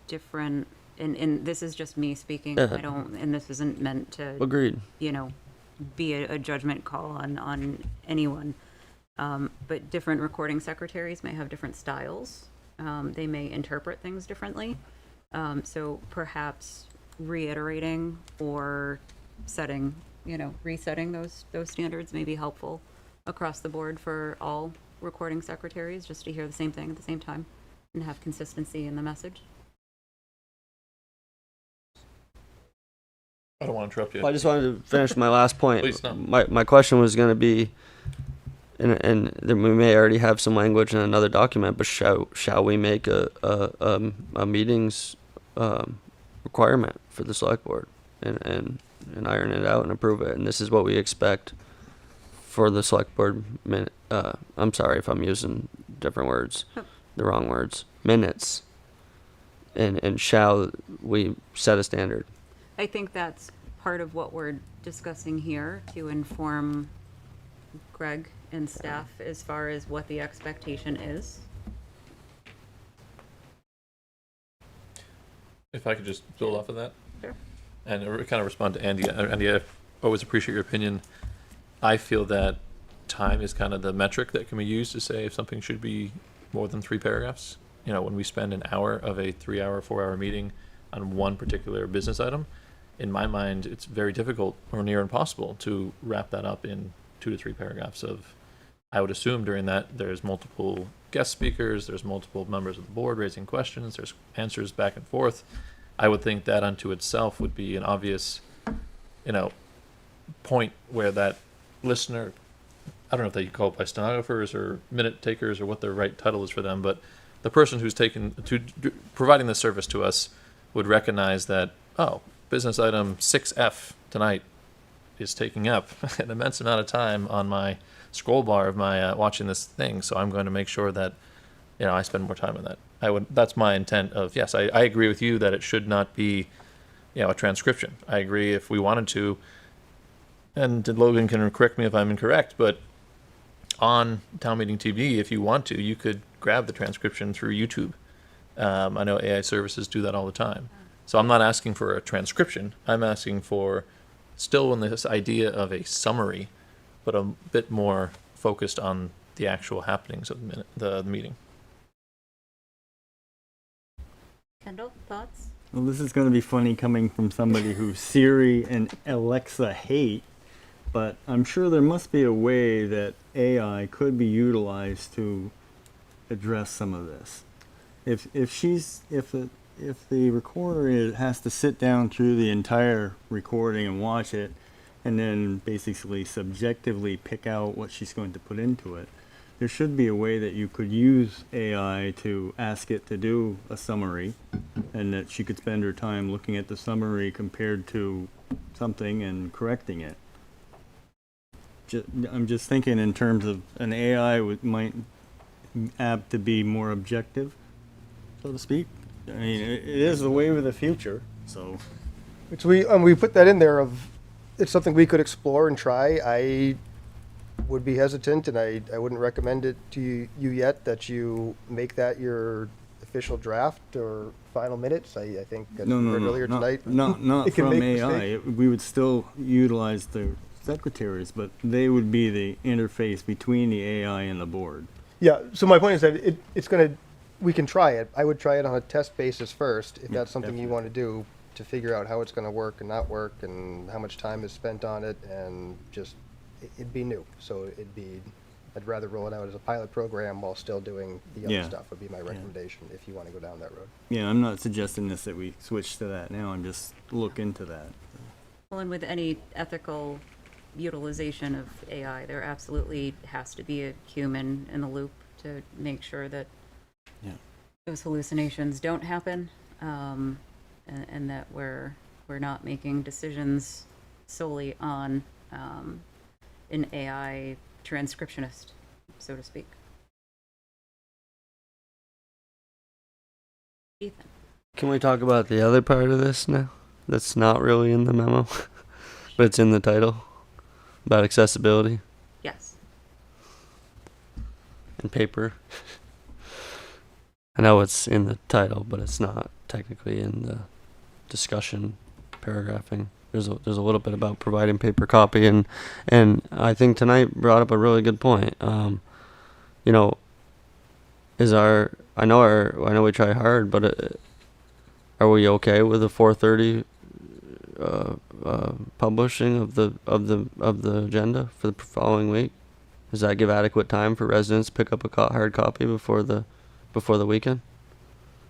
Speaker 2: different, and this is just me speaking.
Speaker 18: Yeah.
Speaker 2: And this isn't meant to,
Speaker 18: Agreed.
Speaker 2: be a judgment call on anyone. But different recording secretaries may have different styles. They may interpret things differently. So perhaps reiterating or resetting those standards may be helpful across the board for all recording secretaries, just to hear the same thing at the same time and have consistency in the message.
Speaker 1: I don't want to interrupt you.
Speaker 18: Well, I just wanted to finish my last point.
Speaker 1: Please, no.
Speaker 18: My question was going to be, and then we may already have some language in another document, but shall we make a meetings requirement for the select board and iron it out and approve it? And this is what we expect for the select board minute. I'm sorry if I'm using different words, the wrong words. Minutes. And shall we set a standard?
Speaker 2: I think that's part of what we're discussing here to inform Greg and staff as far as what the expectation is.
Speaker 1: If I could just build off of that.
Speaker 2: Sure.
Speaker 1: And kind of respond to Andy. Andy, I always appreciate your opinion. I feel that time is kind of the metric that can be used to say if something should be more than 3 paragraphs. When we spend an hour of a 3-hour, 4-hour meeting on one particular business item, in my mind, it's very difficult or near impossible to wrap that up in 2 to 3 paragraphs of, I would assume during that there's multiple guest speakers, there's multiple members of the board raising questions, there's answers back and forth. I would think that unto itself would be an obvious, point where that listener, I don't know if they call it by stenographers or minute takers or what the right title is for them, but the person who's providing the service to us would recognize that, business item 6F tonight is taking up an immense amount of time on my scroll bar of my watching this thing, so I'm going to make sure that I spend more time on that. That's my intent of, yes, I agree with you that it should not be a transcription. I agree if we wanted to, and Logan can correct me if I'm incorrect, but on Town Meeting TV, if you want to, you could grab the transcription through YouTube. I know AI services do that all the time. So I'm not asking for a transcription. I'm asking for still in this idea of a summary, but a bit more focused on the actual happenings of the meeting.
Speaker 2: Kendall, thoughts?
Speaker 11: Well, this is going to be funny coming from somebody who Siri and Alexa hate, but I'm sure there must be a way that AI could be utilized to address some of this. If the recorder has to sit down through the entire recording and watch it, and then basically subjectively pick out what she's going to put into it, there should be a way that you could use AI to ask it to do a summary, and that she could spend her time looking at the summary compared to something and correcting it. I'm just thinking in terms of an AI might apt to be more objective, so to speak. I mean, it is the wave of the future, so.
Speaker 3: Which we put that in there it's something we could explore and try. I would be hesitant, and I wouldn't recommend it to you yet that you make that your official draft or final minutes. I think as we heard earlier tonight.
Speaker 11: Not
Speaker 3: it can
Speaker 11: from
Speaker 3: make
Speaker 11: AI.
Speaker 3: mistakes.
Speaker 11: We would still utilize the secretaries, but they would be the interface between the AI and the board.
Speaker 3: Yeah, so my point is that we can try it. I would try it on a test basis first, if that's something you want to do, to figure out how it's going to work and not work and how much time is spent on it, and just, it'd be new. So I'd rather roll it out as a pilot program while still doing the other stuff would be my recommendation if you want to go down that road.
Speaker 11: Yeah, I'm not suggesting that we switch to that now. I'm just look into that.
Speaker 2: Well, and with any ethical utilization of AI, there absolutely has to be a human in the loop to make sure that those hallucinations don't happen. And and that we're not making decisions solely on an AI transcriptionist, so to speak. Ethan.
Speaker 18: Can we talk about the other part of this now? That's not really in the memo, but it's in the title about accessibility
Speaker 2: Yes.
Speaker 18: and paper. I know it's in the title, but it's not technically in the discussion paragraphing. There's a little bit about providing paper copy, and I think tonight brought up a really good point. You know, I know we try hard, but are we okay with a 4:30 publishing of the agenda for the following week? Does that give adequate time for residents to pick up a hard copy before the weekend?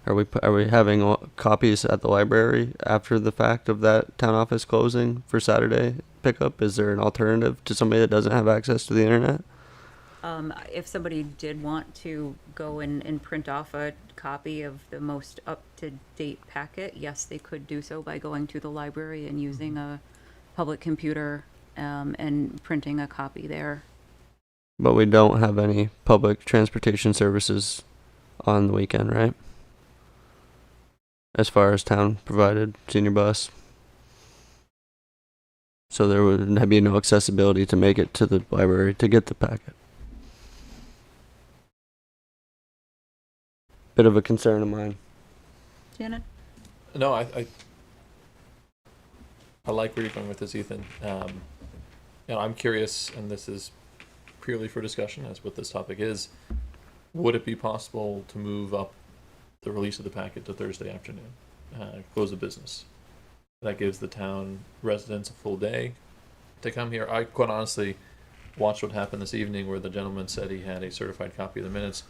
Speaker 18: Are we having copies at the library after the fact of that town office closing for Saturday pickup? Is there an alternative to somebody that doesn't have access to the internet?
Speaker 2: If somebody did want to go and print off a copy of the most up-to-date packet, yes, they could do so by going to the library and using a public computer and printing a copy there.
Speaker 18: But we don't have any public transportation services on the weekend, right? As far as town provided senior bus. So there would be no accessibility to make it to the library to get the packet. Bit of a concern of mine.
Speaker 2: Janet?
Speaker 1: No, I like where you're going with this, Ethan. I'm curious, and this is purely for discussion, as what this topic is. Would it be possible to move up the release of the packet to Thursday afternoon, close the business? That gives the town residents a full day to come here. I quite honestly watched what happened this evening, where the gentleman said he had a certified copy of the minutes,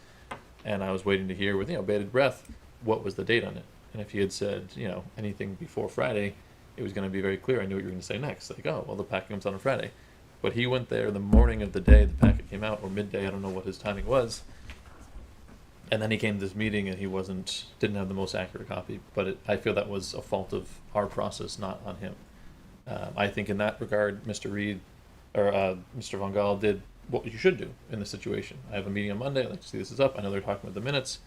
Speaker 1: and I was waiting to hear with bated breath what was the date on it. And if he had said anything before Friday, it was going to be very clear. I knew what you were going to say next. Like, oh, well, the packet comes out on Friday. But he went there the morning of the day the packet came out, or midday. I don't know what his timing was. And then he came to this meeting and he didn't have the most accurate copy. But I feel that was a fault of our process, not on him. I think in that regard, Mr. Reed or Mr. Von Gaal did what you should do in this situation. I have a meeting on Monday. I'd like to see this is up. I know they're talking about the minutes.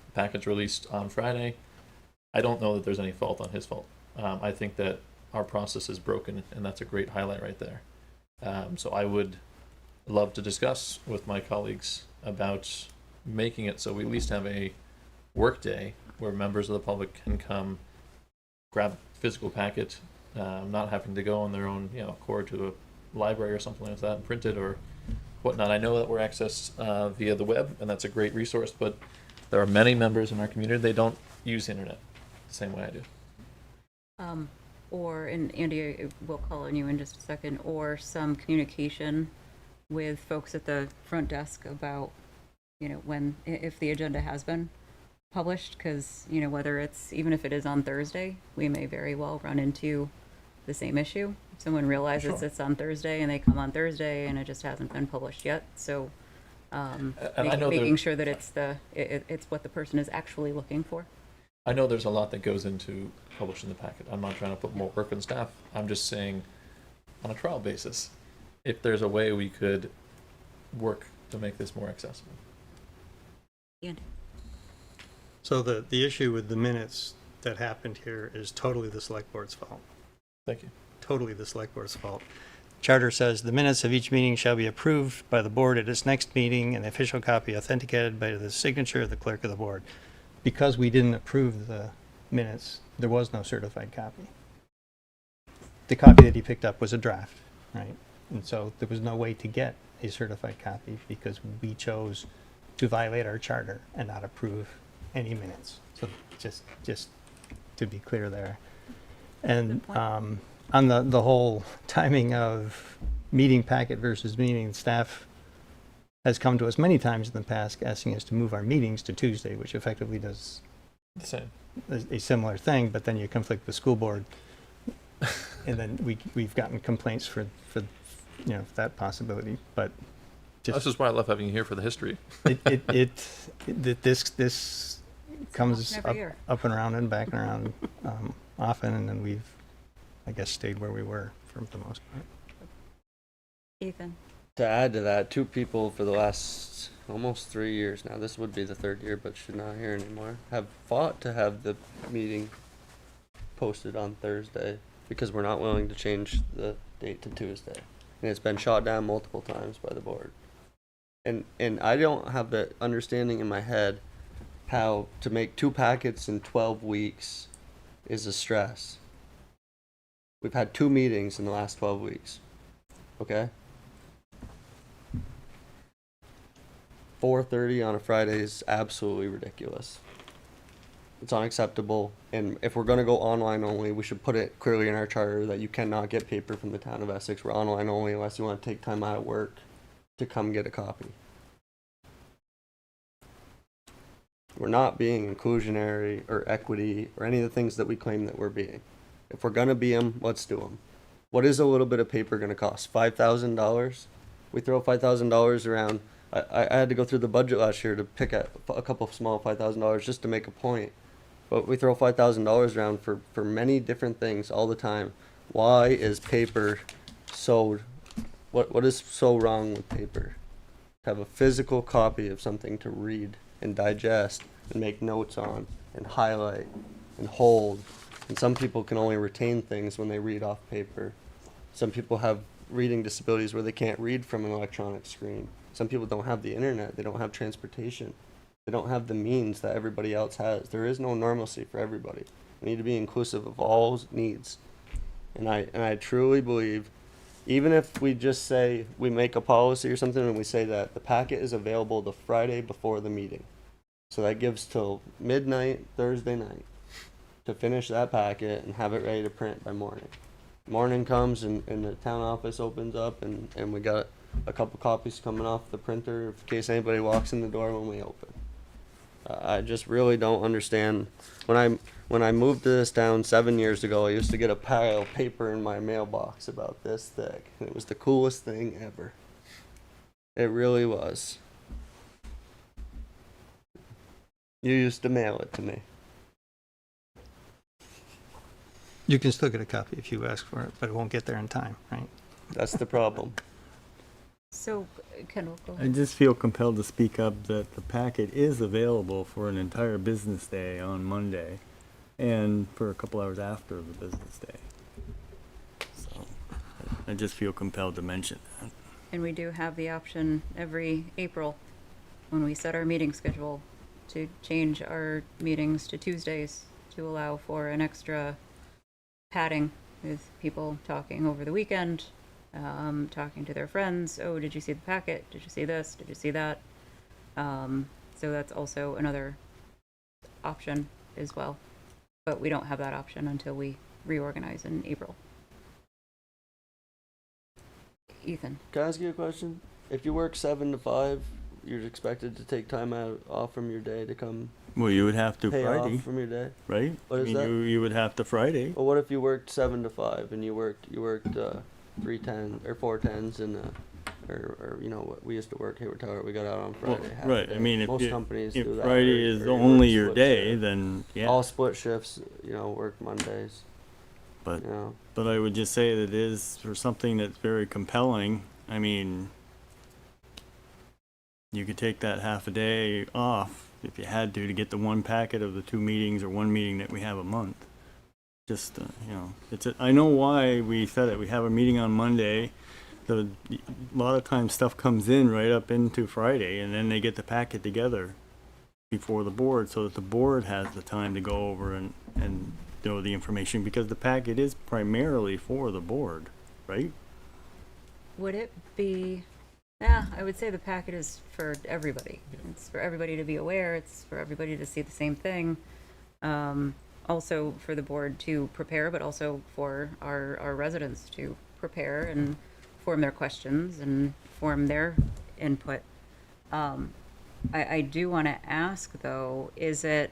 Speaker 1: The packet's released on Friday. I don't know that there's any fault on his fault. I think that our process is broken, and that's a great highlight right there. So I would love to discuss with my colleagues about making it so we at least have a work day where members of the public can come, grab a physical packet, not having to go on their own accord to a library or something like that and print it or whatnot. I know that we're accessed via the web, and that's a great resource, but there are many members in our community, they don't use the internet the same way I do.
Speaker 2: And Andy, we'll call on you in just a second, or some communication with folks at the front desk about, if the agenda has been published, because, whether it's, even if it is on Thursday, we may very well run into the same issue. Someone realizes it's on Thursday and they come on Thursday and it just hasn't been published yet. So making sure that it's what the person is actually looking for.
Speaker 1: I know there's a lot that goes into publishing the packet. I'm not trying to put more work on staff. I'm just saying, on a trial basis, if there's a way we could work to make this more accessible.
Speaker 2: Andy.
Speaker 5: So the issue with the minutes that happened here is totally the select board's fault.
Speaker 1: Thank you.
Speaker 5: Totally the select board's fault. Charter says the minutes of each meeting shall be approved by the board at its next meeting and the official copy authenticated by the signature of the clerk of the board. Because we didn't approve the minutes, there was no certified copy. The copy that he picked up was a draft, right? And so there was no way to get a certified copy because we chose to violate our charter and not approve any minutes. So just to be clear there. And on the whole timing of meeting packet versus meeting, staff has come to us many times in the past asking us to move our meetings to Tuesday, which effectively does
Speaker 1: the same,
Speaker 5: a similar thing, but then you conflict with school board. And then we've gotten complaints for that possibility, but
Speaker 1: this is why I love having you here for the history.
Speaker 5: This comes up and around and back and around often, and then we've, I guess, stayed where we were for the most part.
Speaker 2: Ethan?
Speaker 18: To add to that, 2 people for the last almost 3 years now, this would be the 3rd year, but she's not here anymore, have fought to have the meeting posted on Thursday because we're not willing to change the date to Tuesday. And it's been shot down multiple times by the board. And I don't have the understanding in my head how to make 2 packets in 12 weeks is a stress. We've had 2 meetings in the last 12 weeks. Okay? 4:30 on a Friday is absolutely ridiculous. It's unacceptable, and if we're going to go online only, we should put it clearly in our charter that you cannot get paper from the town of Essex. We're online only unless you want to take time out of work to come get a copy. We're not being inclusionary or equity or any of the things that we claim that we're being. If we're going to be them, let's do them. What is a little bit of paper going to cost? $5,000? We throw $5,000 around. I had to go through the budget last year to pick a couple of small $5,000 just to make a point. But we throw $5,000 around for many different things all the time. Why is paper so, what is so wrong with paper? To have a physical copy of something to read and digest and make notes on and highlight and hold. And some people can only retain things when they read off paper. Some people have reading disabilities where they can't read from an electronic screen. Some people don't have the internet. They don't have transportation. They don't have the means that everybody else has. There is no normalcy for everybody. We need to be inclusive of all needs. And I truly believe, even if we just say we make a policy or something and we say that the packet is available the Friday before the meeting. So that gives till midnight Thursday night to finish that packet and have it ready to print by morning. Morning comes and the town office opens up and we got a couple copies coming off the printer in case anybody walks in the door when we open. I just really don't understand. When I moved to this town 7 years ago, I used to get a pile of paper in my mailbox about this thick. It was the coolest thing ever. It really was. You used to mail it to me.
Speaker 5: You can still get a copy if you ask for it, but it won't get there in time, right?
Speaker 18: That's the problem.
Speaker 2: So, Kendall, go
Speaker 11: I
Speaker 2: ahead.
Speaker 11: just feel compelled to speak up that the packet is available for an entire business day on Monday and for a couple hours after the business day. So I just feel compelled to mention that.
Speaker 2: And we do have the option every April when we set our meeting schedule to change our meetings to Tuesdays to allow for an extra padding with people talking over the weekend, talking to their friends. Oh, did you see the packet? Did you see this? Did you see that? So that's also another option as well. But we don't have that option until we reorganize in April. Ethan.
Speaker 18: Can I ask you a question? If you work 7 to 5, you're expected to take time off from your day to come.
Speaker 11: Well, you would have to
Speaker 18: pay
Speaker 11: Friday,
Speaker 18: off from your day,
Speaker 11: right?
Speaker 18: What
Speaker 11: I
Speaker 18: is
Speaker 11: mean,
Speaker 18: that?
Speaker 11: you would have to Friday.
Speaker 18: Well, what if you worked 7 to 5 and you worked 3 10 or 4 10s and or you know what we used to work Hayward Tower. We got out on
Speaker 11: Well,
Speaker 18: Friday. half a
Speaker 11: right.
Speaker 18: day.
Speaker 11: I mean, if
Speaker 18: most companies
Speaker 11: if
Speaker 18: do that.
Speaker 11: Friday is
Speaker 18: or you
Speaker 11: only
Speaker 18: work
Speaker 11: your
Speaker 18: split
Speaker 11: day,
Speaker 18: shift.
Speaker 11: then yeah.
Speaker 18: All split shifts, you know, work Mondays.
Speaker 11: But
Speaker 18: you know.
Speaker 11: but I would just say that it is for something that's very compelling. I mean, you could take that half a day off if you had to get the one packet of the 2 meetings or 1 meeting that we have a month. Just you know, I know why we said it. We have a meeting on Monday. A lot of times stuff comes in right up into Friday, and then they get the packet together before the board, so that the board has the time to go over and know the information, because the packet is primarily for the board, right?
Speaker 2: Would it be, yeah, I would say the packet is for everybody. It's for everybody to be aware. It's for everybody to see the same thing. Also for the board to prepare, but also for our residents to prepare and form their questions and form their input. I do want to ask though, is it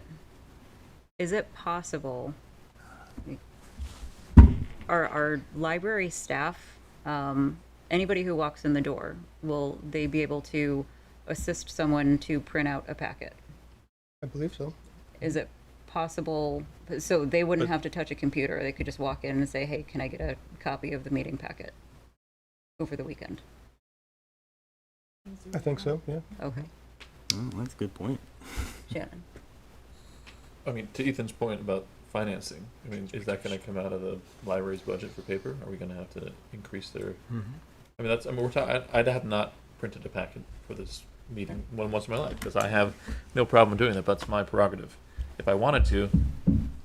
Speaker 2: possible, our library staff, anybody who walks in the door, will they be able to assist someone to print out a packet?
Speaker 3: I believe so.
Speaker 2: Is it possible, so they wouldn't have to touch a computer. They could just walk in and say, hey, can I get a copy of the meeting packet over the weekend?
Speaker 3: I think so, yeah.
Speaker 2: Okay.
Speaker 11: Oh, that's a good point.
Speaker 2: Shannon?
Speaker 1: I mean, to Ethan's point about financing, I mean, is that going to come out of the library's budget for paper? Are we going to have to increase their? I mean, I'd have not printed a packet for this meeting once in my life because I have no problem doing that. But that's my prerogative. If I wanted to,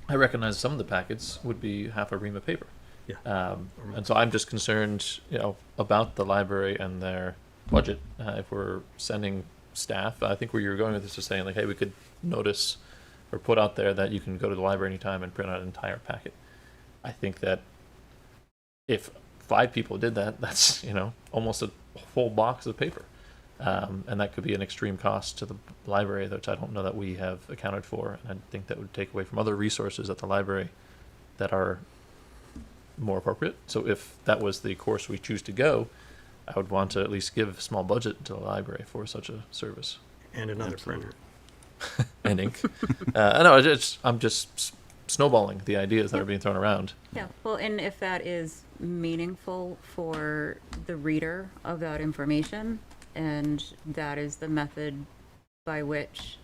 Speaker 1: I recognize some of the packets would be half a ream of paper.
Speaker 11: Yeah.
Speaker 1: And so I'm just concerned, about the library and their budget. If we're sending staff, I think where you're going with this is saying like, hey, we could notice or put out there that you can go to the library anytime and print out an entire packet. I think that if 5 people did that, that's, almost a whole box of paper. And that could be an extreme cost to the library, which I don't know that we have accounted for. And I think that would take away from other resources at the library that are more appropriate. So if that was the course we choose to go, I would want to at least give a small budget to the library for such a service.
Speaker 5: And another printer.
Speaker 1: And ink. I know, I'm just snowballing the ideas that are being thrown around.
Speaker 2: Yeah, well, and if that is meaningful for the reader of that information, and that is the method by which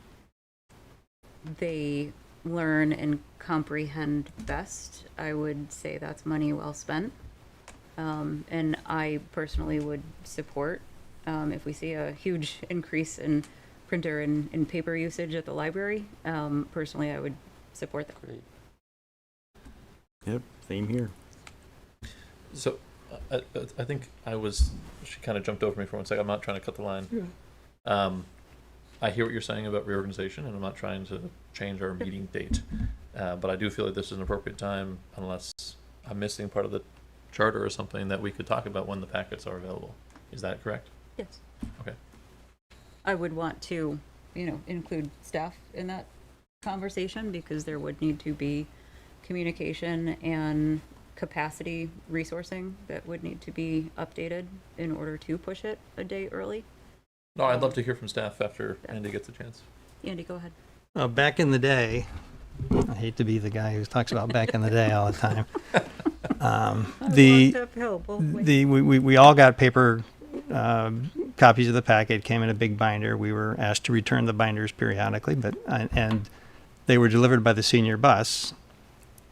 Speaker 2: they learn and comprehend best, I would say that's money well spent. And I personally would support, if we see a huge increase in printer and paper usage at the library, personally I would support that.
Speaker 7: Great.
Speaker 11: Yep, same here.
Speaker 1: So I think she kind of jumped over me for one second. I'm not trying to cut the line.
Speaker 2: Yeah.
Speaker 1: I hear what you're saying about reorganization, and I'm not trying to change our meeting date. But I do feel like this is an appropriate time, unless I'm missing part of the charter or something, that we could talk about when the packets are available. Is that correct?
Speaker 2: Yes.
Speaker 1: Okay.
Speaker 2: I would want to, include staff in that conversation because there would need to be communication and capacity resourcing that would need to be updated in order to push it a day early.
Speaker 1: No, I'd love to hear from staff after Andy gets a chance.
Speaker 2: Andy, go ahead.
Speaker 5: Back in the day, I hate to be the guy who talks about back in the day all the time. We all got paper copies of the packet, came in a big binder. We were asked to return the binders periodically, and they were delivered by the senior bus,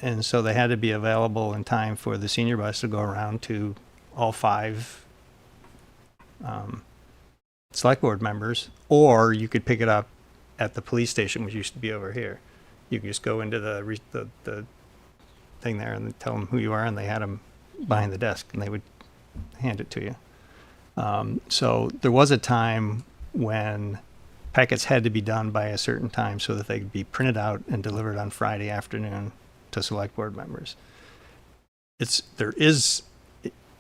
Speaker 5: and so they had to be available in time for the senior bus to go around to all 5 select board members, or you could pick it up at the police station, which used to be over here. You could just go into the thing there and tell them who you are, and they had them behind the desk, and they would hand it to you. So there was a time when packets had to be done by a certain time so that they could be printed out and delivered on Friday afternoon to select board members.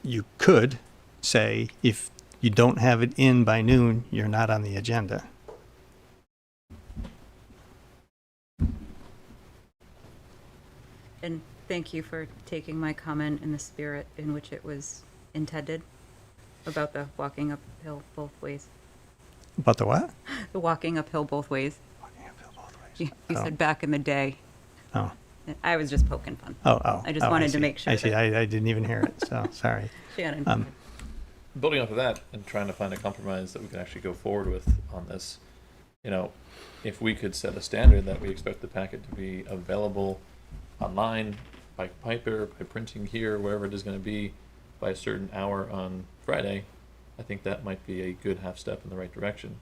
Speaker 5: You could say if you don't have it in by noon, you're not on the agenda.
Speaker 2: And thank you for taking my comment in the spirit in which it was intended about the walking uphill both ways.
Speaker 5: About the what?
Speaker 2: The walking uphill both ways.
Speaker 5: Walking uphill both ways.
Speaker 2: You said back in the day.
Speaker 5: Oh.
Speaker 2: I was just poking fun.
Speaker 5: I
Speaker 2: just wanted to make sure.
Speaker 5: I see. I didn't even hear it, so sorry.
Speaker 2: Shannon.
Speaker 1: Building off of that and trying to find a compromise that we can actually go forward with on this, if we could set a standard that we expect the packet to be available online, by paper, by printing here, wherever it is going to be, by a certain hour on Friday, I think that might be a good half step in the right direction.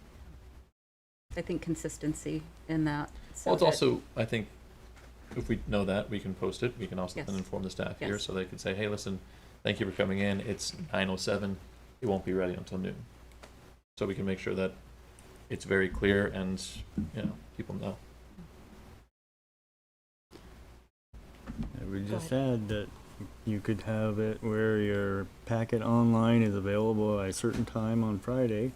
Speaker 2: I think consistency in that.
Speaker 1: Well, it's also, I think, if we know that, we can post it. We can also
Speaker 2: Yes.
Speaker 1: then inform the staff here,
Speaker 2: Yes.
Speaker 1: so they can say, hey, listen, thank you for coming in. It's 9:07. It won't be ready until noon. So we can make sure that it's very clear and, people know.
Speaker 11: I would just add that you could have it where your packet online is available at a certain time on Friday,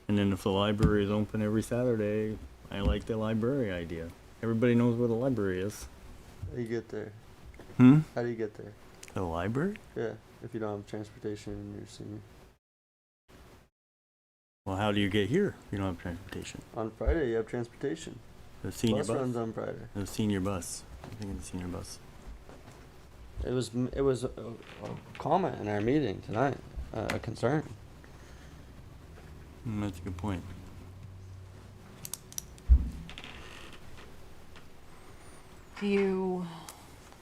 Speaker 11: and then if the library is open every Saturday, I like the library idea. Everybody knows where the library is.
Speaker 7: How do you get there? How do you get there?
Speaker 11: The library?
Speaker 7: Yeah, if you don't have transportation and you're senior.
Speaker 11: Well, how do you get here if you don't have transportation?
Speaker 7: On Friday, you have transportation.
Speaker 11: The senior
Speaker 18: Bus
Speaker 11: bus.
Speaker 18: runs on Friday.
Speaker 11: The senior bus. I think it's the senior bus.
Speaker 18: It was a comment in our meeting tonight, a concern.
Speaker 11: That's a good point.
Speaker 2: Do you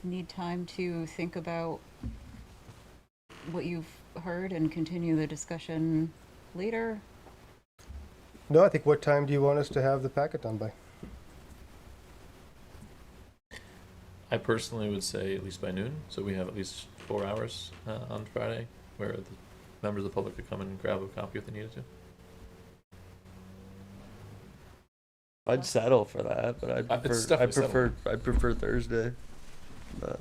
Speaker 2: need time to think about what you've heard and continue the discussion later?
Speaker 3: No, I think, what time do you want us to have the packet done by?
Speaker 1: I personally would say at least by noon, so we have at least 4 hours on Friday where the members of the public could come in and grab a copy if they needed to.
Speaker 18: I'd settle for that, but I'd prefer Thursday. But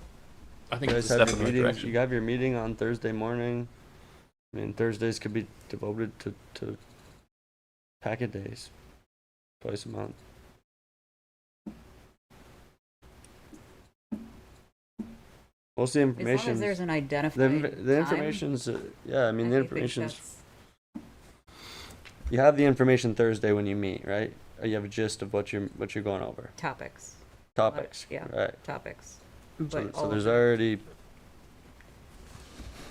Speaker 1: I think
Speaker 18: you
Speaker 1: it's
Speaker 18: guys
Speaker 1: a
Speaker 18: have
Speaker 1: step
Speaker 18: your
Speaker 1: in the right
Speaker 18: meeting.
Speaker 1: direction.
Speaker 18: You have your meeting on Thursday morning. I mean, Thursdays could be devoted to packet days, twice a month. Most of the
Speaker 2: As
Speaker 18: information.
Speaker 2: long as there's an identified
Speaker 18: The information's yeah. I mean, the information's. You have the information Thursday when you meet, right? Or you have a gist of what you're going over.
Speaker 2: Topics.
Speaker 18: Topics.
Speaker 2: Yeah.
Speaker 18: Right.
Speaker 2: Topics.
Speaker 18: So,
Speaker 2: But
Speaker 18: so
Speaker 2: all
Speaker 18: there's
Speaker 2: of it.
Speaker 18: already.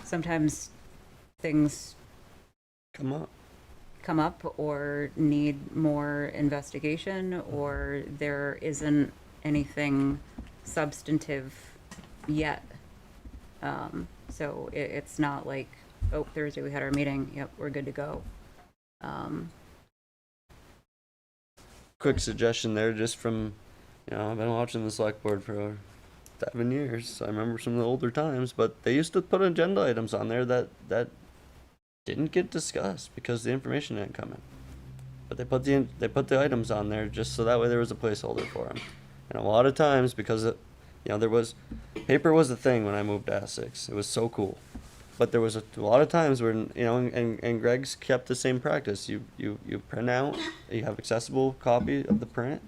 Speaker 2: Sometimes things
Speaker 18: come
Speaker 2: up or need more investigation, or there isn't anything substantive yet. So it's not like, oh, Thursday we had our meeting, yep, we're good to go.
Speaker 18: Quick suggestion there, just from, I've been watching the select board for 7 years. So I remember some of the older times, but they used to put agenda items on there that didn't get discussed because the information didn't come in. But they put the items on there just so that way there was a placeholder for them. And a lot of times, because paper was a thing when I moved to Essex. It was so cool. But there was a lot of times when, and Greg's kept the same practice. You print out, you have accessible copy of the print,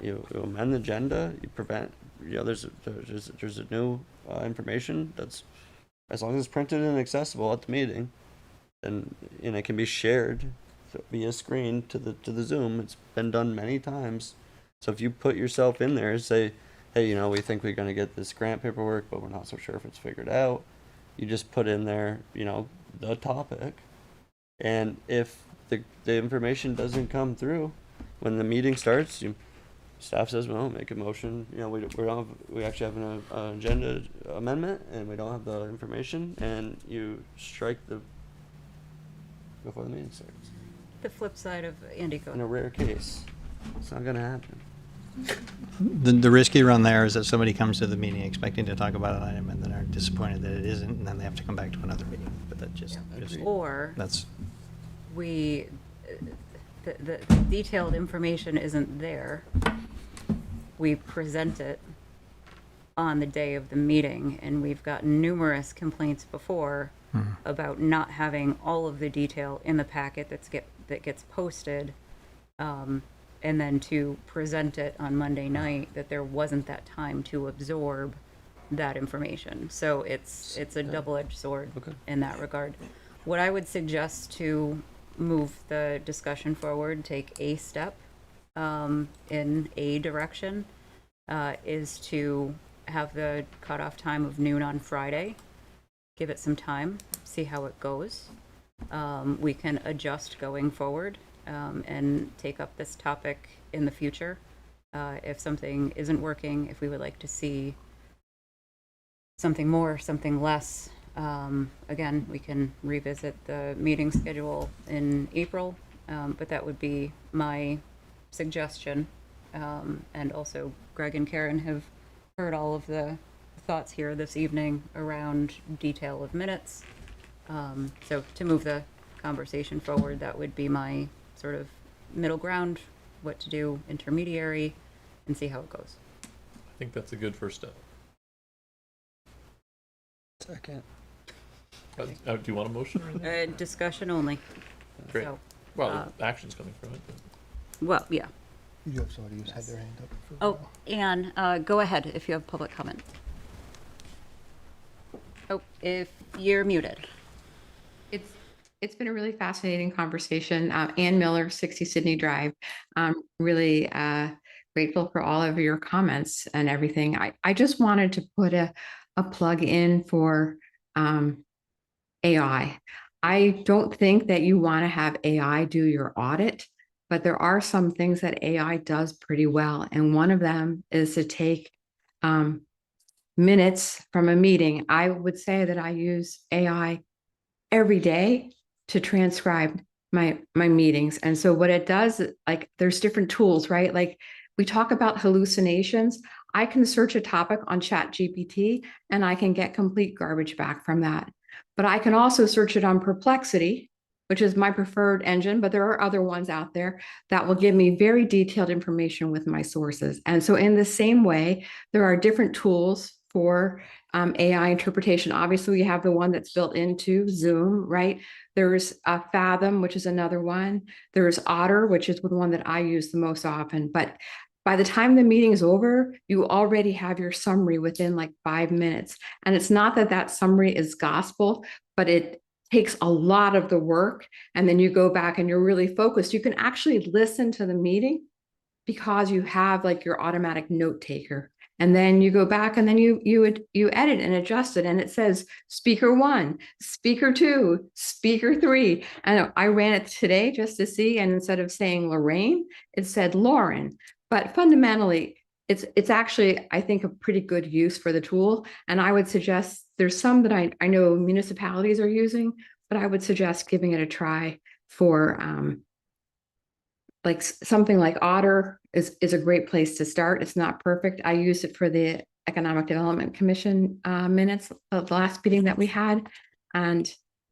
Speaker 18: you amend the agenda, you prevent, there's a new information that's, as long as it's printed and accessible at the meeting, and it can be shared via screen to the Zoom. It's been done many times. So if you put yourself in there and say, hey, we think we're going to get this grant paperwork, but we're not so sure if it's figured out. You just put in there, the topic. And if the information doesn't come through, when the meeting starts, staff says, well, make a motion. We actually have an agenda amendment, and we don't have the information, and you strike before the meeting starts.
Speaker 2: The flip side of Andy
Speaker 18: In a rare case, it's not going to happen.
Speaker 5: The risky run there is that somebody comes to the meeting expecting to talk about an item and then are disappointed that it isn't, and then they have to come back to another meeting. But that just
Speaker 2: or
Speaker 5: that's
Speaker 2: the detailed information isn't there. We present it on the day of the meeting, and we've got numerous complaints before about not having all of the detail in the packet that gets posted. And then to present it on Monday night, that there wasn't that time to absorb that information. So it's a double-edged sword in that regard. What I would suggest to move the discussion forward, take a step in a direction, is to have the cutoff time of noon on Friday. Give it some time, see how it goes. We can adjust going forward. And take up this topic in the future. If something isn't working, if we would like to see something more, something less, again, we can revisit the meeting schedule in April, but that would be my suggestion. And also Greg and Karen have heard all of the thoughts here this evening around detail of minutes. So to move the conversation forward, that would be my sort of middle ground, what to do, intermediary, and see how it goes.
Speaker 1: I think that's a good first step.
Speaker 18: Second.
Speaker 1: Do you want a motion or anything?
Speaker 2: Discussion only.
Speaker 1: Great.
Speaker 2: So,
Speaker 1: Well, action's coming from it.
Speaker 2: well, yeah.
Speaker 3: You have somebody who's had their hand up.
Speaker 2: Oh, Anne, go ahead if you have public comment. Oh, if you're muted.
Speaker 19: It's been a really fascinating conversation. Ann Miller, 60 Sydney Drive. Really grateful for all of your comments and everything. I just wanted to put a plug in for AI. I don't think that you want to have AI do your audit, but there are some things that AI does pretty well. And one of them is to take minutes from a meeting. I would say that I use AI every day to transcribe my meetings. And so what it does, like there's different tools, right? Like we talk about hallucinations. I can search a topic on ChatGPT and I can get complete garbage back from that. But I can also search it on Perplexity, which is my preferred engine, but there are other ones out there that will give me very detailed information with my sources. And so in the same way, there are different tools for AI interpretation. Obviously, we have the one that's built into Zoom, right? There's Fathom, which is another one. There's Otter, which is the one that I use the most often. But by the time the meeting is over, you already have your summary within like 5 minutes. And it's not that that summary is gospel, but it takes a lot of the work. And then you go back and you're really focused. You can actually listen to the meeting because you have like your automatic note taker. And then you go back and then you edit and adjust it. And it says speaker 1, speaker 2, speaker 3. And I ran it today just to see. And instead of saying Lorraine, it said Lauren. But fundamentally, it's actually, I think, a pretty good use for the tool. And I would suggest there's some that I know municipalities are using, but I would suggest giving it a try for like something like Otter is a great place to start. It's not perfect. I used it for the Economic Development Commission minutes of the last meeting that we had. And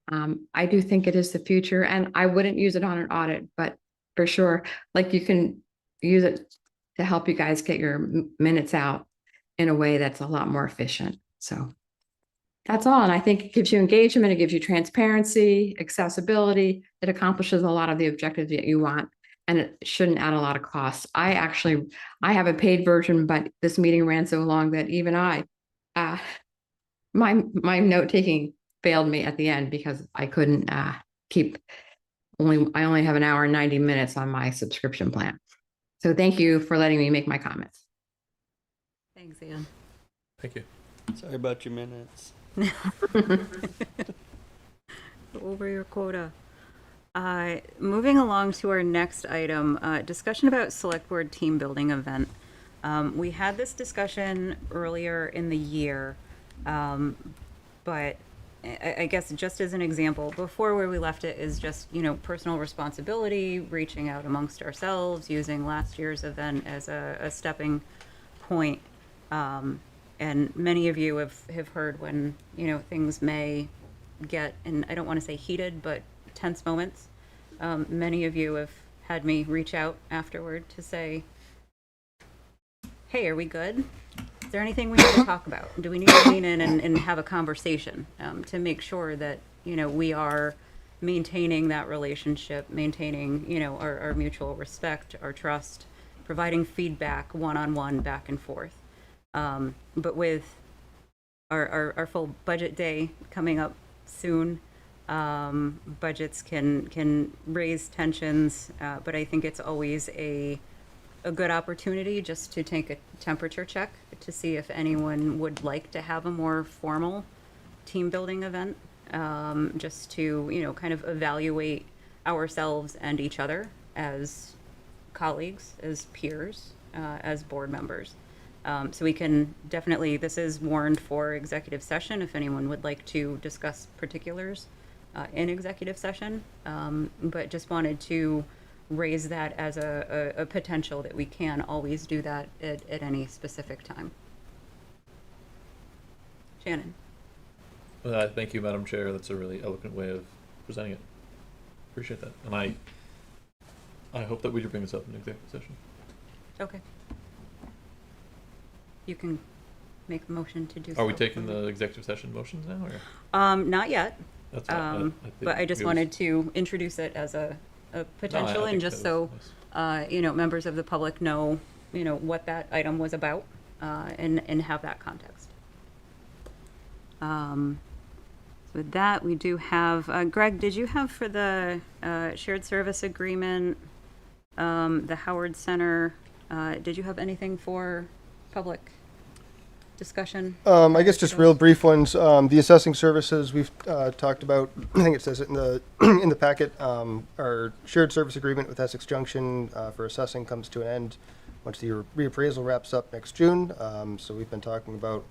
Speaker 19: I do think it is the future. And I wouldn't use it on an audit, but for sure, like you can use it to help you guys get your minutes out in a way that's a lot more efficient. So that's all. And I think it gives you engagement, it gives you transparency, accessibility. It accomplishes a lot of the objectives that you want. And it shouldn't add a lot of costs. I have a paid version, but this meeting ran so long that even my note taking failed me at the end because I couldn't I only have an hour and 90 minutes on my subscription plan. So thank you for letting me make my comments.
Speaker 2: Thanks, Ann.
Speaker 1: Thank you.
Speaker 7: Sorry about your minutes.
Speaker 2: Over your quota. Moving along to our next item, discussion about select board team building event. We had this discussion earlier in the year, but I guess just as an example, before where we left it is just, personal responsibility, reaching out amongst ourselves, using last year's event as a stepping point. And many of you have heard when, things may get, and I don't want to say heated, but tense moments. Many of you have had me reach out afterward to say, hey, are we good? Is there anything we need to talk about? Do we need to lean in and have a conversation to make sure that, we are maintaining that relationship, maintaining, our mutual respect, our trust, providing feedback one-on-one back and forth. But with our full budget day coming up soon, budgets can raise tensions, but I think it's always a good opportunity just to take a temperature check to see if anyone would like to have a more formal team building event, just to, kind of evaluate ourselves and each other as colleagues, as peers, as board members. So we can definitely, this is warned for executive session if anyone would like to discuss particulars in executive session, but just wanted to raise that as a potential that we can always do that at any specific time. Shannon.
Speaker 1: Thank you, Madam Chair. That's a really eloquent way of presenting it. Appreciate that. And I hope that we do bring this up in executive session.
Speaker 2: Okay. You can make a motion to do so.
Speaker 1: Are we taking the executive session motions now, or?
Speaker 2: Not yet.
Speaker 1: That's
Speaker 2: but I just wanted to introduce it as a potential, and just so members of the public know, what that item was about, and have that context. So with that, we do have Greg. Did you have for the shared service agreement, the Howard Center Did you have anything for public discussion?
Speaker 3: I guess just real brief ones. The assessing services we've talked about. I think it says it in the in the packet. Our shared service agreement with Essex Junction for assessing comes to an end once the reappraisal wraps up next June. So we've been talking about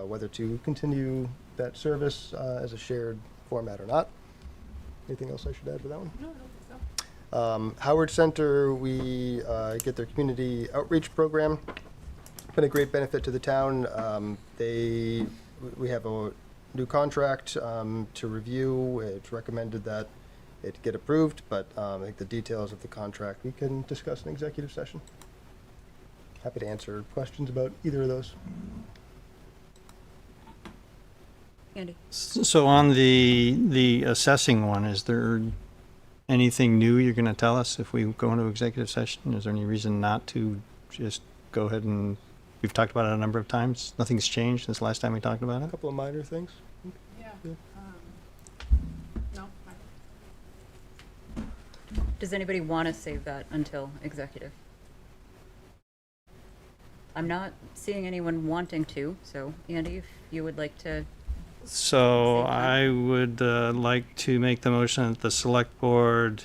Speaker 3: whether to continue that service as a shared format or not. Anything else I should add to that one?
Speaker 10: No, I don't think so.
Speaker 3: Howard Center, we get their community outreach program. Been a great benefit to the town. We have a new contract to review. It's recommended that it get approved, but I think the details of the contract we can discuss in executive session. Happy to answer questions about either of those.
Speaker 2: Andy?
Speaker 5: So on the assessing one, is there anything new you're going to tell us if we go into executive session? Is there any reason not to just go ahead and, we've talked about it a number of times, nothing's changed since last time we talked about
Speaker 3: A
Speaker 5: it?
Speaker 3: couple of minor things.
Speaker 10: Yeah. No.
Speaker 2: Does anybody want to save that until executive? I'm not seeing anyone wanting to, so Andy, if you would like to.
Speaker 5: So I would like to make the motion that the select board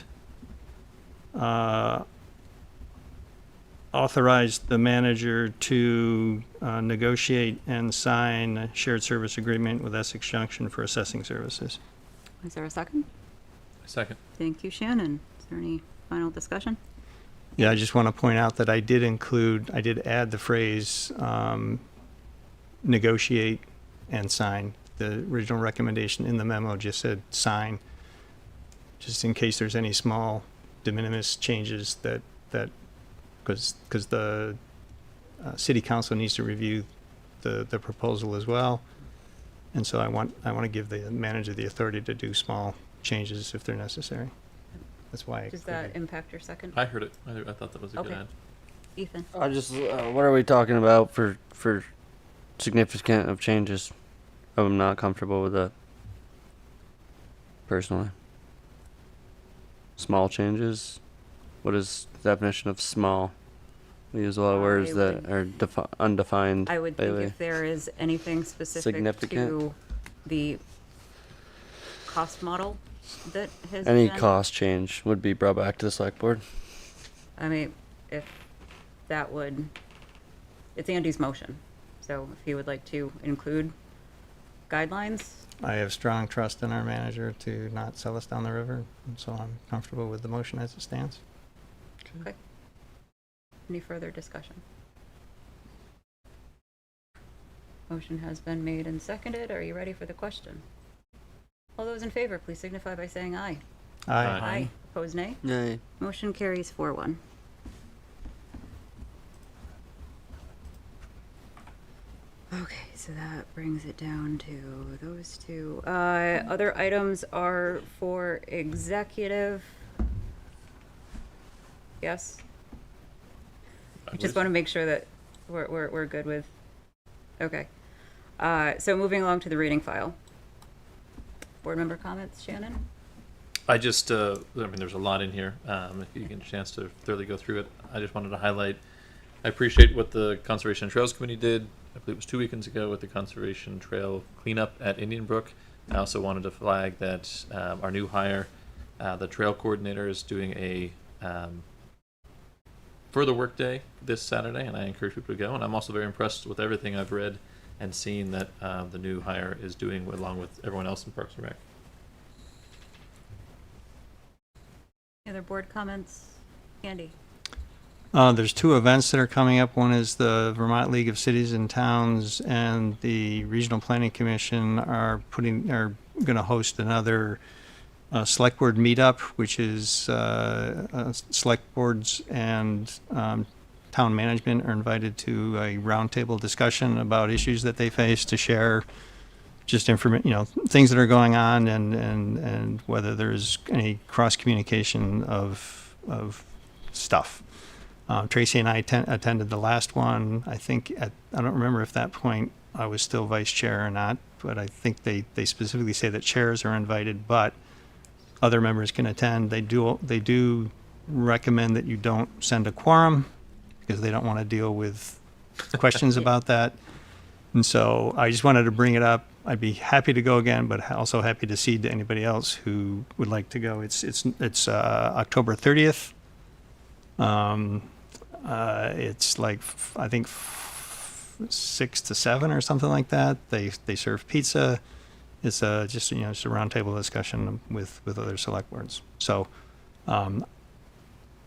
Speaker 5: authorize the manager to negotiate and sign a shared service agreement with Essex Junction for assessing services.
Speaker 2: Is there a second?
Speaker 1: Second.
Speaker 2: Thank you, Shannon. Is there any final discussion?
Speaker 5: Yeah, I just want to point out that I did add the phrase negotiate and sign. The original recommendation in the memo just said sign, just in case there's any small de minimis changes that because the city council needs to review the proposal as well. And so I want to give the manager the authority to do small changes if they're necessary. That's why.
Speaker 2: Does that impact your second?
Speaker 1: I heard it. I thought that was a good
Speaker 2: Okay.
Speaker 1: ad.
Speaker 2: Ethan?
Speaker 18: I just, what are we talking about for significant of changes? I'm not comfortable with that. Personally. Small changes? What is the definition of small? We use a lot of words that are undefined.
Speaker 2: I would think
Speaker 18: lately.
Speaker 2: if there is anything specific
Speaker 18: Significant?
Speaker 2: to the cost model that has
Speaker 18: Any
Speaker 2: been,
Speaker 18: cost change would be brought back to the select board.
Speaker 2: I mean, if that would, it's Andy's motion. So if he would like to include guidelines,
Speaker 5: I have strong trust in our manager to not sell us down the river, and so I'm comfortable with the motion as it stands.
Speaker 2: okay. Any further discussion? Motion has been made and seconded. Are you ready for the question? All those in favor, please signify by saying aye.
Speaker 5: Aye.
Speaker 2: Aye. Opposed, nay?
Speaker 18: Nay.
Speaker 2: Motion carries 4-1. Okay, so that brings it down to those two. Other items are for executive. Yes? I just want to make sure that we're good with, okay. So moving along to the reading file. Board member comments, Shannon?
Speaker 1: I just, I mean, there's a lot in here. If you get a chance to thoroughly go through it, I just wanted to highlight, I appreciate what the Conservation and Trails Committee did. I believe it was 2 weekends ago with the Conservation Trail cleanup at Indian Brook. I also wanted to flag that our new hire, the trail coordinator, is doing a further work day this Saturday, and I encourage people to go. And I'm also very impressed with everything I've read and seen that the new hire is doing along with everyone else in Parks and Rec.
Speaker 2: Any other board comments? Andy?
Speaker 5: There's 2 events that are coming up. One is the Vermont League of Cities and Towns and the Regional Planning Commission are going to host another select board meetup, which is select boards and town management are invited to a roundtable discussion about issues that they face, to share just information, things that are going on, and whether there's any cross communication of stuff. Tracy and I attended the last one. I think I don't remember if that point I was still vice chair or not, but I think they specifically say that chairs are invited, but other members can attend. They do recommend that you don't send a quorum, because they don't want to deal with questions about that. And so I just wanted to bring it up. I'd be happy to go again, but also happy to cede to anybody else who would like to go. It's October 30th. It's like I think 6 to 7 or something like that. They serve pizza. It's just just a roundtable discussion with other select boards. So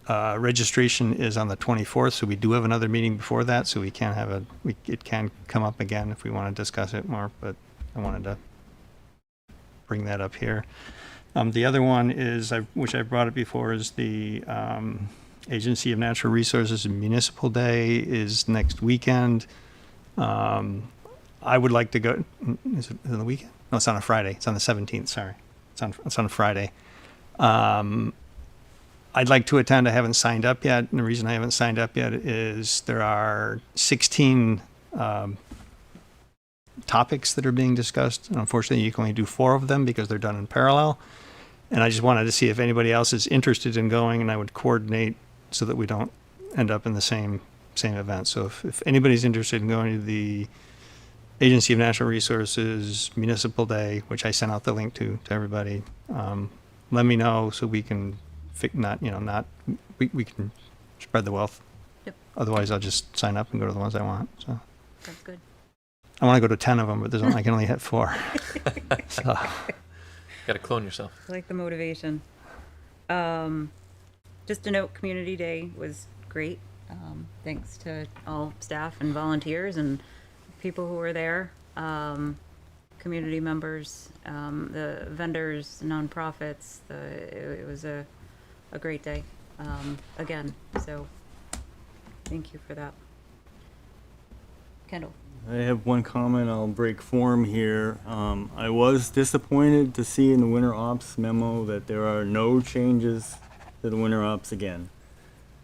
Speaker 5: registration is on the 24th, so we do have another meeting before that. So we can have it can come up again if we want to discuss it more. But I wanted to bring that up here. The other one is, which I brought it before, is the Agency of Natural Resources Municipal Day is next weekend. I would like to go. Is it on the weekend? No, it's on a Friday. It's on the 17th. Sorry, it's on a Friday. I'd like to attend. I haven't signed up yet. And the reason I haven't signed up yet is there are 16 topics that are being discussed. And unfortunately, you can only do 4 of them because they're done in parallel. And I just wanted to see if anybody else is interested in going, and I would coordinate so that we don't end up in the same event. So if anybody's interested in going to the Agency of Natural Resources Municipal Day, which I sent out the link to everybody, let me know so we can we can spread the wealth.
Speaker 2: Yep.
Speaker 5: Otherwise, I'll just sign up and go to the ones I want. So
Speaker 2: That's good.
Speaker 5: I want to go to 10 of them, but I can only hit 4. So.
Speaker 1: Got to clone yourself.
Speaker 2: I like the motivation. Just a note, Community Day was great. Thanks to all staff and volunteers and people who were there, community members, the vendors, nonprofits. It was a great day again. So thank you for that. Kendall.
Speaker 11: I have one comment. I'll break form here. I was disappointed to see in the winter ops memo that there are no changes to the winter ops again.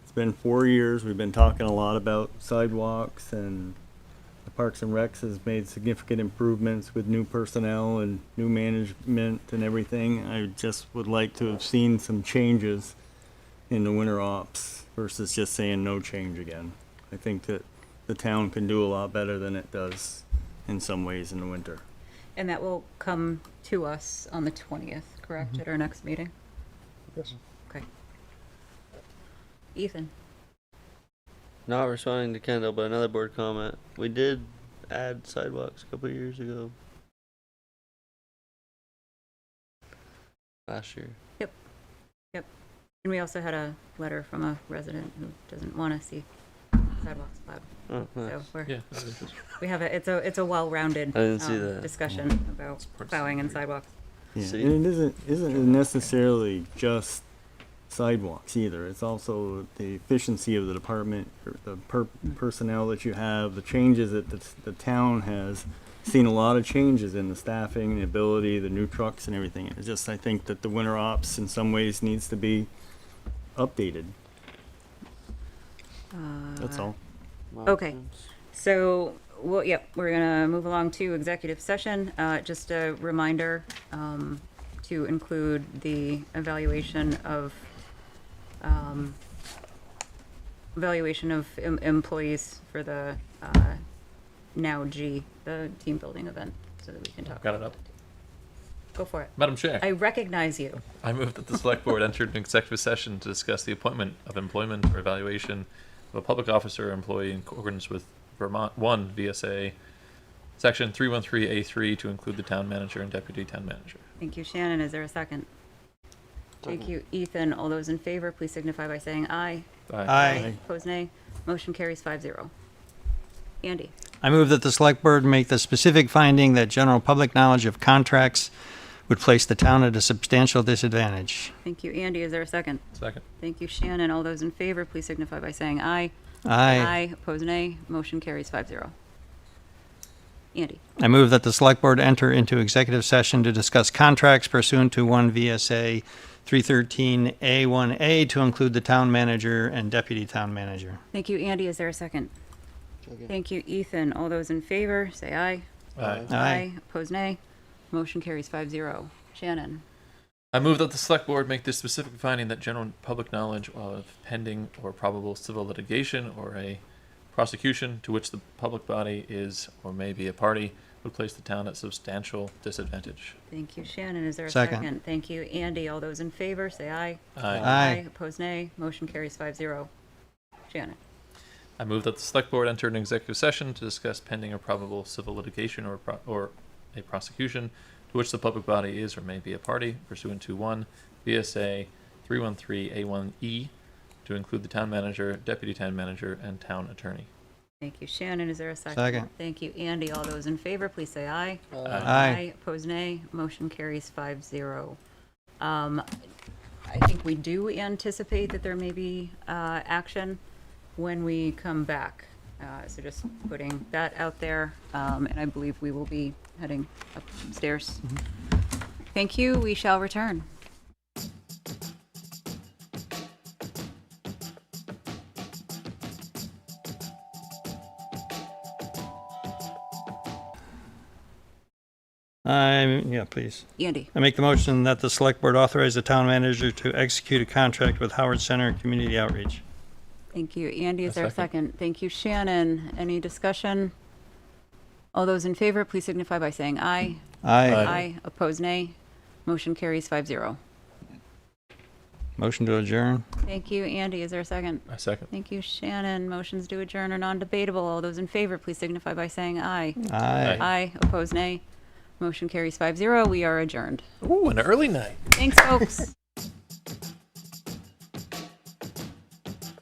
Speaker 11: It's been 4 years. We've been talking a lot about sidewalks, and the Parks and Recs has made significant improvements with new personnel and new management and everything. I just would like to have seen some changes in the winter ops versus just saying no change again. I think that the town can do a lot better than it does in some ways in the winter.
Speaker 2: And that will come to us on the 20th, correct,
Speaker 3: Mm-hmm.
Speaker 2: at our next meeting?
Speaker 3: Yes.
Speaker 2: Okay. Ethan.
Speaker 18: Not responding to Kendall, but another board comment. We did add sidewalks a couple of years ago. Last year.
Speaker 2: Yep. And we also had a letter from a resident who doesn't want to see sidewalks plowed.
Speaker 18: Oh, nice.
Speaker 2: So
Speaker 1: Yeah.
Speaker 2: we have it's a well-rounded
Speaker 18: I didn't see that.
Speaker 2: discussion about plowing and sidewalks.
Speaker 11: Yeah,
Speaker 18: See?
Speaker 11: and it isn't necessarily just sidewalks either. It's also the efficiency of the department, or the personnel that you have, the changes that the town has seen. A lot of changes in the staffing, the ability, the new trucks and everything. It's just, I think that the winter ops in some ways needs to be updated. That's all.
Speaker 2: Okay. So, well, yep, we're gonna move along to executive session. Just a reminder to include the evaluation of employees for the Now G, the team building event, so that we can talk.
Speaker 1: Got it up.
Speaker 2: Go for it.
Speaker 1: Madam Chair.
Speaker 2: I recognize you.
Speaker 1: I move that the Select Board entered an executive session to discuss the appointment of employment or evaluation of a public officer or employee in accordance with Vermont 1 VSA Section 313A3 to include the town manager and deputy town manager.
Speaker 2: Thank you, Shannon. Is there a second? Thank you, Ethan. All those in favor, please signify by saying aye.
Speaker 5: Aye.
Speaker 2: Opposed, nay. Motion carries 5-0. Andy.
Speaker 5: I move that the Select Board make the specific finding that general public knowledge of contracts would place the town at a substantial disadvantage.
Speaker 2: Thank you, Andy. Is there a second?
Speaker 1: Second.
Speaker 2: Thank you, Shannon. All those in favor, please signify by saying aye.
Speaker 5: Aye.
Speaker 2: Aye. Opposed, nay. Motion carries 5-0. Andy.
Speaker 5: I move that the Select Board enter into executive session to discuss contracts pursuant to 1 VSA 313A1A to include the town manager and deputy town manager.
Speaker 2: Thank you, Andy. Is there a second? Thank you, Ethan. All those in favor, say aye.
Speaker 1: Aye.
Speaker 2: Aye. Opposed, nay. Motion carries 5-0. Shannon.
Speaker 1: I move that the select board make this specific finding that general public knowledge of pending or probable civil litigation or a prosecution to which the public body is or may be a party would place the town at substantial disadvantage.
Speaker 2: Thank you, Shannon. Is there a
Speaker 5: Second.
Speaker 2: second? Thank you, Andy. All those in favor, say aye.
Speaker 1: Aye.
Speaker 5: Aye.
Speaker 2: Opposed, nay. Motion carries 5-0. Shannon.
Speaker 1: I move that the select board enter an executive session to discuss pending or probable civil litigation or a prosecution to which the public body is or may be a party pursuant to 1 VSA 313A1E to include the town manager, deputy town manager, and town attorney.
Speaker 2: Thank you, Shannon. Is there a second?
Speaker 5: Second.
Speaker 2: Thank you, Andy. All those in favor, please say aye.
Speaker 5: Aye.
Speaker 2: Opposed, nay. Motion carries 5-0. I think we do anticipate that there may be action when we come back. So just putting that out there, and I believe we will be heading upstairs. Thank you. We shall return.
Speaker 5: Yeah, please.
Speaker 2: Andy.
Speaker 5: I make the motion that the select board authorize the town manager to execute a contract with Howard Center Community Outreach.
Speaker 2: Thank you, Andy. Is
Speaker 1: A
Speaker 2: there a second? Thank you, Shannon. Any discussion? All those in favor, please signify by saying aye.
Speaker 5: Aye.
Speaker 2: Aye. Opposed, nay. Motion carries 5-0.
Speaker 5: Motion to adjourn.
Speaker 2: Thank you, Andy. Is there a second?
Speaker 1: A second.
Speaker 2: Thank you, Shannon. Motions to adjourn are non-debatable. All those in favor, please signify by saying aye.
Speaker 5: Aye.
Speaker 2: Aye. Opposed, nay. Motion carries 5-0. We are adjourned.
Speaker 1: Ooh, an early night.
Speaker 2: Thanks, folks.